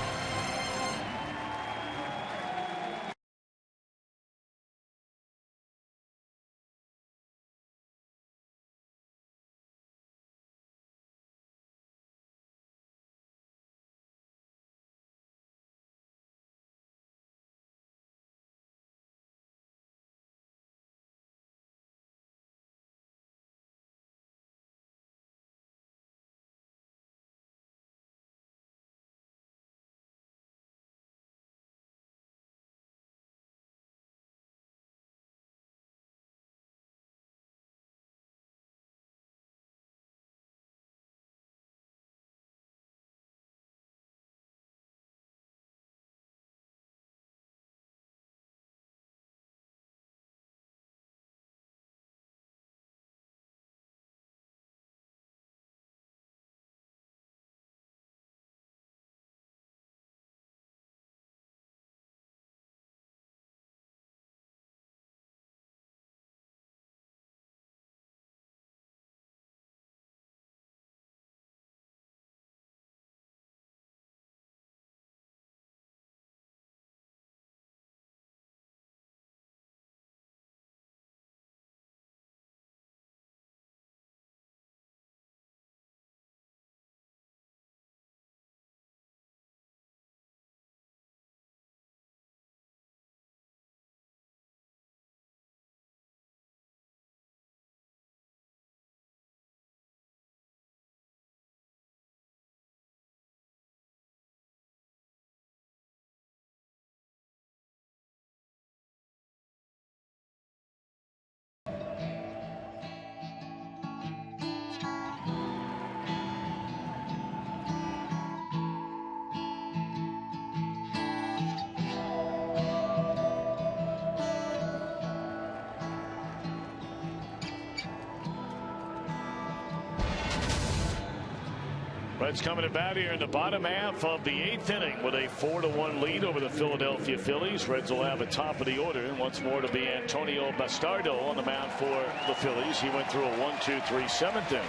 Reds coming to bat here in the bottom half of the 8th inning with a 4-1 lead over the Philadelphia Phillies. Reds will have a top of the order, and once more to be Antonio Bastardo on the mound for the Phillies. He went through a 1-2-3 7th inning.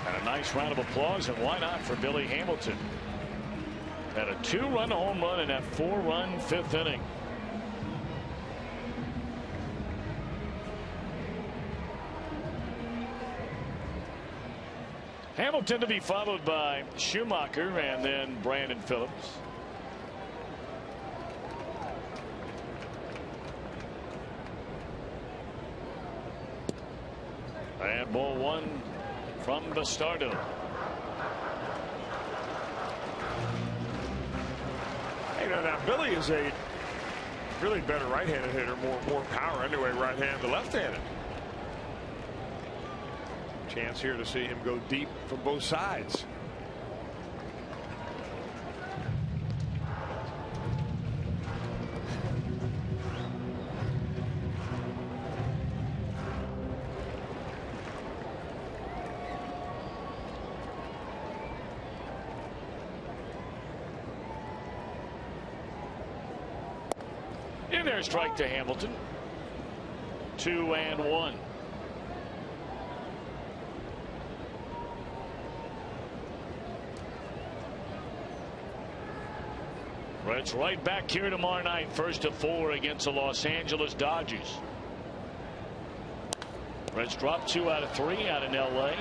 And a nice round of applause, and why not, for Billy Hamilton. Had a 2-run home run in that 4-run 5th inning. Hamilton to be followed by Schumacher and then Brandon Phillips. And ball 1 from Bastardo. Hey, now Billy is a really better right-handed hitter, more power anyway, right-handed to left-handed. Chance here to see him go deep from both sides. In there, strike to Hamilton. 2-1. Reds right back here tomorrow night, 1st of 4 against the Los Angeles Dodgers. Reds dropped 2 out of 3 out in LA.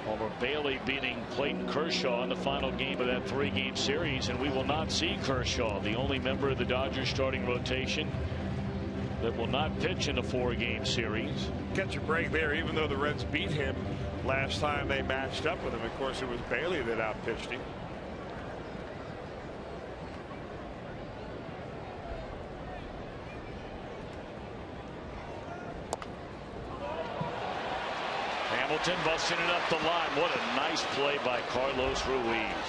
Homer Bailey beating Clayton Kershaw in the final game of that 3-game series, and we will not see Kershaw, the only member of the Dodgers starting rotation that will not pitch in the 4-game series. Catch a break there, even though the Reds beat him last time they matched up with him. Of course, it was Bailey that outpitched him. Hamilton busting it up the line. What a nice play by Carlos Ruiz.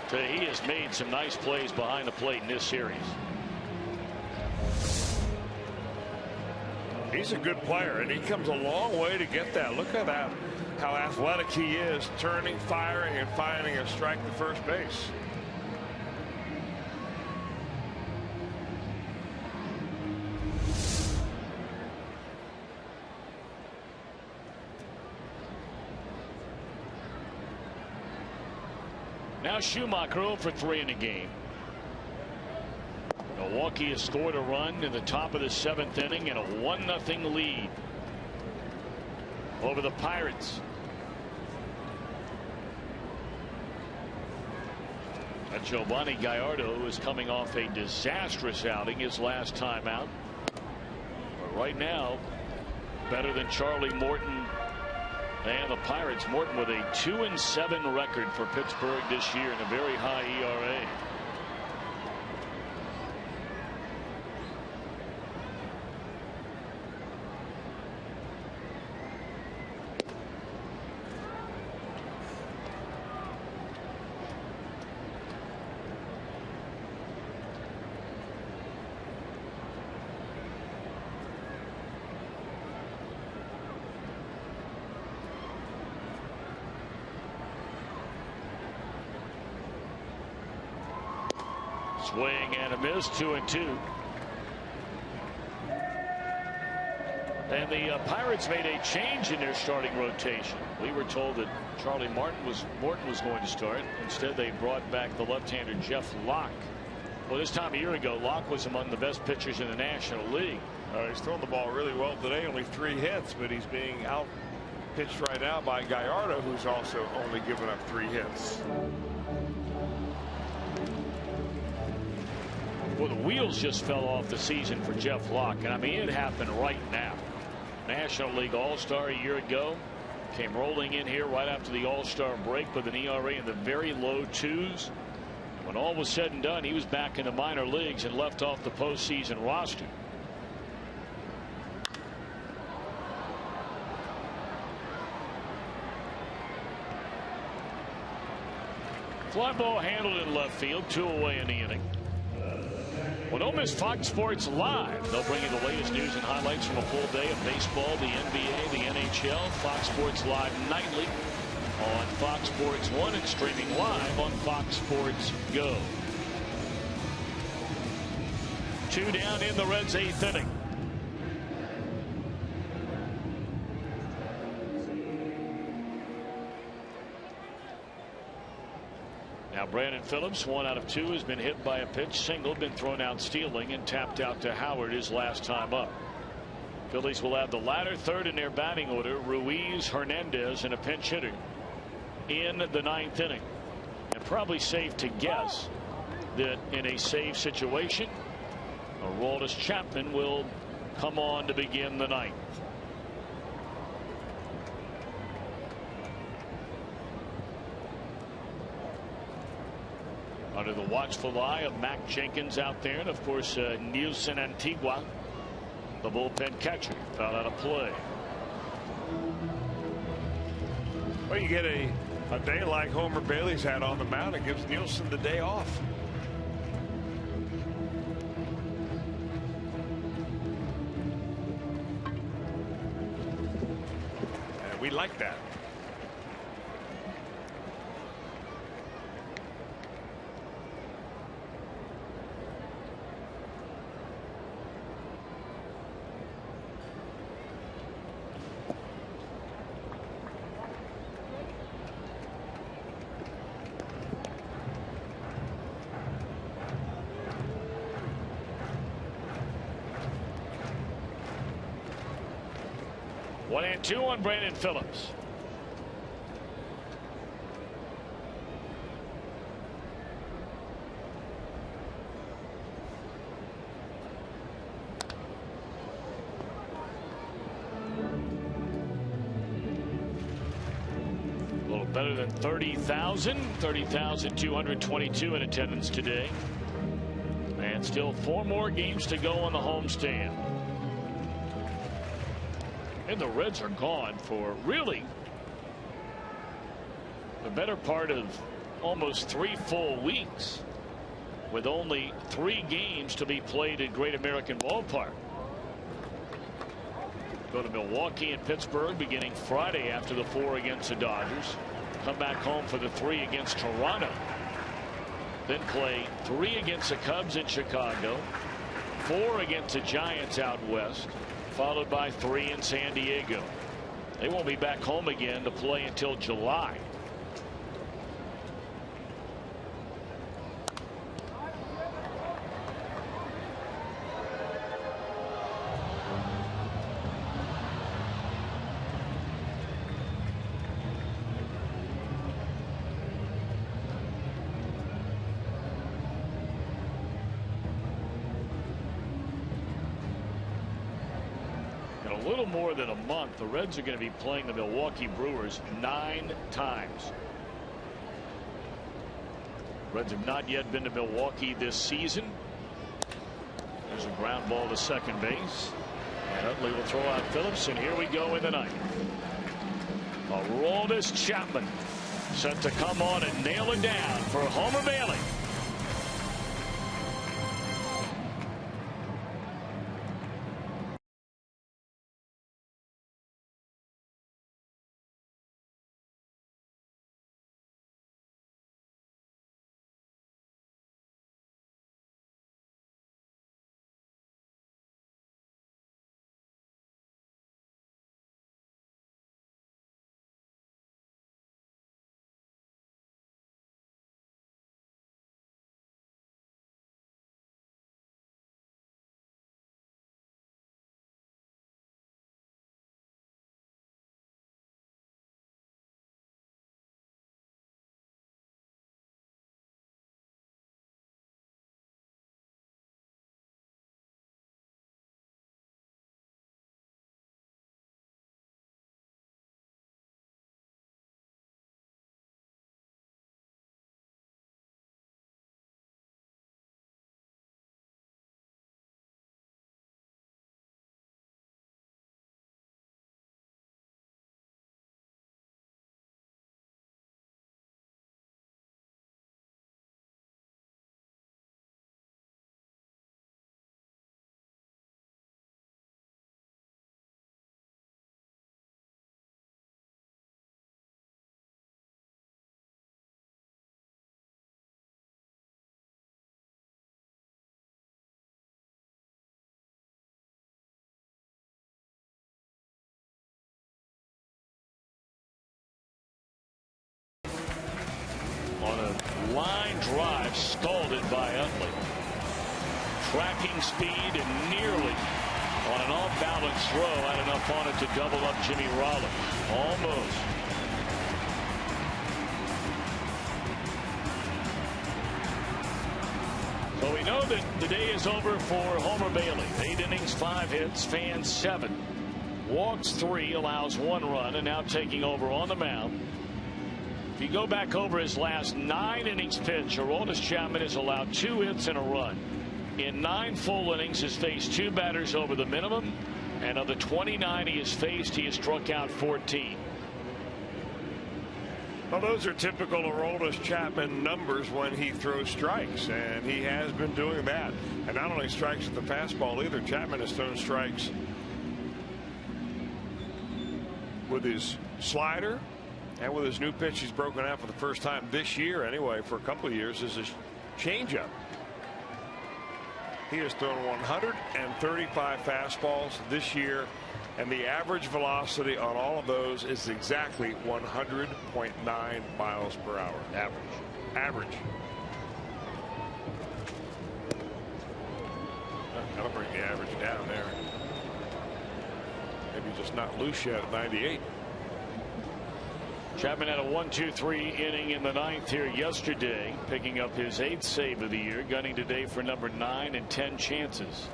He has made some nice plays behind the plate in this series. He's a good player, and he comes a long way to get that. Look at that, how athletic he is, turning, firing, and finding a strike to first base. Now Schumacher 0 for 3 in the game. Milwaukee has scored a run in the top of the 7th inning and a 1-0 lead over the Pirates. And Giovanni Gallardo is coming off a disastrous outing his last time out. But right now, better than Charlie Morton and the Pirates. Morton with a 2-7 record for Pittsburgh this year and a very high ERA. Swing and a miss, 2-2. And the Pirates made a change in their starting rotation. We were told that Charlie Morton was going to start. Instead, they brought back the left-hander Jeff Locke. Well, this time a year ago, Locke was among the best pitchers in the National League. He's throwing the ball really well today, only 3 hits, but he's being out-pitched right now by Gallardo, who's also only given up 3 hits. Well, the wheels just fell off the season for Jeff Locke, and I mean, it happened right now. National League All-Star a year ago, came rolling in here right after the All-Star break with an ERA in the very low 2s. When all was said and done, he was back in the minor leagues and left off the postseason roster. Fly ball handled in left field, 2 away in the inning. Well, don't miss Fox Sports Live. They'll bring you the latest news and highlights from a full day of baseball, the NBA, the NHL. Fox Sports Live nightly on Fox Sports 1 and streaming live on Fox Sports Go. 2 down in the Reds' 8th inning. Now Brandon Phillips, 1 out of 2, has been hit by a pitch single, been thrown out stealing, and tapped out to Howard his last time up. Phillies will have the latter third in their batting order, Ruiz, Hernandez, and a pinch hitter in the 9th inning. And probably safe to guess that in a save situation, Aroldis Chapman will come on to begin the 9th. Under the watchful eye of Mac Jenkins out there, and of course Nielsen Antigua, the bullpen catcher, foul out of play. Well, you get a day like Homer Bailey's had on the mound. It gives Nielsen the day off. And we like that. One and two on Brandon Phillips. A little better than 30,000. 30,222 in attendance today. And still 4 more games to go on the homestand. And the Reds are gone for really the better part of almost 3 full weeks, with only 3 games to be played at Great American Ballpark. Go to Milwaukee and Pittsburgh beginning Friday after the 4 against the Dodgers. Come back home for the 3 against Toronto. Then play 3 against the Cubs in Chicago, 4 against the Giants out west, followed by 3 in San Diego. They won't be back home again to play until July. A little more than a month, the Reds are going to be playing the Milwaukee Brewers 9 times. Reds have not yet been to Milwaukee this season. There's a ground ball to second base. And Utley will throw out Phillips, and here we go in the 9th. Aroldis Chapman set to come on and nail it down for Homer Bailey. line drive scalded by Utley. Tracking speed and nearly on an off-balance throw had enough on it to double up Jimmy Rollins. Almost. So we know that the day is over for Homer Bailey. 8 innings, 5 hits, fans 7. Walks 3, allows 1 run, and now taking over on the mound. If you go back over his last 9 innings pitched, Aroldis Chapman has allowed 2 hits and a run. In 9 full innings, has faced 2 batters over the minimum, and of the 29 he has faced, he has struck out 14. Well, those are typical Aroldis Chapman numbers when he throws strikes, and he has been doing that. And not only strikes at the fastball either. Chapman has thrown strikes with his slider and with his new pitch he's broken out for the first time this year anyway, for a couple of years, is his changeup. He has thrown 135 fastballs this year, and the average velocity on all of those is exactly 100.9 miles per hour. Average. That'll bring the average down there. Maybe just not loose yet at 98. Chapman had a 1-2-3 inning in the 9th here yesterday, picking up his 8th save of the year, gunning today for number 9 and 10 chances.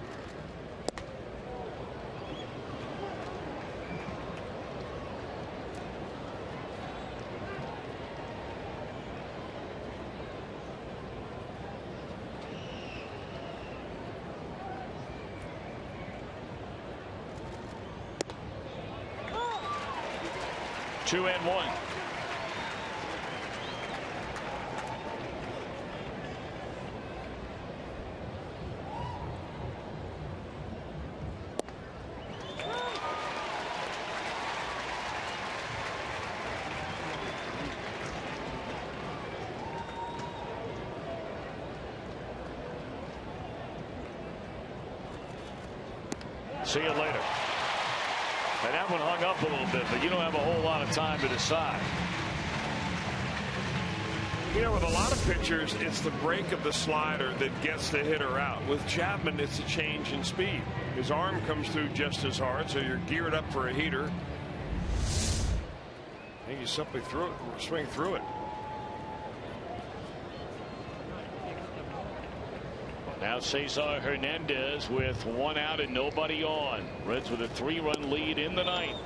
Two and one. See you later. And that one hung up a little bit, but you don't have a whole lot of time to decide. You know, with a lot of pitchers, it's the break of the slider that gets the hitter out. With Chapman, it's a change in speed. His arm comes through just as hard, so you're geared up for a heater. And you simply swing through it. Now Cesar Hernandez with 1 out and nobody on. Reds with a 3-run lead in the 9th.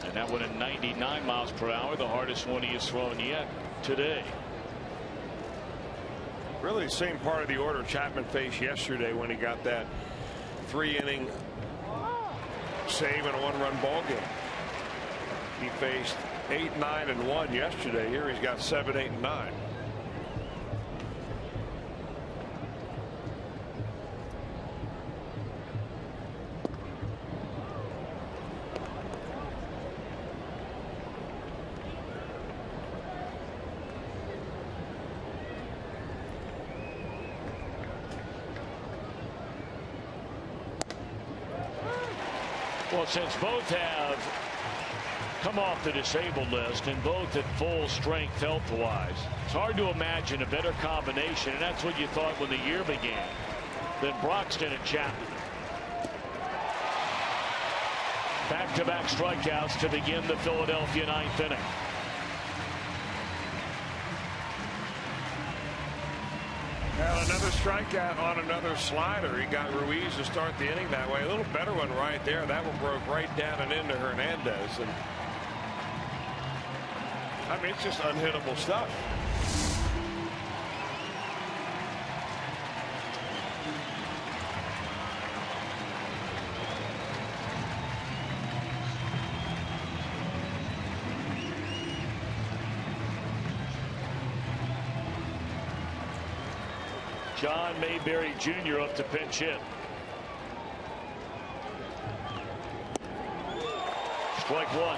And that one at 99 miles per hour, the hardest one he has thrown yet today. Really the same part of the order Chapman faced yesterday when he got that 3-inning save in a 1-run ball game. He faced 8, 9, and 1 yesterday. Here he's got 7, 8, and 9. Well, since both have come off the disabled list and both at full strength health-wise, it's hard to imagine a better combination, and that's what you thought when the year began, than Broxton and Chapman. Back-to-back strikeouts to begin the Philadelphia 9th inning. Well, another strikeout on another slider. He got Ruiz to start the inning that way. A little better one right there. That one broke right down and into Hernandez. And I mean, it's just unhittable stuff. John Mayberry Jr. up to pinch hit. Strike one.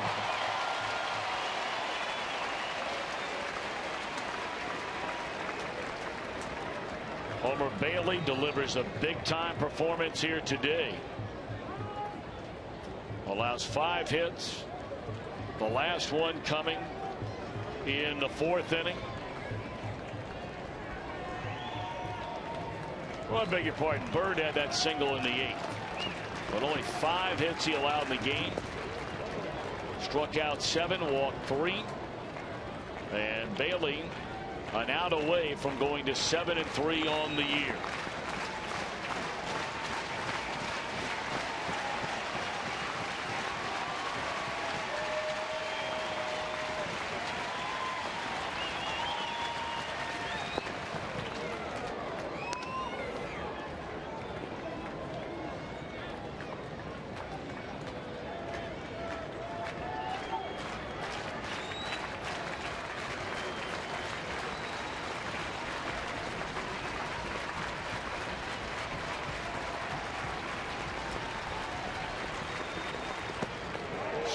Homer Bailey delivers a big-time performance here today. Allows 5 hits. The last one coming in the 4th inning. Well, I beg your pardon. Bird had that single in the 8th. But only 5 hits he allowed in the game. Struck out 7, walked 3. And Bailey an out away from going to 7-3 on the year.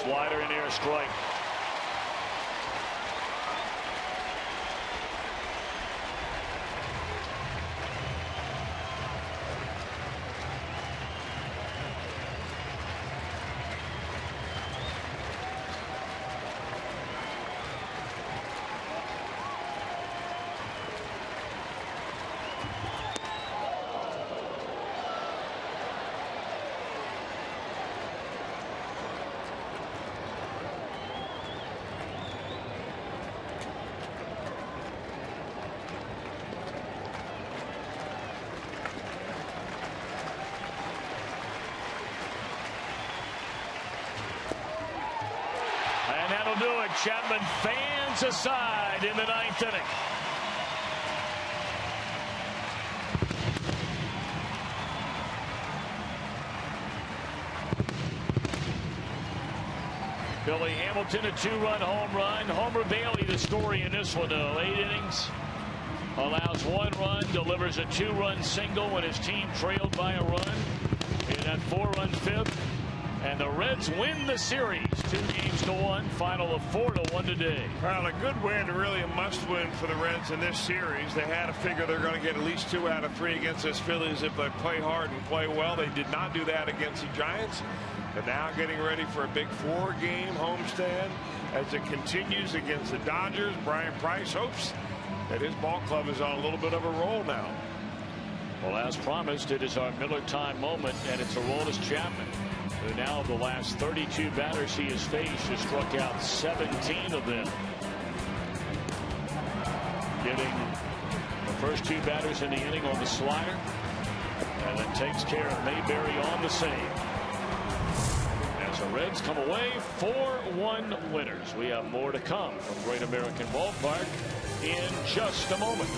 Slider in there, strike. Do it. Chapman fans aside in the 9th inning. Billy Hamilton, a 2-run home run. Homer Bailey, the story in this one, though. 8 innings, allows 1 run, delivers a 2-run single when his team trailed by a run in that 4-run 5th. And the Reds win the series 2-1, final of 4-1 today. Well, a good win, really a must-win for the Reds in this series. They had to figure they're going to get at least 2 out of 3 against this Phillies if they play hard and play well. They did not do that against the Giants. But now getting ready for a big 4-game homestand as it continues against the Dodgers. Brian Price hopes that his ball club is on a little bit of a roll now. Well, as promised, it is our Miller time moment, and it's Aroldis Chapman, who now of the last 32 batters he has faced has struck out 17 of them. Getting the first 2 batters in the inning on the slider, and then takes care of Mayberry on the save. As the Reds come away 4-1 winners. We have more to come from Great American Ballpark in just a moment.